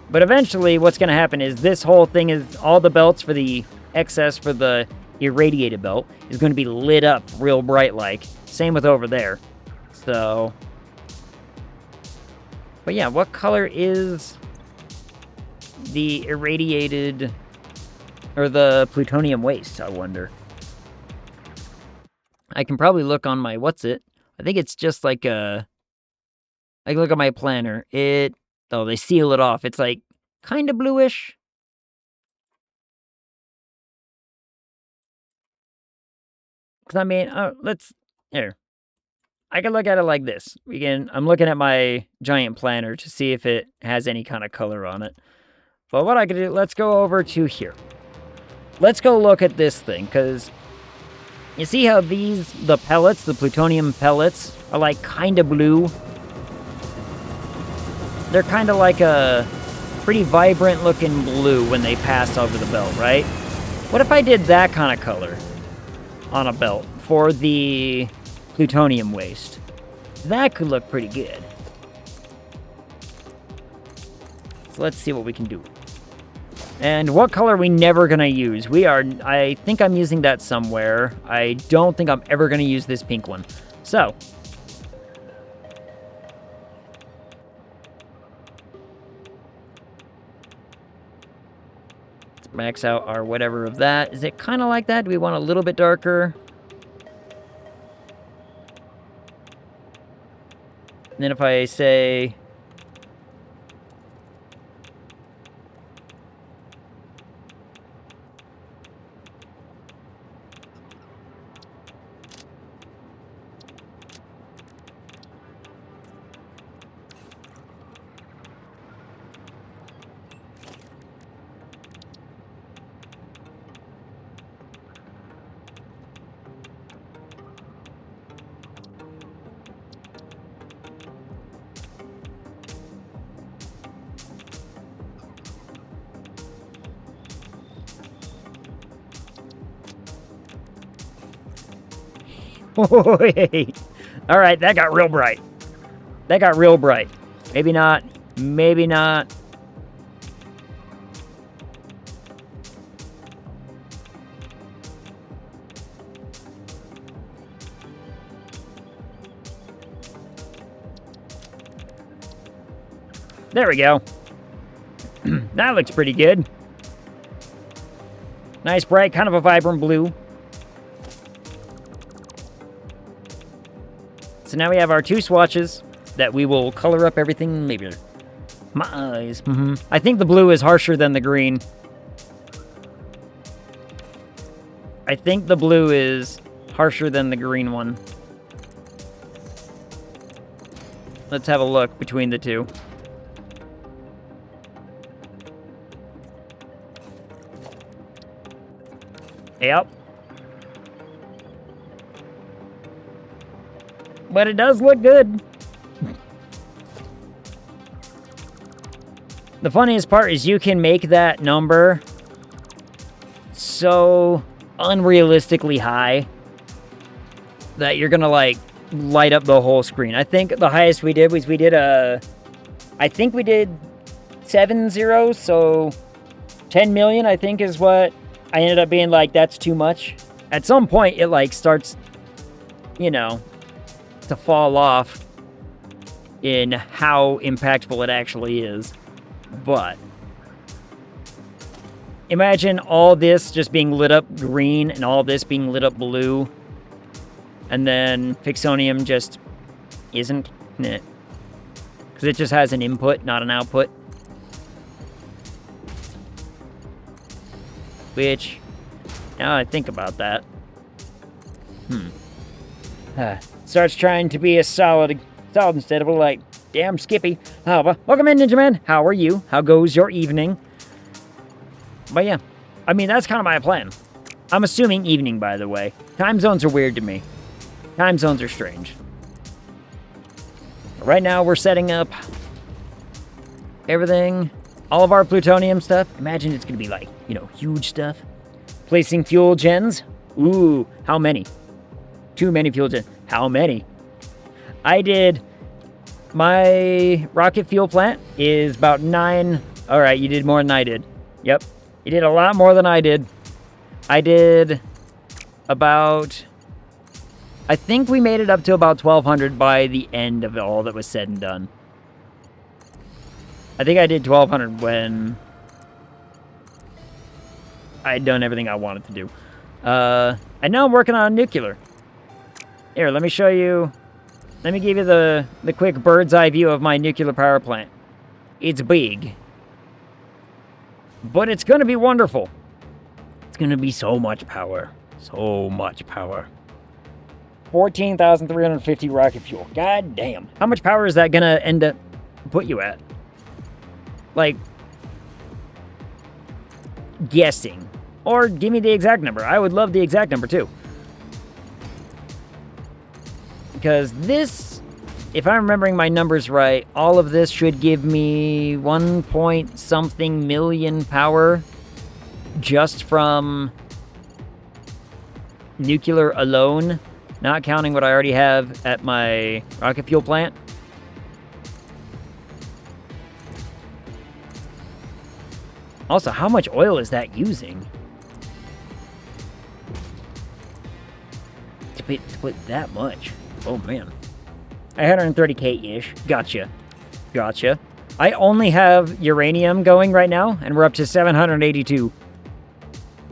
But eventually what's going to happen is this whole thing is, all the belts for the excess for the irradiated belt is going to be lit up real bright like. Same with over there. So, but yeah, what color is the irradiated, or the plutonium waste, I wonder? I can probably look on my, I think it's just like a, I can look at my planner. Oh, they seal it off. It's like kind of bluish. Because I mean, here. I can look at it like this. I'm looking at my giant planner to see if it has any kind of color on it. But what I could do, let's go over to here. Let's go look at this thing, because you see how the pellets, the plutonium pellets, are like kind of blue? They're kind of like a pretty vibrant looking blue when they pass over the belt, right? What if I did that kind of color on a belt for the plutonium waste? That could look pretty good. So let's see what we can do. And what color are we never going to use? I think I'm using that somewhere. I don't think I'm ever going to use this pink one. So. Let's max out our whatever of that. Is it kind of like that? Do we want a little bit darker? And then if I say... All right, that got real bright. That got real bright. Maybe not. Maybe not. There we go. That looks pretty good. Nice, bright, kind of a vibrant blue. So now we have our 2 swatches that we will color up everything. Maybe my eyes. I think the blue is harsher than the green. I think the blue is harsher than the green one. Let's have a look between the two. Yep. But it does look good. The funniest part is you can make that number so unrealistically high that you're gonna like light up the whole screen. I think the highest we did was I think we did 7 zeros, so 10 million I think is what I ended up being like, that's too much. At some point it like starts, you know, to fall off in how impactful it actually is. But imagine all this just being lit up green and all this being lit up blue, and then Fixonium just isn't, because it just has an input, not an output. Which, now I think about that, starts trying to be a solid instead of a like, damn Skippy. Welcome in, Ninja Man. How are you? How goes your evening? But yeah, I mean, that's kind of my plan. I'm assuming evening, by the way. Time zones are weird to me. Time zones are strange. Right now, we're setting up everything, all of our plutonium stuff. Imagine it's going to be like, you know, huge stuff. Placing fuel gens. Ooh, how many? Too many fuel gens. How many? I did... My rocket fuel plant is about 9... Alright, you did more than I did. Yep. You did a lot more than I did. I did about... I think we made it up to about 1,200 by the end of all that was said and done. I think I did 1,200 when I had done everything I wanted to do. And now I'm working on nuclear. Here, let me show you... Let me give you the quick bird's eye view of my nuclear power plant. It's big. But it's going to be wonderful. It's going to be so much power. So much power. 14,350 rocket fuel. God damn. How much power is that going to end up put you at? Like, guessing. Or give me the exact number. I would love the exact number too. Because this, if I'm remembering my numbers right, all of this should give me 1 point something million power just from nuclear alone, not counting what I already have at my rocket fuel plant. Also, how much oil is that using? To put that much? Oh, man. 130k-ish. Gotcha. Gotcha. I only have uranium going right now, and we're up to 782.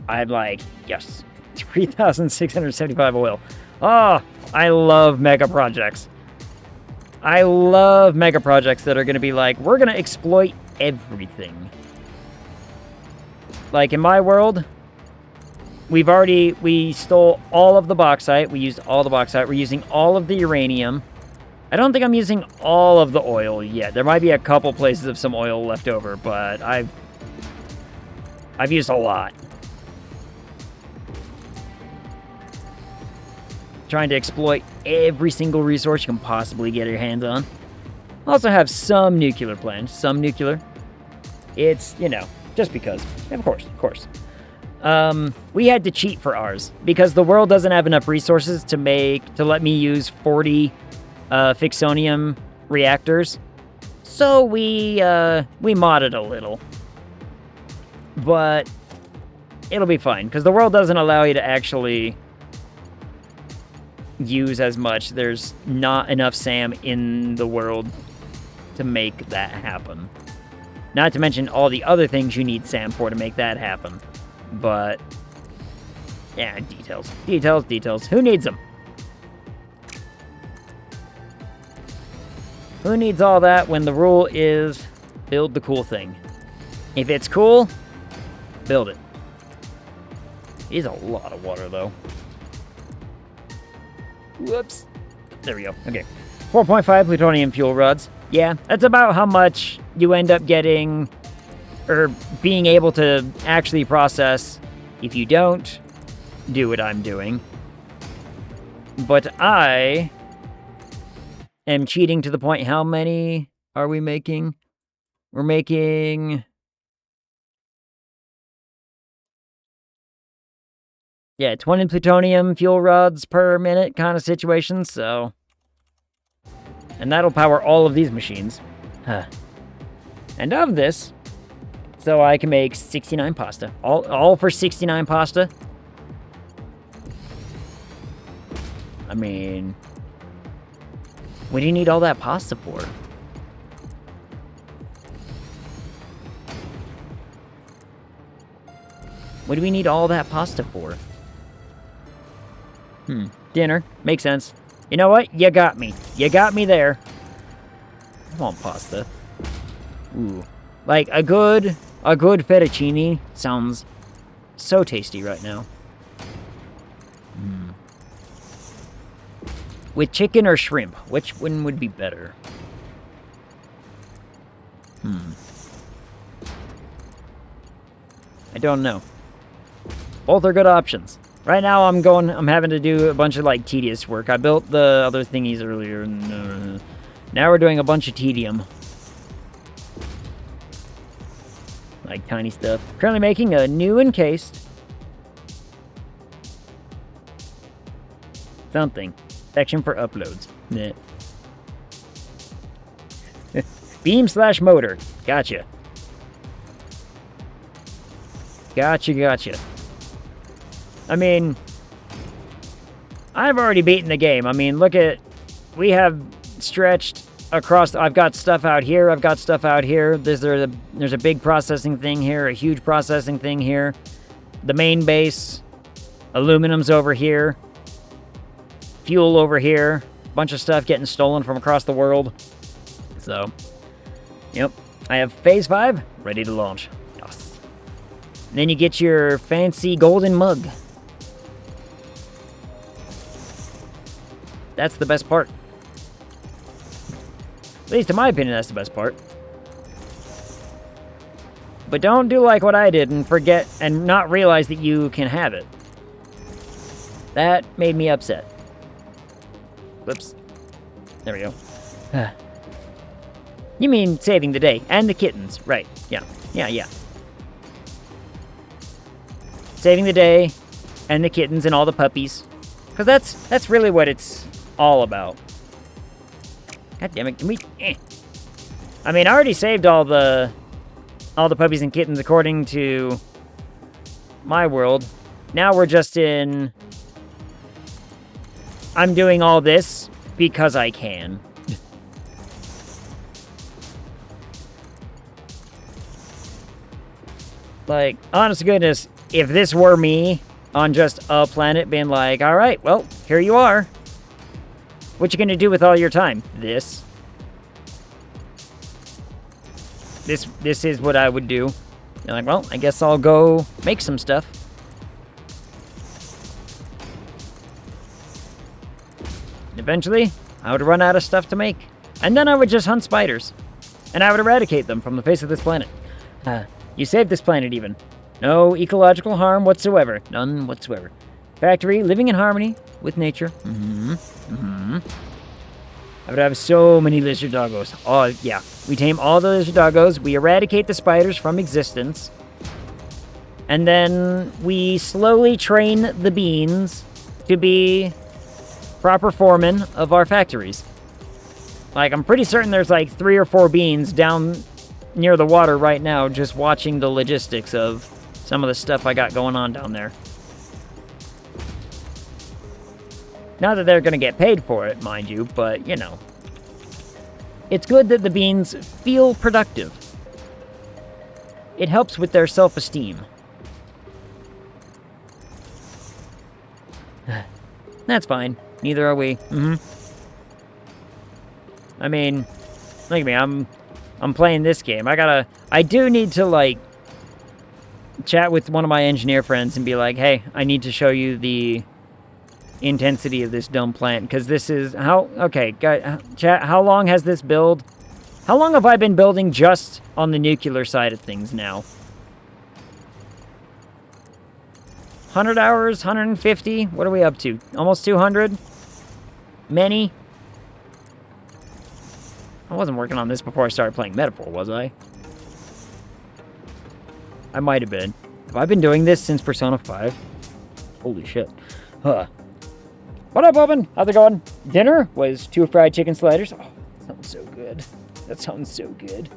I'm like, yes. 3,675 oil. Oh, I love mega projects. I love mega projects that are going to be like, we're going to exploit everything. Like, in my world, we stole all of the bauxite. We used all the bauxite. We're using all of the uranium. I don't think I'm using all of the oil yet. There might be a couple places of some oil left over, but I've used a lot. Trying to exploit every single resource you can possibly get your hands on. Also have some nuclear plans. Some nuclear. It's, you know, just because. Of course. We had to cheat for ours because the world doesn't have enough resources to let me use 40 Fixonium reactors. So we modded a little. But it'll be fine because the world doesn't allow you to actually use as much. There's not enough SAM in the world to make that happen. Not to mention all the other things you need SAM for to make that happen. But, yeah, details. Details. Who needs them? Who needs all that when the rule is build the cool thing? If it's cool, build it. It is a lot of water, though. Whoops. There we go. Okay. 4.5 plutonium fuel rods. Yeah, that's about how much you end up getting, or being able to actually process if you don't do what I'm doing. But I am cheating to the point. How many are we making? We're making... yeah, 20 plutonium fuel rods per minute kind of situation, so... and that'll power all of these machines. Huh. And of this, so I can make 69 pasta. All for 69 pasta? I mean... what do you need all that pasta for? What do we need all that pasta for? Dinner. Makes sense. You know what? You got me. You got me there. I want pasta. Ooh. Like, a good fettuccine sounds so tasty right now. With chicken or shrimp, which one would be better? I don't know. Both are good options. Right now, I'm having to do a bunch of, like, tedious work. I built the other thingies earlier. Now we're doing a bunch of tedium. Like, tiny stuff. Currently making a new encased something. Section for uploads. Nah. Beam/motor. Gotcha. Gotcha. I mean, I've already beaten the game. I mean, look at... we have stretched across... I've got stuff out here. I've got stuff out here. There's a big processing thing here. A huge processing thing here. The main base. Aluminum's over here. Fuel over here. Bunch of stuff getting stolen from across the world. So, yep. I have Phase 5 ready to launch. Yes. And then you get your fancy golden mug. That's the best part. At least in my opinion, that's the best part. But don't do like what I did and forget and not realize that you can have it. That made me upset. Whoops. There we go. You mean saving the day. And the kittens. Right. Yeah. Saving the day. And the kittens and all the puppies. Because that's really what it's all about. God damn it. Can we... I mean, I already saved all the all the puppies and kittens according to my world. Now we're just in... I'm doing all this because I can. Like, honest to goodness, if this were me on just a planet being like, all right, well, here you are. What you gonna do with all your time? This. This is what I would do. You're like, well, I guess I'll go make some stuff. Eventually, I would run out of stuff to make. And then I would just hunt spiders. And I would eradicate them from the face of this planet. You saved this planet even. No ecological harm whatsoever. None whatsoever. Factory, living in harmony with nature. I would have so many lizard doggos. Oh, yeah. We tame all the lizard doggos. We eradicate the spiders from existence. And then we slowly train the beans to be proper foremen of our factories. Like, I'm pretty certain there's like 3 or 4 beans down near the water right now just watching the logistics of some of the stuff I got going on down there. Not that they're going to get paid for it, mind you, but, you know. It's good that the beans feel productive. It helps with their self-esteem. That's fine. Neither are we. I mean, look at me. I'm playing this game. I do need to, like, chat with one of my engineer friends and be like, hey, I need to show you the intensity of this dumb plant, because this is okay, guys, chat, how long has this build? How long have I been building just on the nuclear side of things now? 100 hours, 150? What are we up to? Almost 200? Many? I wasn't working on this before I started playing Metaphor, was I? I might have been. Have I been doing this since Persona 5? Holy shit. Huh. What up, Owen? How's it going? Dinner was 2 fried chicken sliders. Oh, that sounds so good. That sounds so good.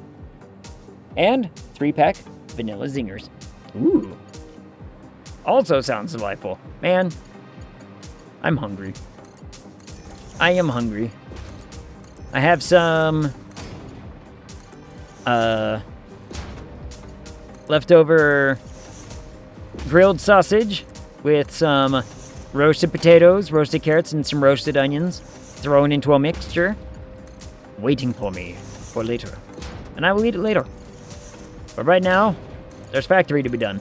And 3-pack vanilla zingers. Ooh. Also sounds delightful. Man, I'm hungry. I am hungry. I have some leftover grilled sausage with some roasted potatoes, roasted carrots, and some roasted onions thrown into a mixture, waiting for me for later. And I will eat it later. But right now, there's factory to be done.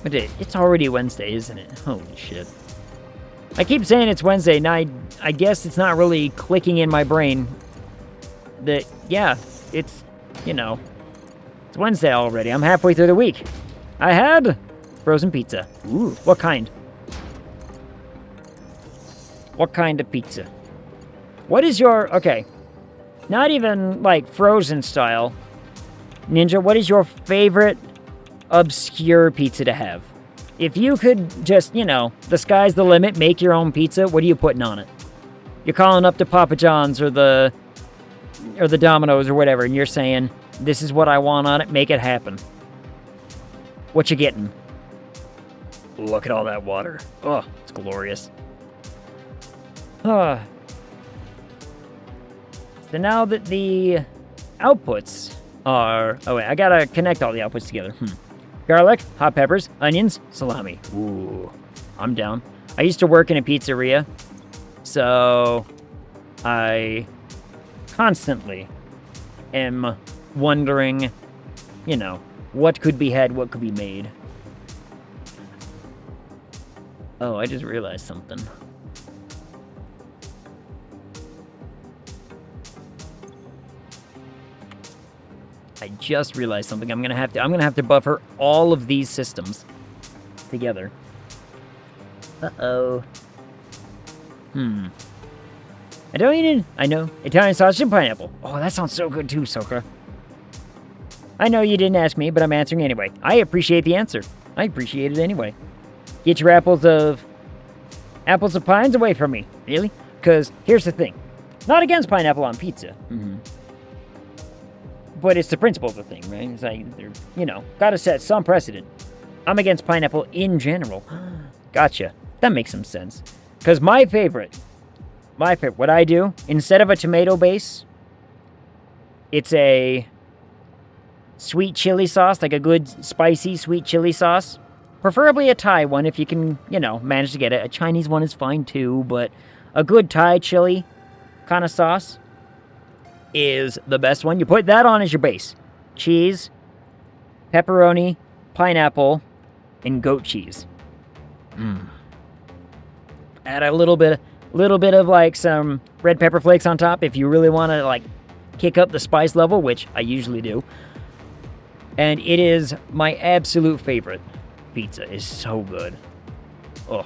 But it's already Wednesday, isn't it? Holy shit. I keep saying it's Wednesday, and I guess it's not really clicking in my brain that, yeah, it's, you know, it's Wednesday already. I'm halfway through the week. I had frozen pizza. Ooh, what kind? What kind of pizza? What is your... Okay. Not even, like, frozen style. Ninja, what is your favorite obscure pizza to have? If you could just, you know, the sky's the limit, make your own pizza, what are you putting on it? You're calling up to Papa John's or the Domino's or whatever, and you're saying, this is what I want on it, make it happen. What you getting? Look at all that water. Oh, it's glorious. So now that the outputs are... Oh, wait, I gotta connect all the outputs together. Garlic, hot peppers, onions, salami. Ooh, I'm down. I used to work in a pizzeria, so I constantly am wondering, you know, what could be had, what could be made. Oh, I just realized something. I just realized something. I'm gonna have to buffer all of these systems together. Uh-oh. I know. Italian sausage and pineapple. Oh, that sounds so good too, Soka. I know you didn't ask me, but I'm answering anyway. I appreciate the answer. I appreciate it anyway. Get your apples of pines away from me. Really? Because here's the thing. Not against pineapple on pizza. But it's the principle of the thing, right? It's like, you know, gotta set some precedent. I'm against pineapple in general. Gotcha. That makes some sense. Because my favorite, what I do, instead of a tomato base, it's a sweet chili sauce, like a good spicy sweet chili sauce. Preferably a Thai one if you can, you know, manage to get it. A Chinese one is fine too, but a good Thai chili kind of sauce is the best one. You put that on as your base. Cheese, pepperoni, pineapple, and goat cheese. Add a little bit of like some red pepper flakes on top if you really want to like kick up the spice level, which I usually do. And it is my absolute favorite. Pizza is so good. Oh.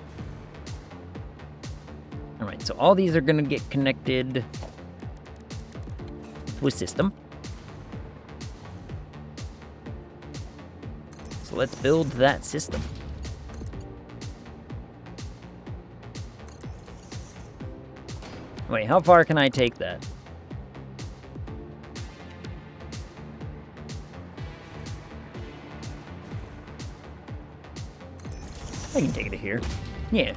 Alright, so all these are going to get connected to a system. So let's build that system. Wait, how far can I take that? I can take it to here. Yeah.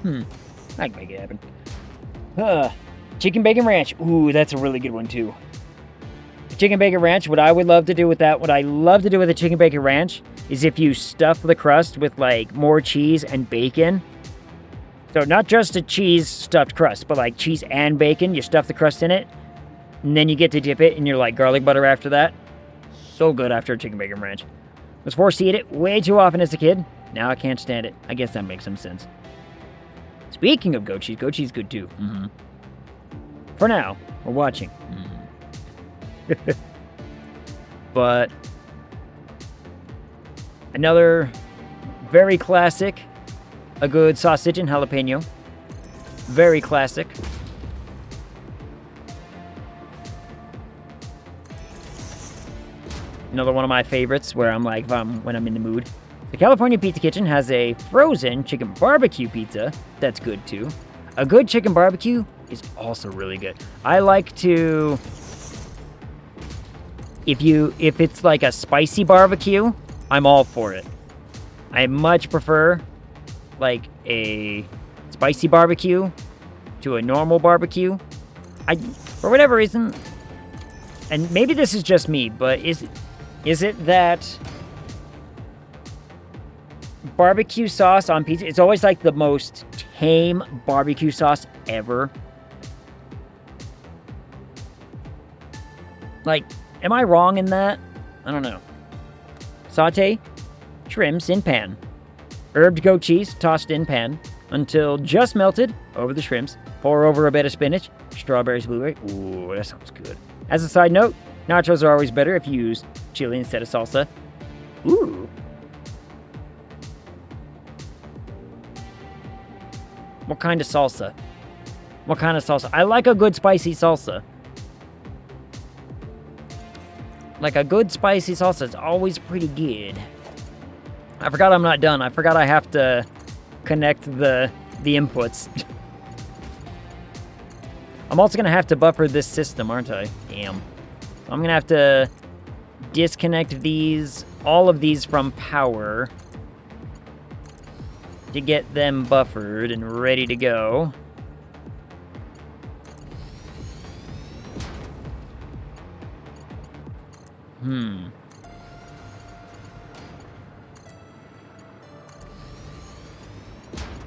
I can make it happen. Chicken Bacon Ranch. Ooh, that's a really good one, too. Chicken Bacon Ranch, what I would love to do with that, what I love to do with a Chicken Bacon Ranch is if you stuff the crust with, like, more cheese and bacon. So not just a cheese stuffed crust, but, like, cheese and bacon. You stuff the crust in it, and then you get to dip it in your, like, garlic butter after that. So good after a Chicken Bacon Ranch. Was forced to eat it way too often as a kid. Now I can't stand it. I guess that makes some sense. Speaking of goat cheese good too. For now, we're watching. But another very classic, a good sausage and jalapeno. Very classic. Another one of my favorites where I'm like, when I'm in the mood. The California Pizza Kitchen has a frozen chicken barbecue pizza that's good too. A good chicken barbecue is also really good. I like to, if it's like a spicy barbecue, I'm all for it. I much prefer like a spicy barbecue to a normal barbecue. For whatever reason, and maybe this is just me, but is it that barbecue sauce on pizza, it's always like the most tame barbecue sauce ever? Like, am I wrong in that? I don't know. Saute shrimps in pan. Herbed goat cheese tossed in pan until just melted over the shrimps. Pour over a bit of spinach, strawberries, blueberry. Ooh, that sounds good. As a side note, nachos are always better if you use chili instead of salsa. Ooh. What kind of salsa? What kind of salsa? I like a good spicy salsa. Like a good spicy salsa is always pretty good. I forgot I'm not done. I forgot I have to connect the inputs. I'm also going to have to buffer this system, aren't I? Damn. I'm going to have to disconnect these, all of these from power to get them buffered and ready to go.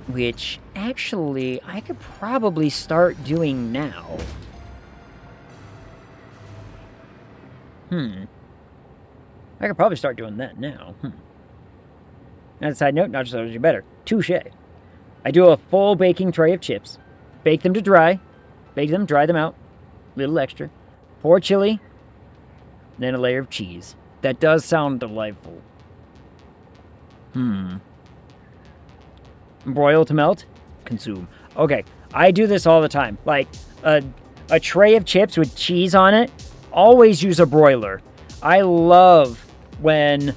Which, actually, I could probably start doing now. I could probably start doing that now. And a side note, not just are better. Touche. I do a full baking tray of chips. Bake them to dry. Bake them, dry them out. Little extra. Pour chili. Then a layer of cheese. That does sound delightful. Broil to melt. Consume. Okay, I do this all the time. Like, a tray of chips with cheese on it. Always use a broiler. I love when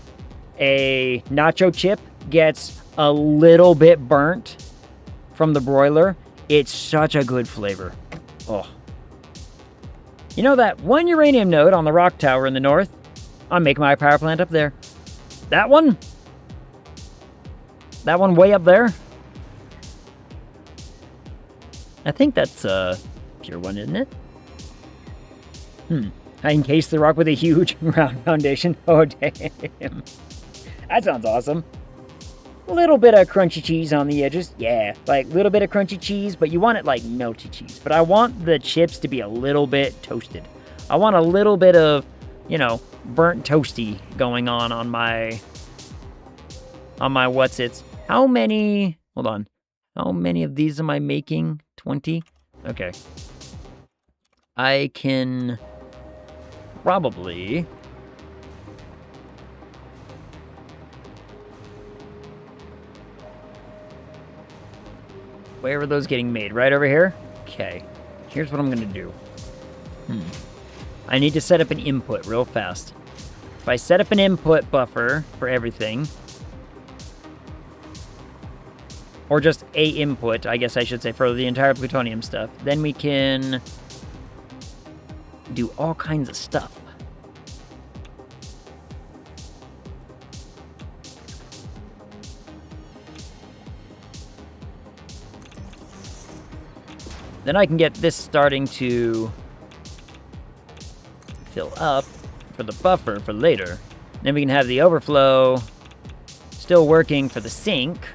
a nacho chip gets a little bit burnt from the broiler. It's such a good flavor. Oh, You know that one uranium node on the rock tower in the north? I'm making my power plant up there. That one? That one way up there? I think that's a pure one, isn't it? I encased the rock with a huge round foundation. Oh, damn. That sounds awesome. A little bit of crunchy cheese on the edges. Yeah, like a little bit of crunchy cheese, but you want it like melty cheese. But I want the chips to be a little bit toasted. I want a little bit of, you know, burnt toasty going on my what's-its. How many, hold on. How many of these am I making? 20? Okay. I can probably... Where are those getting made? Right over here? Okay. Here's what I'm going to do. I need to set up an input real fast. If I set up an input buffer for everything, or just a input, I guess I should say, for the entire plutonium stuff, then we can do all kinds of stuff. Then I can get this starting to fill up for the buffer for later. Then we can have the overflow still working for the sink.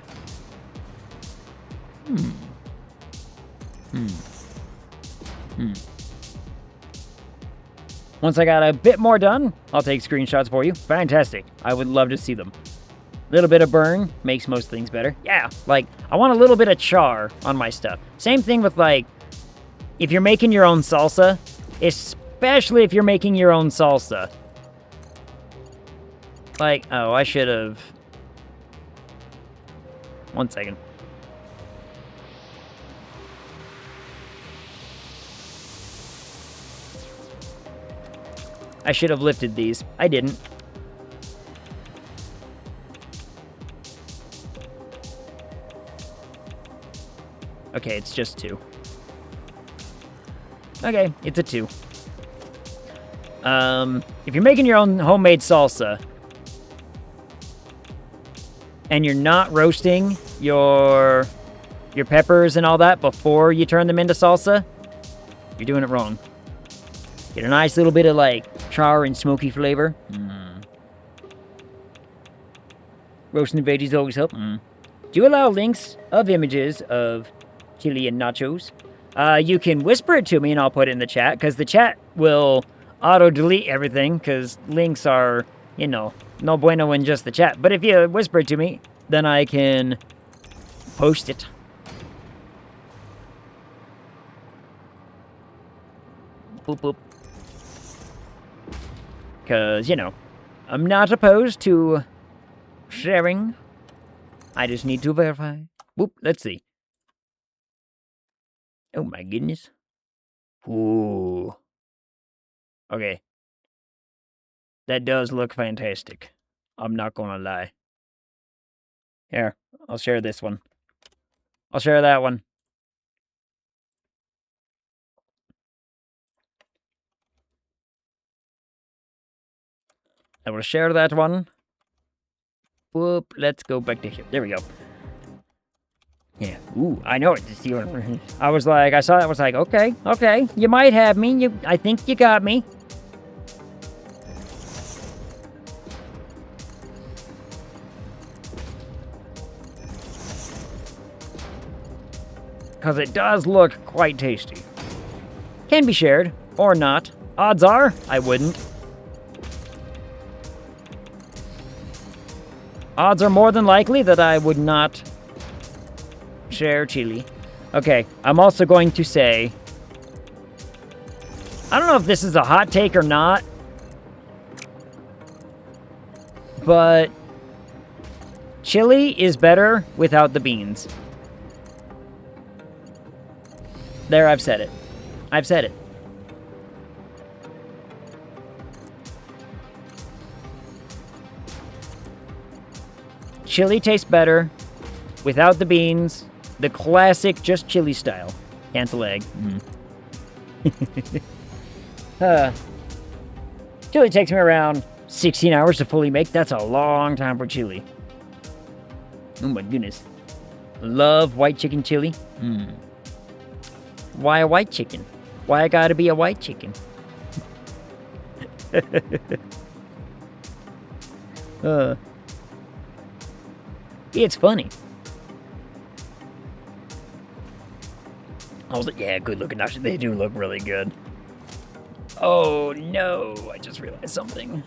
Once I got a bit more done, I'll take screenshots for you. Fantastic. I would love to see them. A little bit of burn makes most things better. Yeah, like, I want a little bit of char on my stuff. Same thing with, like, if you're making your own salsa, especially if you're making your own salsa. Like, oh, I should have... One second. I should have lifted these. I didn't. Okay, it's just 2. Okay, it's a 2. If you're making your own homemade salsa, and you're not roasting your peppers and all that before you turn them into salsa, you're doing it wrong. Get a nice little bit of, like, char and smoky flavor. Roasting the veggies always help. Do you allow links of images of chili and nachos? You can whisper it to me and I'll put it in the chat, because the chat will auto-delete everything, because links are, you know, no bueno in just the chat. But if you whisper it to me, then I can post it. Boop, boop. Because, you know, I'm not opposed to sharing. I just need to verify. Whoop, let's see. Oh my goodness. Ooh. Okay. That does look fantastic. I'm not gonna lie. Here, I'll share this one. I'll share that one. I will share that one. Whoop, let's go back to here. There we go. Yeah. Ooh, I know it. I was like, I saw that, I was like, okay, you might have me. I think you got me. Because it does look quite tasty. Can be shared, or not. Odds are, I wouldn't. Odds are more than likely that I would not share chili. Okay, I'm also going to say, I don't know if this is a hot take or not, but chili is better without the beans. There, I've said it. I've said it. Chili tastes better without the beans. The classic, just chili style. Cancel egg. Chili takes me around 16 hours to fully make. That's a long time for chili. Oh my goodness. Love white chicken chili. Why a white chicken? Why I gotta be a white chicken? It's funny. Yeah, good looking. Actually, they do look really good. Oh no, I just realized something.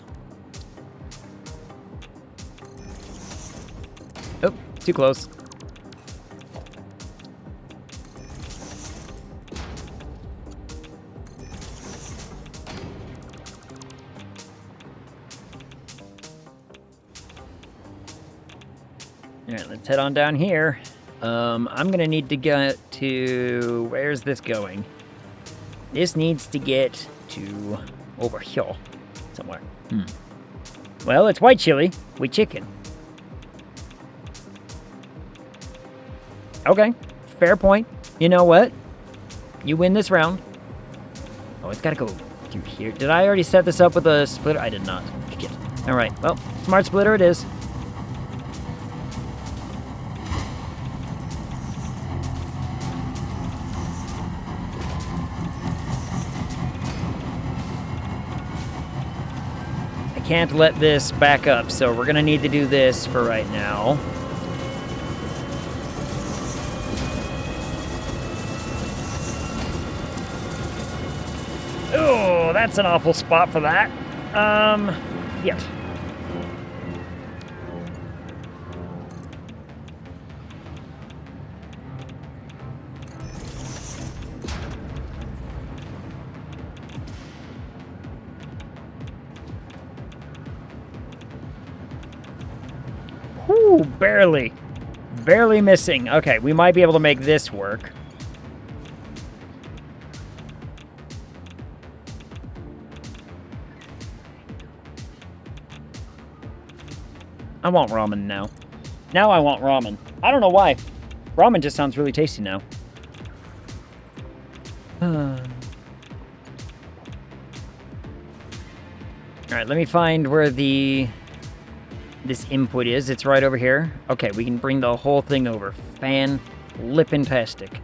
Oh, too close. Alright, let's head on down here. I'm gonna need to get to... Where's this going? This needs to get to over here somewhere. Well, it's white chili with chicken. Okay, fair point. You know what? You win this round. Oh, it's gotta go through here. Did I already set this up with a splitter? I did not. Shit. Alright, well, smart splitter it is. Can't let this back up, so we're gonna need to do this for right now. Oh, that's an awful spot for that. Yes. Whew, barely. Barely missing. Okay, we might be able to make this work. I want ramen now. Now I want ramen. I don't know why. Ramen just sounds really tasty now. Alright, let me find where this input is. It's right over here. Okay, we can bring the whole thing over. Fan-lippin-tastic.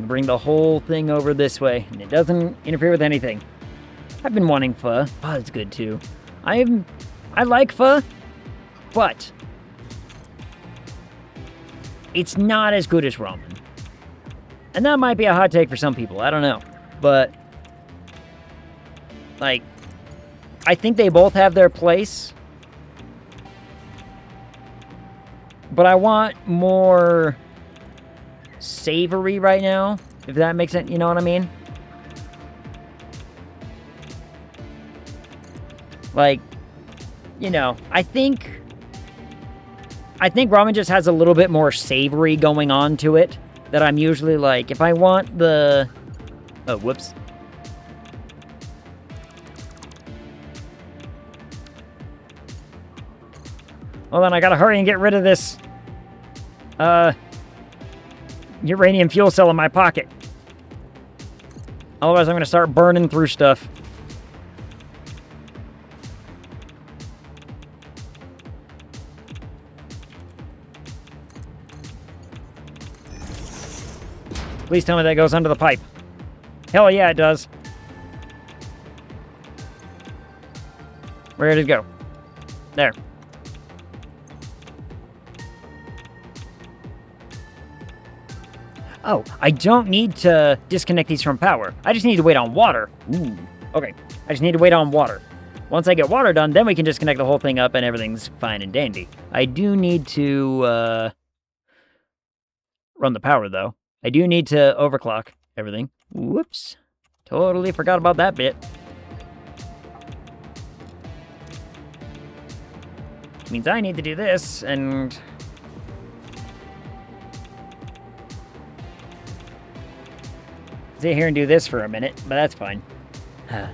Bring the whole thing over this way, and it doesn't interfere with anything. I've been wanting pho. Pho is good too. I like pho, but it's not as good as ramen. And that might be a hot take for some people. I don't know, but like, I think they both have their place, but I want more savory right now, if that makes sense. You know what I mean? Like, you know, I think ramen just has a little bit more savory going on to it that I'm usually like, if I want the... Oh, whoops. Hold on, I gotta hurry and get rid of this uranium fuel cell in my pocket. Otherwise, I'm gonna start burning through stuff. Please tell me that goes under the pipe. Hell yeah, it does. Where did it go? There. Oh, I don't need to disconnect these from power. I just need to wait on water. Ooh. Okay, I just need to wait on water. Once I get water done, then we can disconnect the whole thing up and everything's fine and dandy. I do need to run the power, though. I do need to overclock everything. Whoops. Totally forgot about that bit. Which means I need to do this, and... sit here and do this for a minute, but that's fine. Is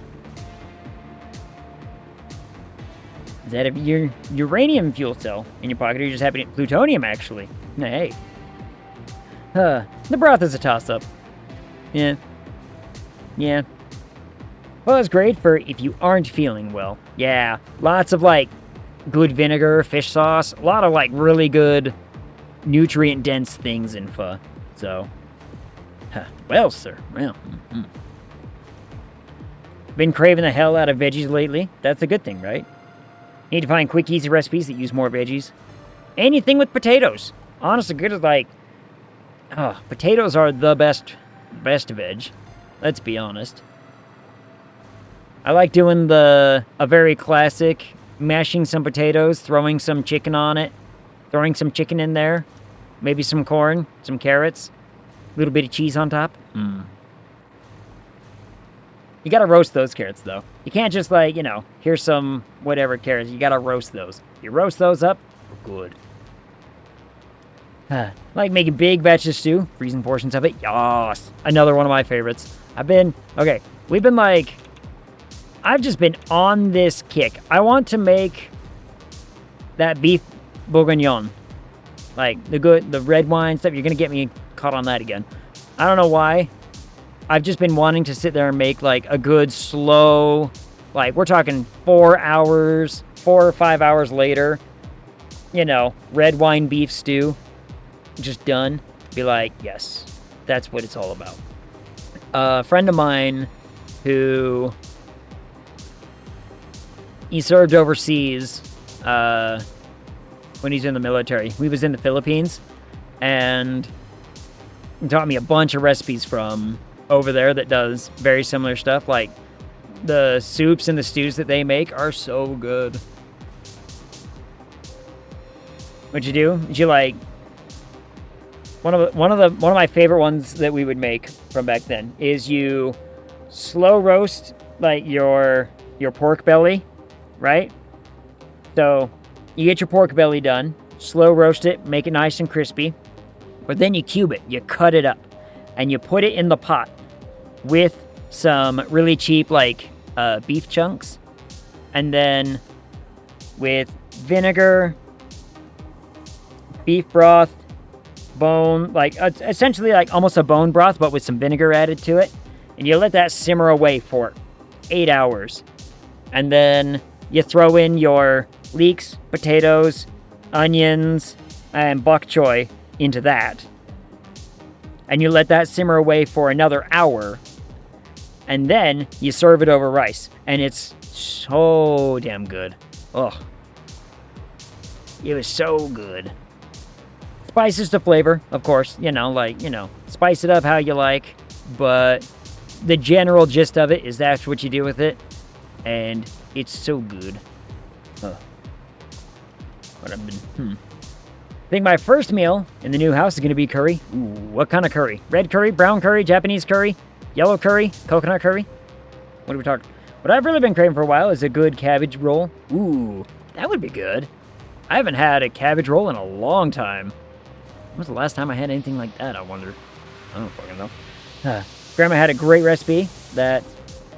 that your uranium fuel cell in your pocket, or you just having plutonium, actually? Hey. The broth is a toss-up. Yeah. Yeah. Well, it's great for if you aren't feeling well. Yeah. Lots of, like, good vinegar, fish sauce. A lot of, like, really good nutrient-dense things in pho. So, well, sir. Well, been craving the hell out of veggies lately. That's a good thing, right? Need to find quick, easy recipes that use more veggies. Anything with potatoes. Honest to goodness, like, potatoes are the best veg. Let's be honest. I like doing a very classic, mashing some potatoes, throwing some chicken on it, throwing some chicken in there, maybe some corn, some carrots, a little bit of cheese on top. You gotta roast those carrots, though. You can't just, like, here's some whatever carrots. You gotta roast those. You roast those up, we're good. Like making big batches of stew, freezing portions of it. Yas! Another one of my favorites. I've just been on this kick. I want to make that beef bourguignon. Like, the red wine stuff. You're gonna get me caught on that again. I don't know why. I've just been wanting to sit there and make, like, a good, slow, like, we're talking 4 or 5 hours later, red wine beef stew, just done. Be like, yes, that's what it's all about. A friend of mine who, he served overseas when he's in the military. He was in the Philippines, and he taught me a bunch of recipes from over there that does very similar stuff. Like, the soups and the stews that they make are so good. What you do is you, like, one of my favorite ones that we would make from back then is you slow roast, like, your pork belly, right? So you get your pork belly done, slow roast it, make it nice and crispy, but then you cube it, you cut it up, and you put it in the pot with some really cheap, like, beef chunks, and then with vinegar, beef broth, bone, like, essentially like almost a bone broth, but with some vinegar added to it, and you let that simmer away for 8 hours, and then you throw in your leeks, potatoes, onions, and bok choy into that, and you let that simmer away for another hour, and then you serve it over rice, and it's so damn good. Ugh. It was so good. Spices to flavor, of course, spice it up how you like, but the general gist of it is that's what you do with it, and it's so good. I think my first meal in the new house is going to be curry. Ooh, what kind of curry? Red curry, brown curry, Japanese curry, yellow curry, coconut curry? What are we talking? What I've really been craving for a while is a good cabbage roll. Ooh, that would be good. I haven't had a cabbage roll in a long time. When was the last time I had anything like that, I wonder? I don't fucking know. Grandma had a great recipe that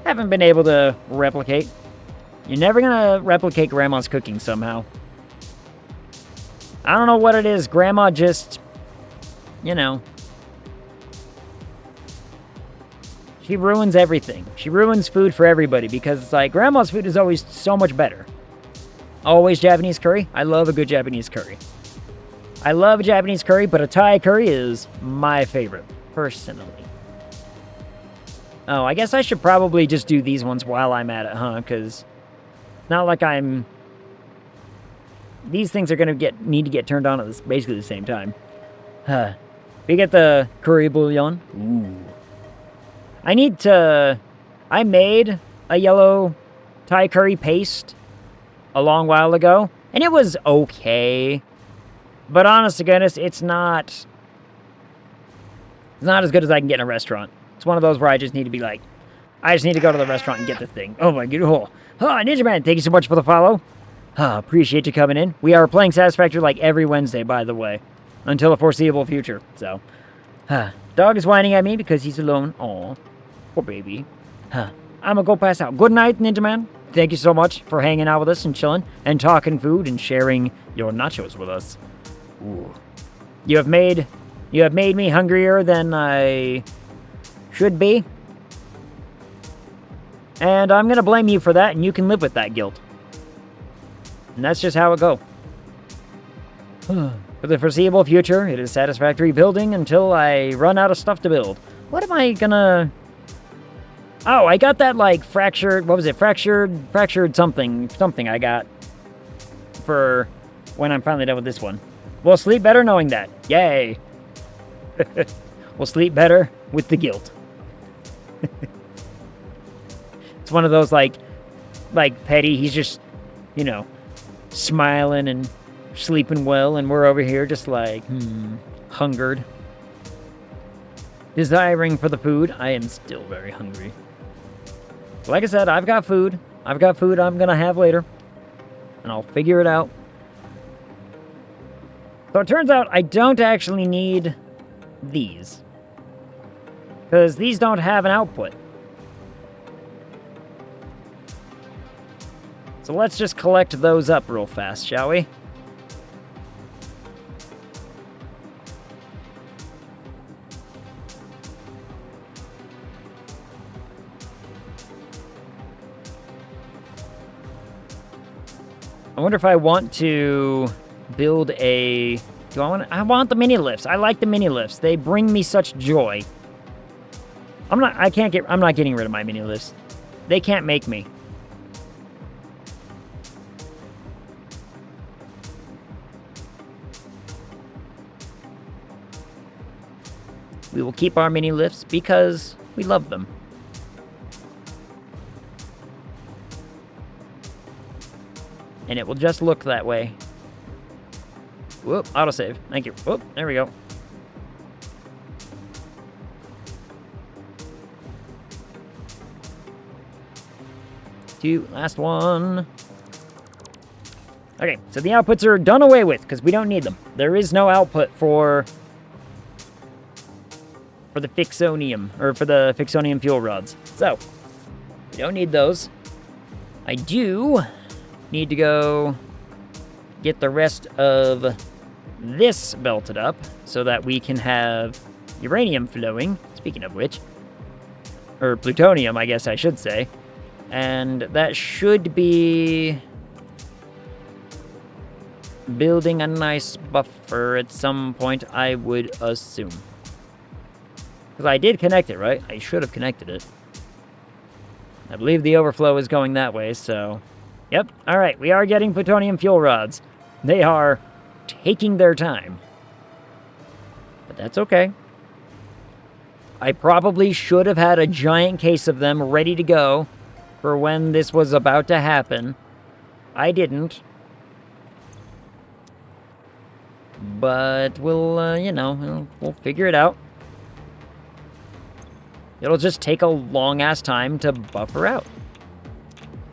I haven't been able to replicate. You're never gonna replicate Grandma's cooking somehow. I don't know what it is. Grandma just, she ruins everything. She ruins food for everybody because it's like, Grandma's food is always so much better. Always Japanese curry. I love a good Japanese curry. I love a Japanese curry, but a Thai curry is my favorite, personally. Oh, I guess I should probably just do these ones while I'm at it, huh? Because it's not like these things are going to need to get turned on at basically the same time. We get the curry bouillon. Ooh. I made a yellow Thai curry paste a long while ago, and it was okay. But honest to goodness, it's not as good as I can get in a restaurant. It's one of those where I just need to be like, I just need to go to the restaurant and get the thing. Oh my god. Ninja Man, thank you so much for the follow. Appreciate you coming in. We are playing Satisfactory like every Wednesday, by the way. Until the foreseeable future. So, dog is whining at me because he's alone. Aw, poor baby. I'm gonna go pass out. Good night, Ninja Man. Thank you so much for hanging out with us and chilling and talking food and sharing your nachos with us. Ooh. You have made You have made me hungrier than I should be. And I'm going to blame you for that, and you can live with that guilt. And that's just how it go. For the foreseeable future, it is satisfactory building until I run out of stuff to build. What am I gonna... Oh, I got that, like, fractured... What was it? Fractured something I got for when I'm finally done with this one. We'll sleep better knowing that. Yay! We'll sleep better with the guilt. It's one of those, like Petty, he's just, you know, smiling and sleeping well, and we're over here just like, hungered. Desiring for the food. I am still very hungry. Like I said, I've got food. I've got food I'm gonna have later. And I'll figure it out. So it turns out I don't actually need these. Because these don't have an output. So let's just collect those up real fast, shall we? I wonder if I want to build a... I want the mini lifts. I like the mini lifts. They bring me such joy. I'm not getting rid of my mini lifts. They can't make me. We will keep our mini lifts because we love them. And it will just look that way. Whoop, autosave. Thank you. Whoop, there we go. Last one. Okay, so the outputs are done away with because we don't need them. There is no output for the Fixonium, or for the Fixonium fuel rods. So, we don't need those. I do need to go get the rest of this belted up so that we can have uranium flowing, speaking of which. Or plutonium, I guess I should say. And that should be building a nice buffer at some point, I would assume. Because I did connect it, right? I should have connected it. I believe the overflow is going that way, so... Yep, alright, we are getting plutonium fuel rods. They are taking their time. But that's okay. I probably should have had a giant case of them ready to go for when this was about to happen. I didn't. But we'll, you know, we'll figure it out. It'll just take a long-ass time to buffer out.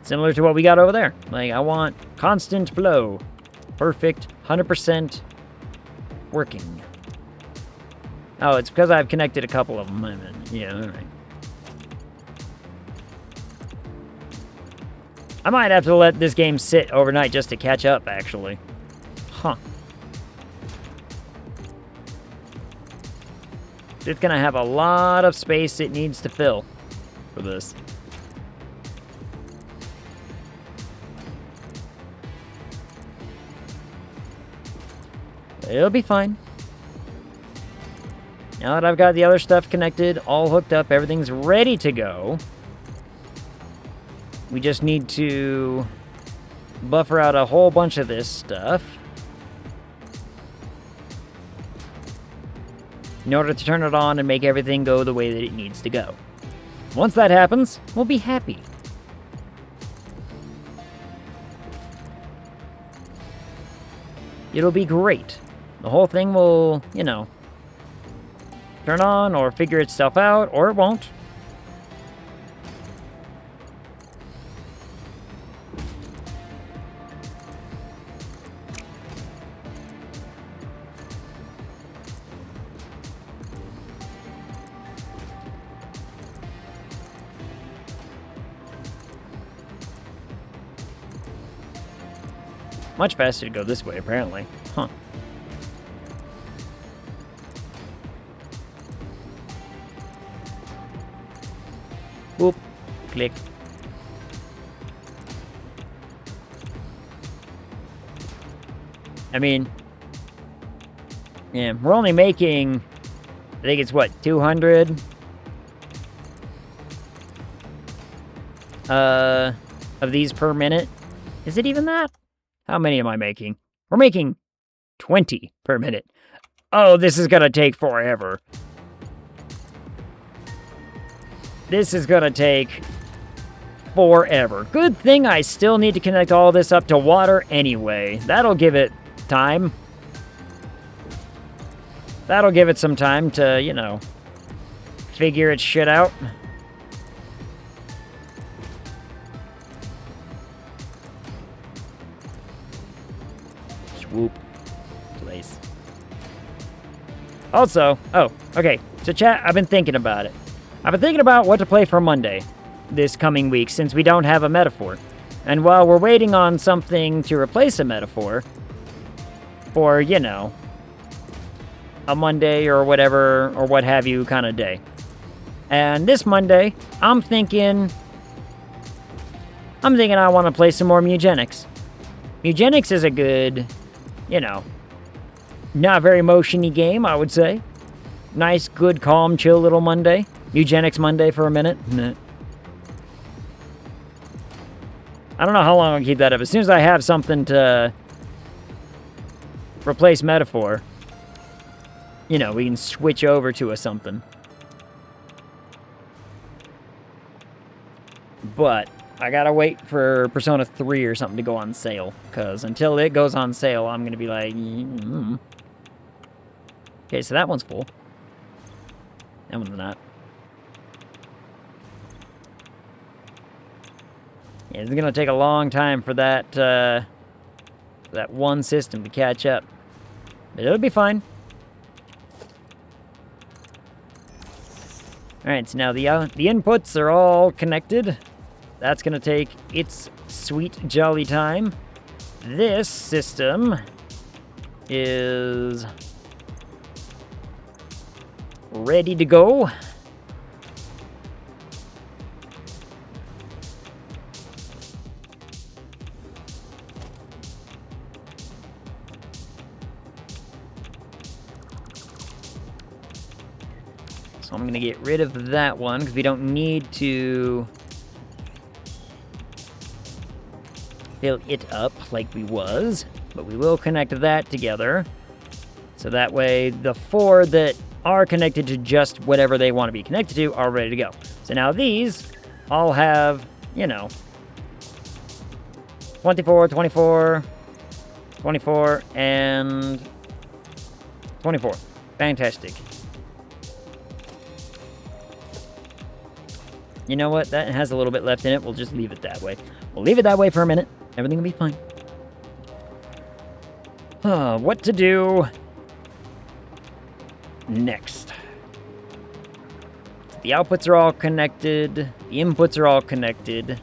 Similar to what we got over there. Like, I want constant flow. Perfect, 100% working. Oh, it's because I've connected a couple of them. Yeah, alright. I might have to let this game sit overnight just to catch up, actually. Huh. It's gonna have a lot of space it needs to fill for this. It'll be fine. Now that I've got the other stuff connected, all hooked up, everything's ready to go. We just need to buffer out a whole bunch of this stuff in order to turn it on and make everything go the way that it needs to go. Once that happens, we'll be happy. It'll be great. The whole thing will, you know, turn on or figure itself out, or it won't. Much faster to go this way, apparently. Huh. Click. I mean, yeah, we're only making, I think it's what, 200? Of these per minute? Is it even that? How many am I making? We're making 20 per minute. Oh, this is gonna take forever. This is gonna take forever. Good thing I still need to connect all this up to water anyway. That'll give it time. That'll give it some time to, you know, figure its shit out. Swoop. Place. Also, oh, okay. So chat, I've been thinking about it. I've been thinking about what to play for Monday this coming week since we don't have a metaphor. And while we're waiting on something to replace a metaphor for, you know, a Monday or whatever or what have you kind of day. And this Monday, I'm thinking I want to play some more Mugenics. Mugenics is a good, you know, not very motion-y game, I would say. Nice, good, calm, chill little Monday. Eugenics Monday for a minute. I don't know how long I'll keep that up. As soon as I have something to replace metaphor, you know, we can switch over to a something. But I gotta wait for Persona 3 or something to go on sale. Because until it goes on sale, I'm gonna be like... Okay, so that one's full. That one's not. Yeah, it's gonna take a long time for that, that one system to catch up. But it'll be fine. Alright, so now the inputs are all connected. That's gonna take its sweet jolly time. This system is ready to go. So I'm going to get rid of that one because we don't need to fill it up like we was, but we will connect that together. So that way the 4 that are connected to just whatever they want to be connected to are ready to go. So now these all have, you know, 24, 24, 24, and 24. Fantastic. You know what? That has a little bit left in it. We'll just leave it that way. We'll leave it that way for a minute. Everything will be fine. What to do next? The outputs are all connected. The inputs are all connected.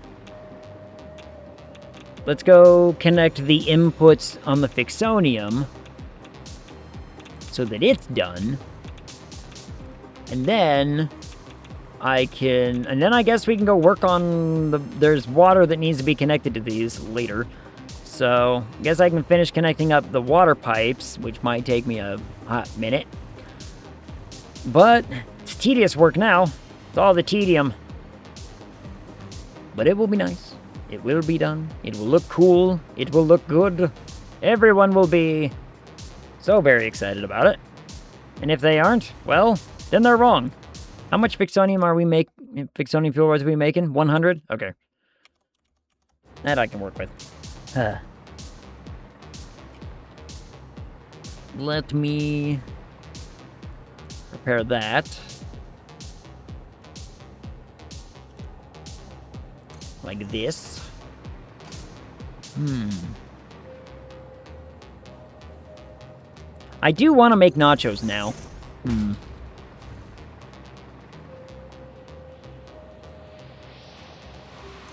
Let's go connect the inputs on the Fixonium so that it's done. And then I guess we can go work on there's water that needs to be connected to these later. So, I guess I can finish connecting up the water pipes, which might take me a hot minute. But, it's tedious work now. It's all the tedium. But it will be nice. It will be done. It will look cool. It will look good. Everyone will be so very excited about it. And if they aren't, well, then they're wrong. How much Fixonium Fixonium fuel rods are we making? 100? Okay. That I can work with. Let me prepare that. Like this. I do want to make nachos now.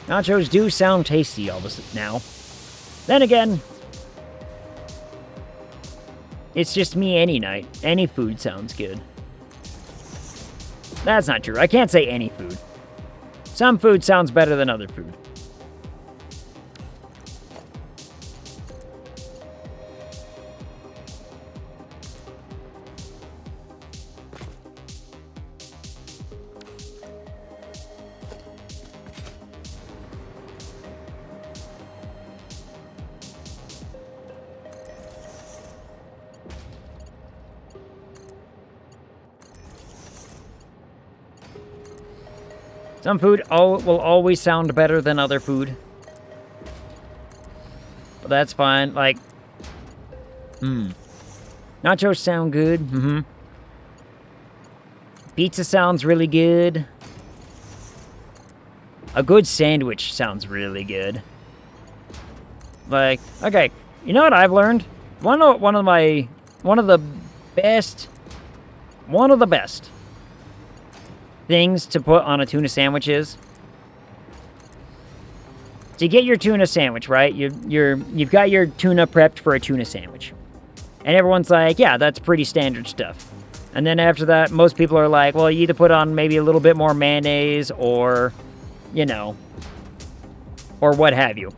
Nachos do sound tasty all this now. Then again, it's just me any night. Any food sounds good. That's not true. I can't say any food. Some food sounds better than other food. Some food will always sound better than other food. But that's fine. Like, nachos sound good. Pizza sounds really good. A good sandwich sounds really good. Like, okay, you know what I've learned? One of the best things to put on a tuna sandwich is to get your tuna sandwich, right? You've got your tuna prepped for a tuna sandwich. And everyone's like, yeah, that's pretty standard stuff. And then after that, most people are like, well, you either put on maybe a little bit more mayonnaise or, you know, or what have you.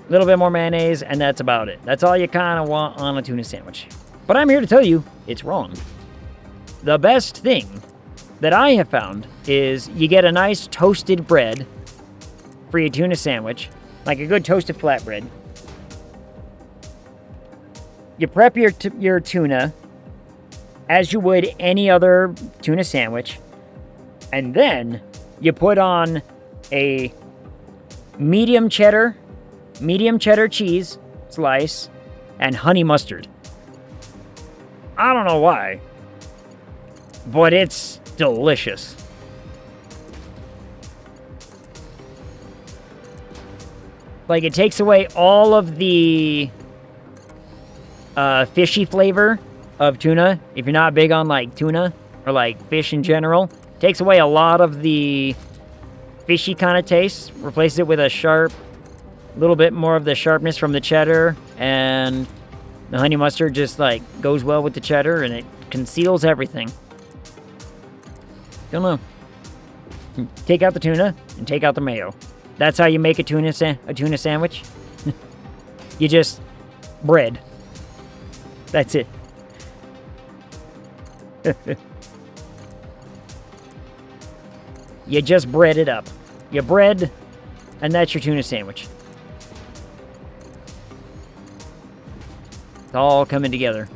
A little bit more mayonnaise, and that's about it. That's all you kind of want on a tuna sandwich. But I'm here to tell you, it's wrong. The best thing that I have found is you get a nice toasted bread for your tuna sandwich, like a good toasted flatbread. You prep your tuna as you would any other tuna sandwich, and then you put on a medium cheddar cheese slice and honey mustard. I don't know why, but it's delicious. Like, it takes away all of the fishy flavor of tuna. If you're not big on, like, tuna or, like, fish in general, it takes away a lot of the fishy kind of taste, replaces it with a little bit more of the sharpness from the cheddar, and the honey mustard just, like, goes well with the cheddar, and it conceals everything. Don't know. Take out the tuna and take out the mayo. That's how you make a tuna sandwich. You just bread. That's it. You just bread it up. You bread, and that's your tuna sandwich. It's all coming together.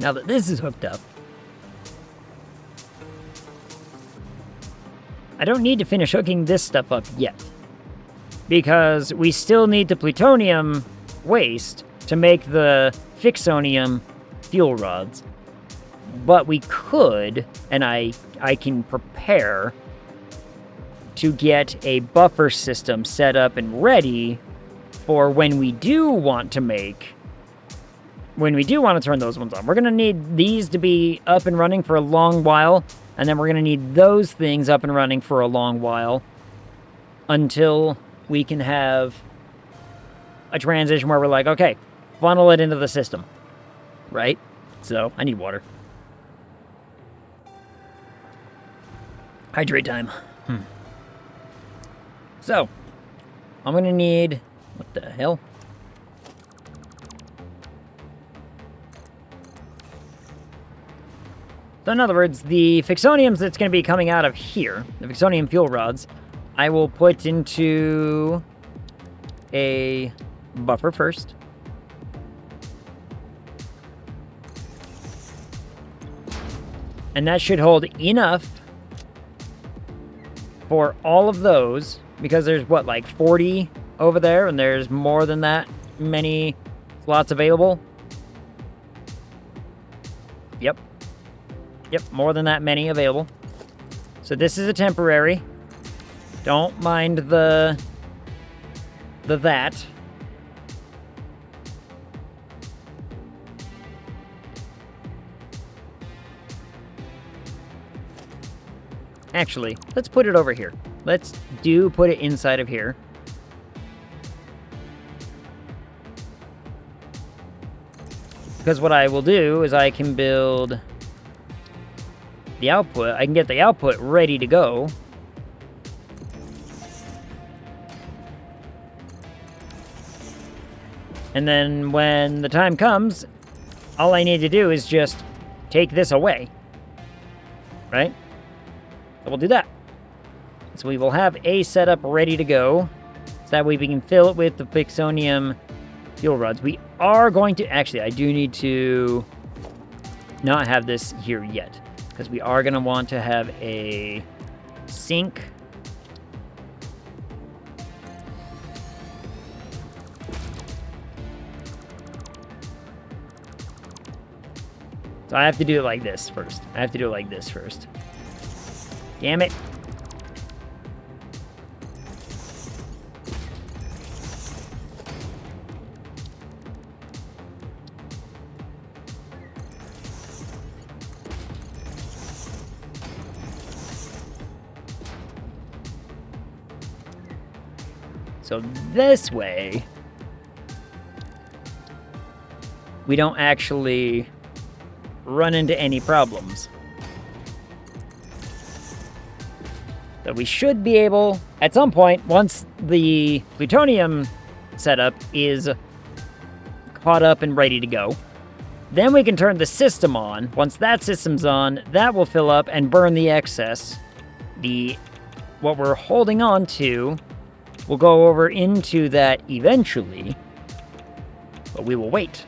Now that this is hooked up, I don't need to finish hooking this stuff up yet, because we still need the plutonium waste to make the fixonium fuel rods. But we could, and I can prepare to get a buffer system set up and ready for when we do want to turn those ones on. We're going to need these to be up and running for a long while, and then we're going to need those things up and running for a long while until we can have a transition where we're like, okay, funnel it into the system, right? So, I need water. Hydrate time. So, I'm going to need... What the hell? So in other words, the fixoniums that's going to be coming out of here, the fixonium fuel rods, I will put into a buffer first. And that should hold enough for all of those, because there's, what, like 40 over there, and there's more than that many slots available. Yep, more than that many available. So this is a temporary. Don't mind the that. Actually, let's put it over here. Let's put it inside of here. Because what I will do is I can build the output. I can get the output ready to go. And then when the time comes, all I need to do is just take this away. Right? So we'll do that. So we will have a setup ready to go. So that way we can fill it with the Pixonium fuel rods. We are going to... Actually, I do need to not have this here yet. Because we are going to want to have a sink. So I have to do it like this first. Damn it. So this way, we don't actually run into any problems. So we should be able, at some point, once the plutonium setup is caught up and ready to go, then we can turn the system on. Once that system's on, that will fill up and burn the excess. What we're holding on to will go over into that eventually, but we will wait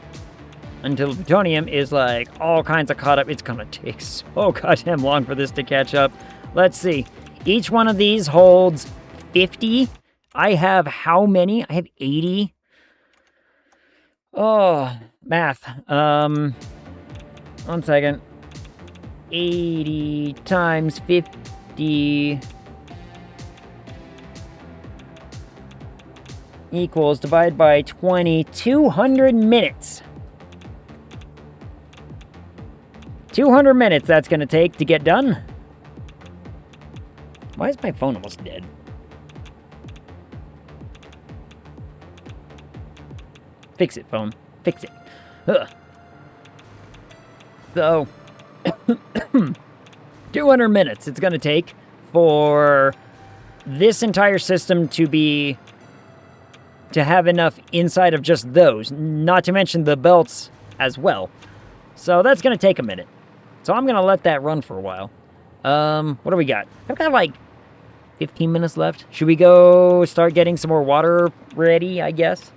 until the plutonium is like all kinds of caught up. It's gonna take so goddamn long for this to catch up. Let's see. Each one of these holds 50. I have how many? I have 80. Oh, math. 1 second. 80 times 50 equals, divide by 20, 200 minutes. 200 minutes that's going to take to get done. Why is my phone almost dead? Fix it, phone. Fix it. Ugh. So, 200 minutes it's going to take for this entire system to have enough inside of just those, not to mention the belts as well. So that's going to take a minute. So I'm going to let that run for a while. What do we got? I've got like 15 minutes left. Should we go start getting some more water ready, I guess?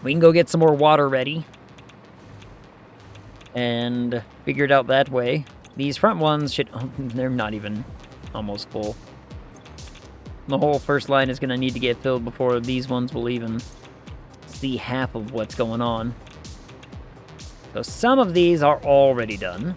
We can go get some more water ready. And figure it out that way. These front ones should... Oh, they're not even almost full. The whole first line is going to need to get filled before these ones will even see half of what's going on. So some of these are already done.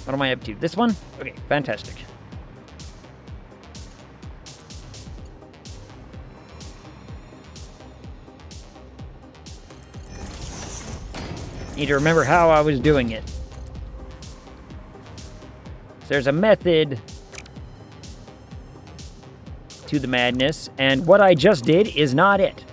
What am I up to? This one? Okay, fantastic. Need to remember how I was doing it. There's a method to the madness, and what I just did is not it.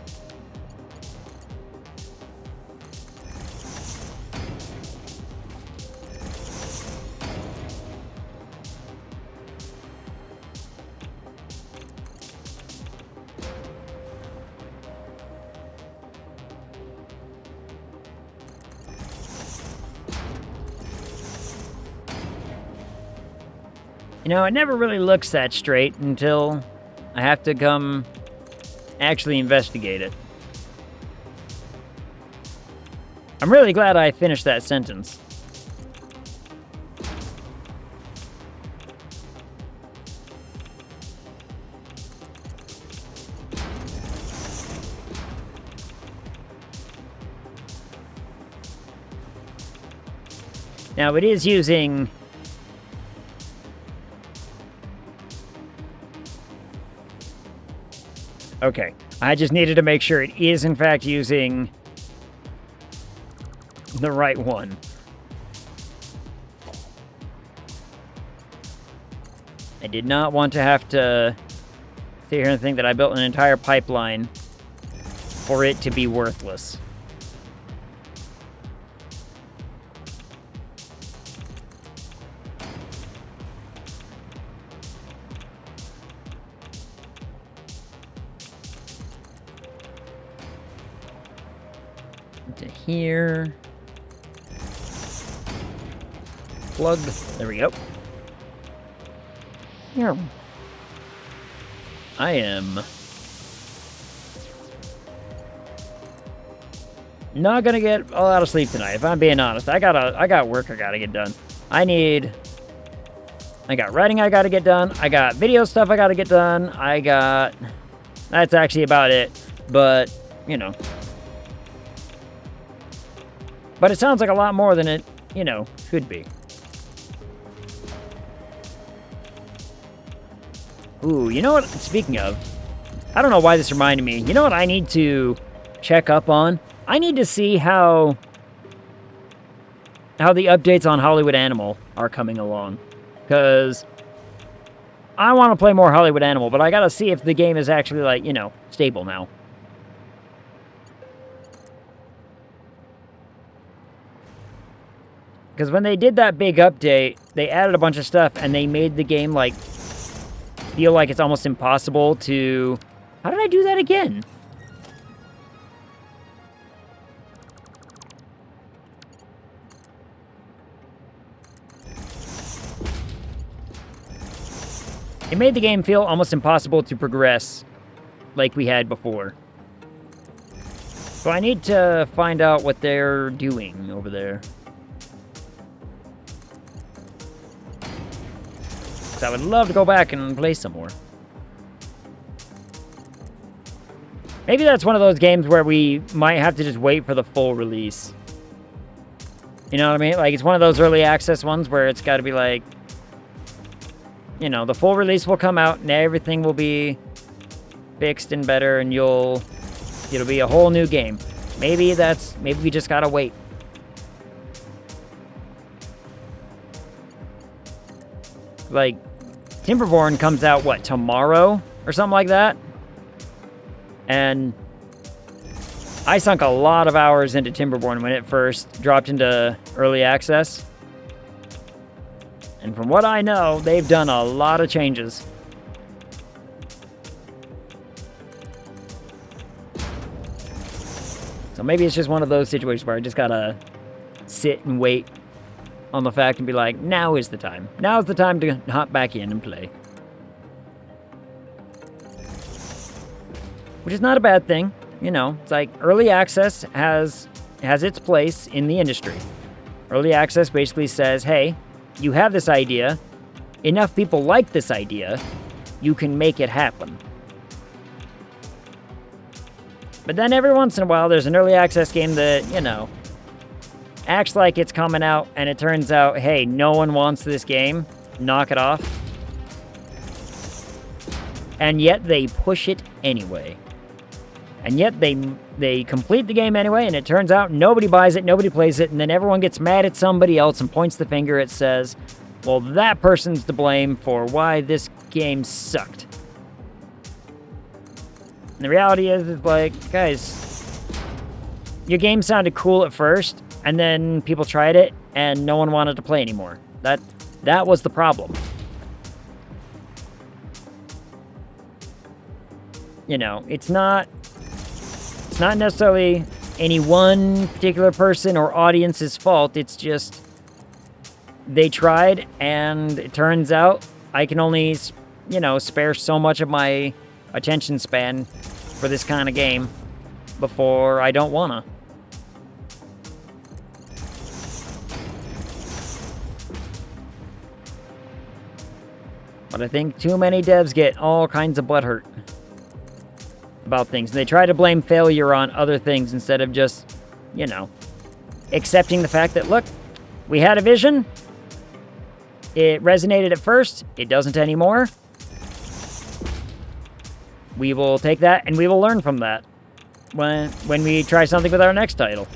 You know, it never really looks that straight until I have to come actually investigate it. I'm really glad I finished that sentence. Now, it is using... Okay, I just needed to make sure it is, in fact, using the right one. I did not want to have to sit here and think that I built an entire pipeline for it to be worthless. To here. Plug. There we go. Here. I am not gonna get a lot of sleep tonight, if I'm being honest. I got work I gotta get done. I got writing I gotta get done. I got video stuff I gotta get done. That's actually about it. But, you know. But it sounds like a lot more than it, you know, should be. Ooh, you know what? Speaking of, I don't know why this reminded me. You know what I need to check up on? I need to see how the updates on Hollywood Animal are coming along. Because I want to play more Hollywood Animal, but I gotta see if the game is actually, like, you know, stable now. Because when they did that big update, they added a bunch of stuff, and they made the game, like, feel like it's almost impossible to... How did I do that again? It made the game feel almost impossible to progress like we had before. So I need to find out what they're doing over there. I would love to go back and play some more. Maybe that's one of those games where we might have to just wait for the full release. You know what I mean? Like, it's one of those early access ones where it's got to be like, you know, the full release will come out and everything will be fixed and better and it'll be a whole new game. Maybe we just gotta wait. Like, Timberborn comes out, what, tomorrow? Or something like that? And I sunk a lot of hours into Timberborn when it first dropped into early access. And from what I know, they've done a lot of changes. So maybe it's just one of those situations where I just gotta sit and wait on the fact and be like, now is the time. Now is the time to hop back in and play. Which is not a bad thing. You know, it's like early access has its place in the industry. Early access basically says, hey, you have this idea. Enough people like this idea. You can make it happen. But then every once in a while, there's an early access game that, you know, acts like it's coming out, and it turns out, hey, no one wants this game. Knock it off. And yet they push it anyway. And yet they complete the game anyway, and it turns out nobody buys it, nobody plays it, and then everyone gets mad at somebody else and points the finger. It says, well, that person's to blame for why this game sucked. And the reality is like, guys, your game sounded cool at first, and then people tried it, and no one wanted to play anymore. That was the problem. You know, it's not necessarily any one particular person or audience's fault. It's just they tried, and it turns out I can only, you know, spare so much of my attention span for this kind of game before I don't wanna. But I think too many devs get all kinds of butthurt about things. And they try to blame failure on other things instead of just, you know, accepting the fact that, look, We had a vision. It resonated at first. It doesn't anymore. We will take that and we will learn from that when we try something with our next title.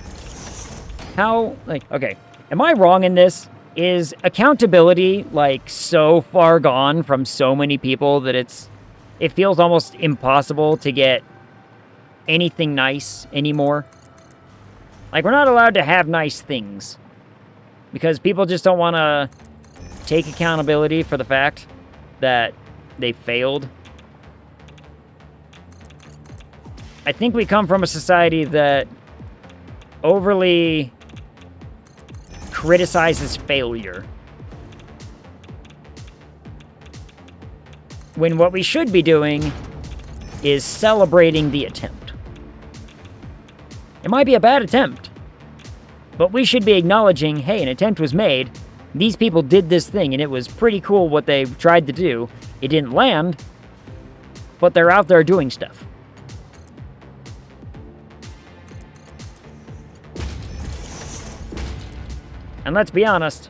Okay, am I wrong in this? Is accountability, like, so far gone from so many people that it feels almost impossible to get anything nice anymore? Like, we're not allowed to have nice things because people just don't want to take accountability for the fact that they failed. I think we come from a society that overly criticizes failure, when what we should be doing is celebrating the attempt. It might be a bad attempt, but we should be acknowledging, hey, an attempt was made. These people did this thing, and it was pretty cool what they tried to do. It didn't land, but they're out there doing stuff. And let's be honest,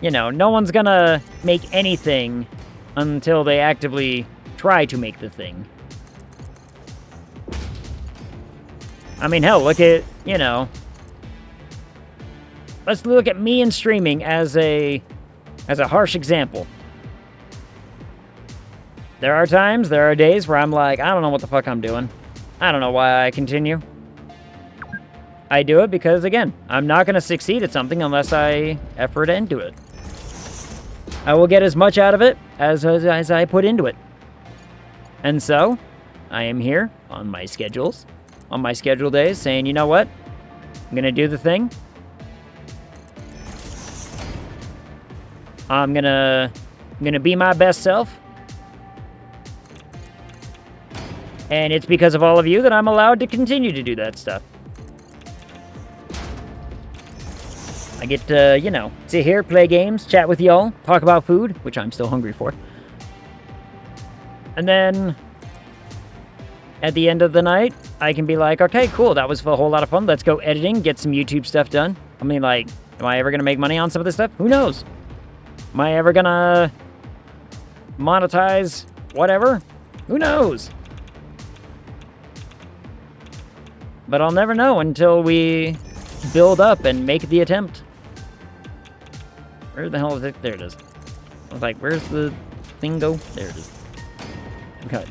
you know, no one's gonna make anything until they actively try to make the thing. I mean, hell, look at, you know, let's look at me and streaming as a harsh example. There are times, there are days where I'm like, I don't know what the fuck I'm doing. I don't know why I continue. I do it because, again, I'm not going to succeed at something unless I effort into it. I will get as much out of it as I put into it. And so, I am here on my schedules, on my schedule days, saying, you know what? I'm going to do the thing. I'm gonna be my best self. And it's because of all of you that I'm allowed to continue to do that stuff. I get to, you know, sit here, play games, chat with y'all, talk about food, which I'm still hungry for. And then, at the end of the night, I can be like, okay, cool, that was a whole lot of fun. Let's go editing, get some YouTube stuff done. I mean, like, am I ever going to make money on some of this stuff? Who knows? Am I ever going to monetize whatever? Who knows? But I'll never know until we build up and make the attempt. Where the hell is it? There it is. I was like, where's the thing go? There it is. Okay.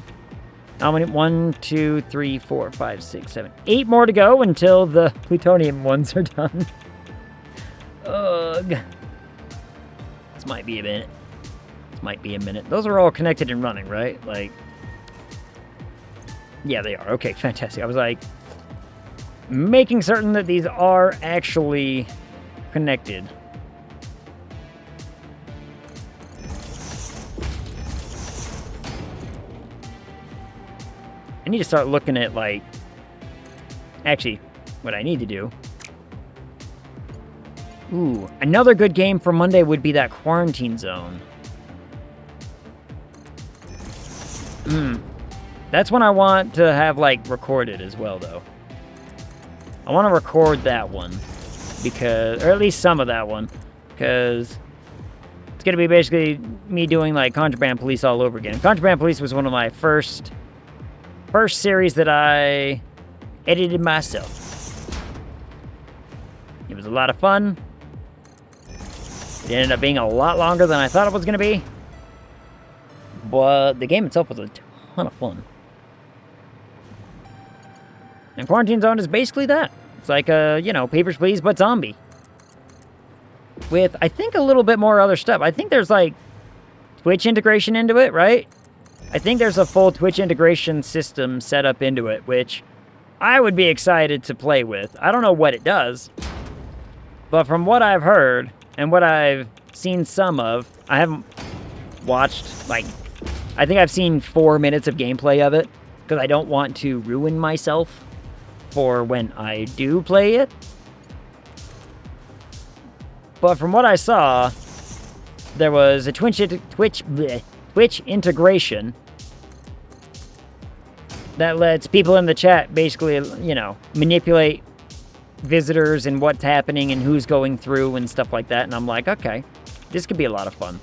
How many? 1, 2, 3, 4, 5, 6, 7, 8 more to go until the plutonium ones are done. Ugh. This might be a minute. This might be a minute. Those are all connected and running, right? Like, yeah, they are. Okay, fantastic. I was like, making certain that these are actually connected. I need to start looking at, like, actually, what I need to do. Ooh, another good game for Monday would be that Quarantine Zone. That's one I want to have, like, recorded as well, though. I want to record that one, because, or at least some of that one, because it's going to be basically me doing, like, Contraband Police all over again. Contraband Police was one of my first series that I edited myself. It was a lot of fun. It ended up being a lot longer than I thought it was going to be, but the game itself was a ton of fun. And Quarantine Zone is basically that. It's like a, you know, Papers, Please, but zombie. With, I think, a little bit more other stuff. I think there's, like, Twitch integration into it, right? I think there's a full Twitch integration system set up into it, which I would be excited to play with. I don't know what it does, but from what I've heard and what I've seen some of, I haven't watched, like, I think I've seen 4 minutes of gameplay of it, because I don't want to ruin myself for when I do play it. But from what I saw, there was a Twitch integration that lets people in the chat basically, you know, manipulate visitors and what's happening and who's going through and stuff like that. And I'm like, okay, this could be a lot of fun.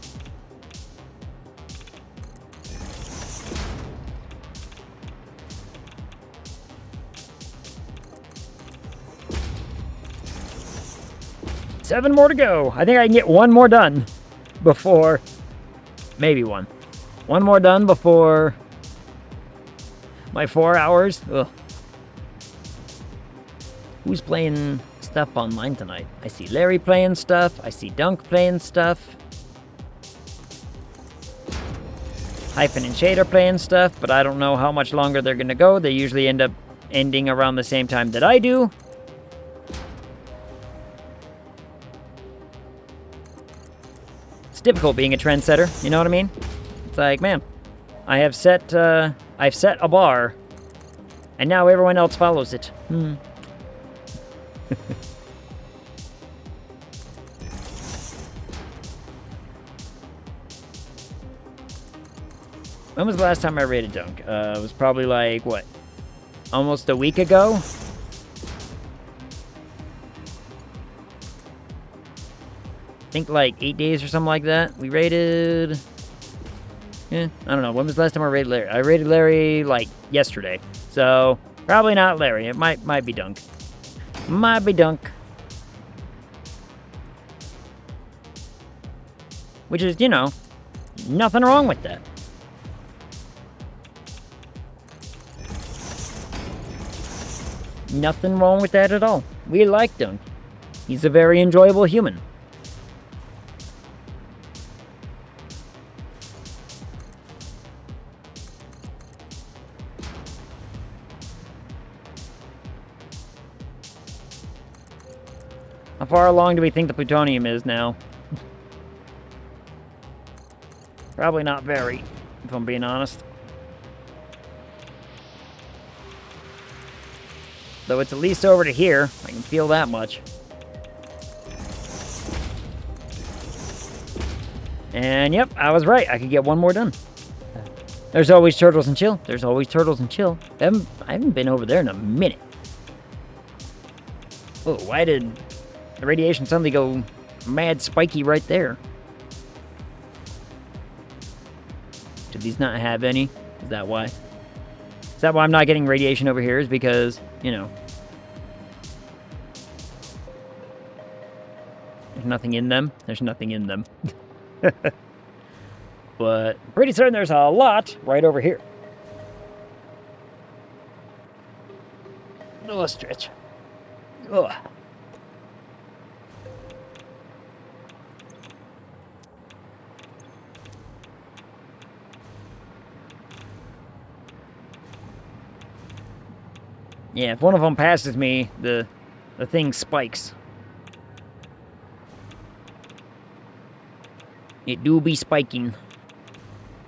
Seven more to go. I think I can get one more done before... Maybe one. One more done before my 4 hours. Ugh. Who's playing stuff online tonight? I see Larry playing stuff. I see Dunk playing stuff. Hyphen and Shade are playing stuff, but I don't know how much longer they're going to go. They usually end up ending around the same time that I do. It's difficult being a trendsetter, you know what I mean? It's like, man, I've set a bar, and now everyone else follows it. When was the last time I rated Dunk? It was probably like, what? Almost a week ago? I think like 8 days or something like that. We rated... I don't know. When was the last time I rated Larry? I rated Larry like yesterday. So, probably not Larry. It might be Dunk. Might be Dunk. Which is, you know, nothing wrong with that. Nothing wrong with that at all. We like Dunk. He's a very enjoyable human. How far along do we think the plutonium is now? Probably not very, if I'm being honest. Though it's at least over to here. I can feel that much. And yep, I was right. I could get one more done. There's always turtles and chill. There's always turtles and chill. I haven't been over there in a minute. Oh, why did the radiation suddenly go mad spiky right there? Do these not have any? Is that why? Is that why I'm not getting radiation over here? Is because, you know, there's nothing in them. There's nothing in them. But pretty certain there's a lot right over here. Oh, stretch. Ugh. Yeah, if one of them passes me, the thing spikes. It do be spiking.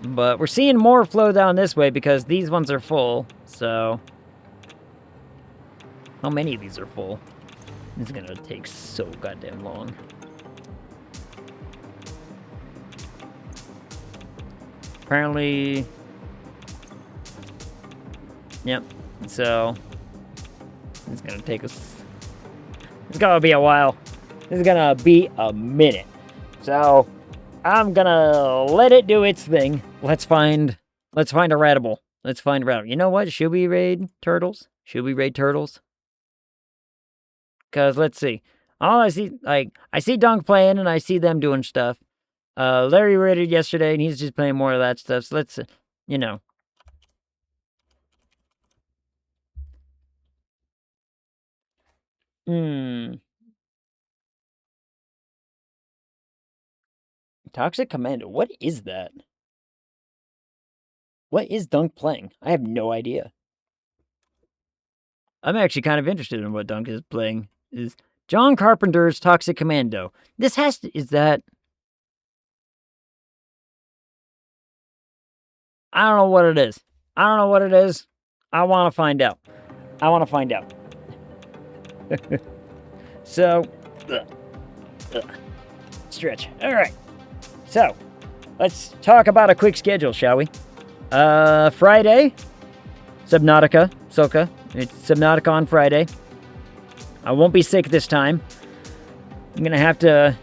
But we're seeing more flow down this way because these ones are full, so... How many of these are full? This is gonna take so goddamn long. Apparently... Yep, so... It's gonna take us... It's gonna be a while. This is gonna be a minute. So... I'm gonna let it do its thing. Let's find a ratable. Let's find a ratable. You know what? Should we raid turtles? Should we raid turtles? Because, let's see. All I see, like, I see Dunk playing and I see them doing stuff. Larry raided yesterday and he's just playing more of that stuff. So let's, you know. Toxic Commando. What is that? What is Dunk playing? I have no idea. I'm actually kind of interested in what Dunk is playing. Is John Carpenter's Toxic Commando. This has to... Is that... I don't know what it is. I don't know what it is. I want to find out. I want to find out. So... Stretch. Alright. So, let's talk about a quick schedule, shall we? Friday, Subnautica, Soka. It's Subnautica on Friday. I won't be sick this time. I'm gonna have to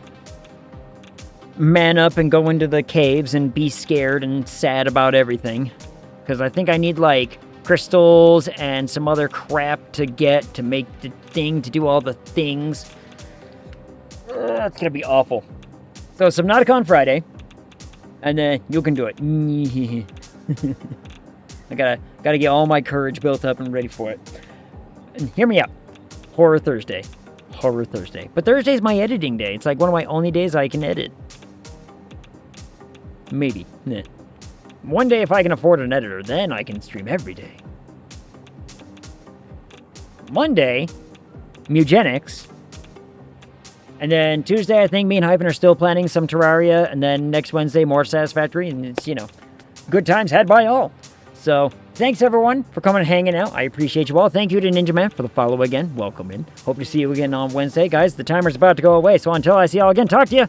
man up and go into the caves and be scared and sad about everything. Because I think I need, like, crystals and some other crap to get to make the thing, to do all the things. It's gonna be awful. So, Subnautica on Friday. And then you can do it. I gotta get all my courage built up and ready for it. And hear me out. Horror Thursday. Horror Thursday. But Thursday's my editing day. It's like one of my only days I can edit. Maybe. Nah. One day if I can afford an editor, then I can stream every day. Monday, Mugenics. And then Tuesday, I think me and Hyphen are still planning some Terraria. And then next Wednesday, more Satisfactory. And it's, you know, good times had by all. So, thanks everyone for coming and hanging out. I appreciate you all. Thank you to Ninja Man for the follow again. Welcome in. Hope to see you again on Wednesday. Guys, the timer's about to go away. So until I see y'all again, talk to you.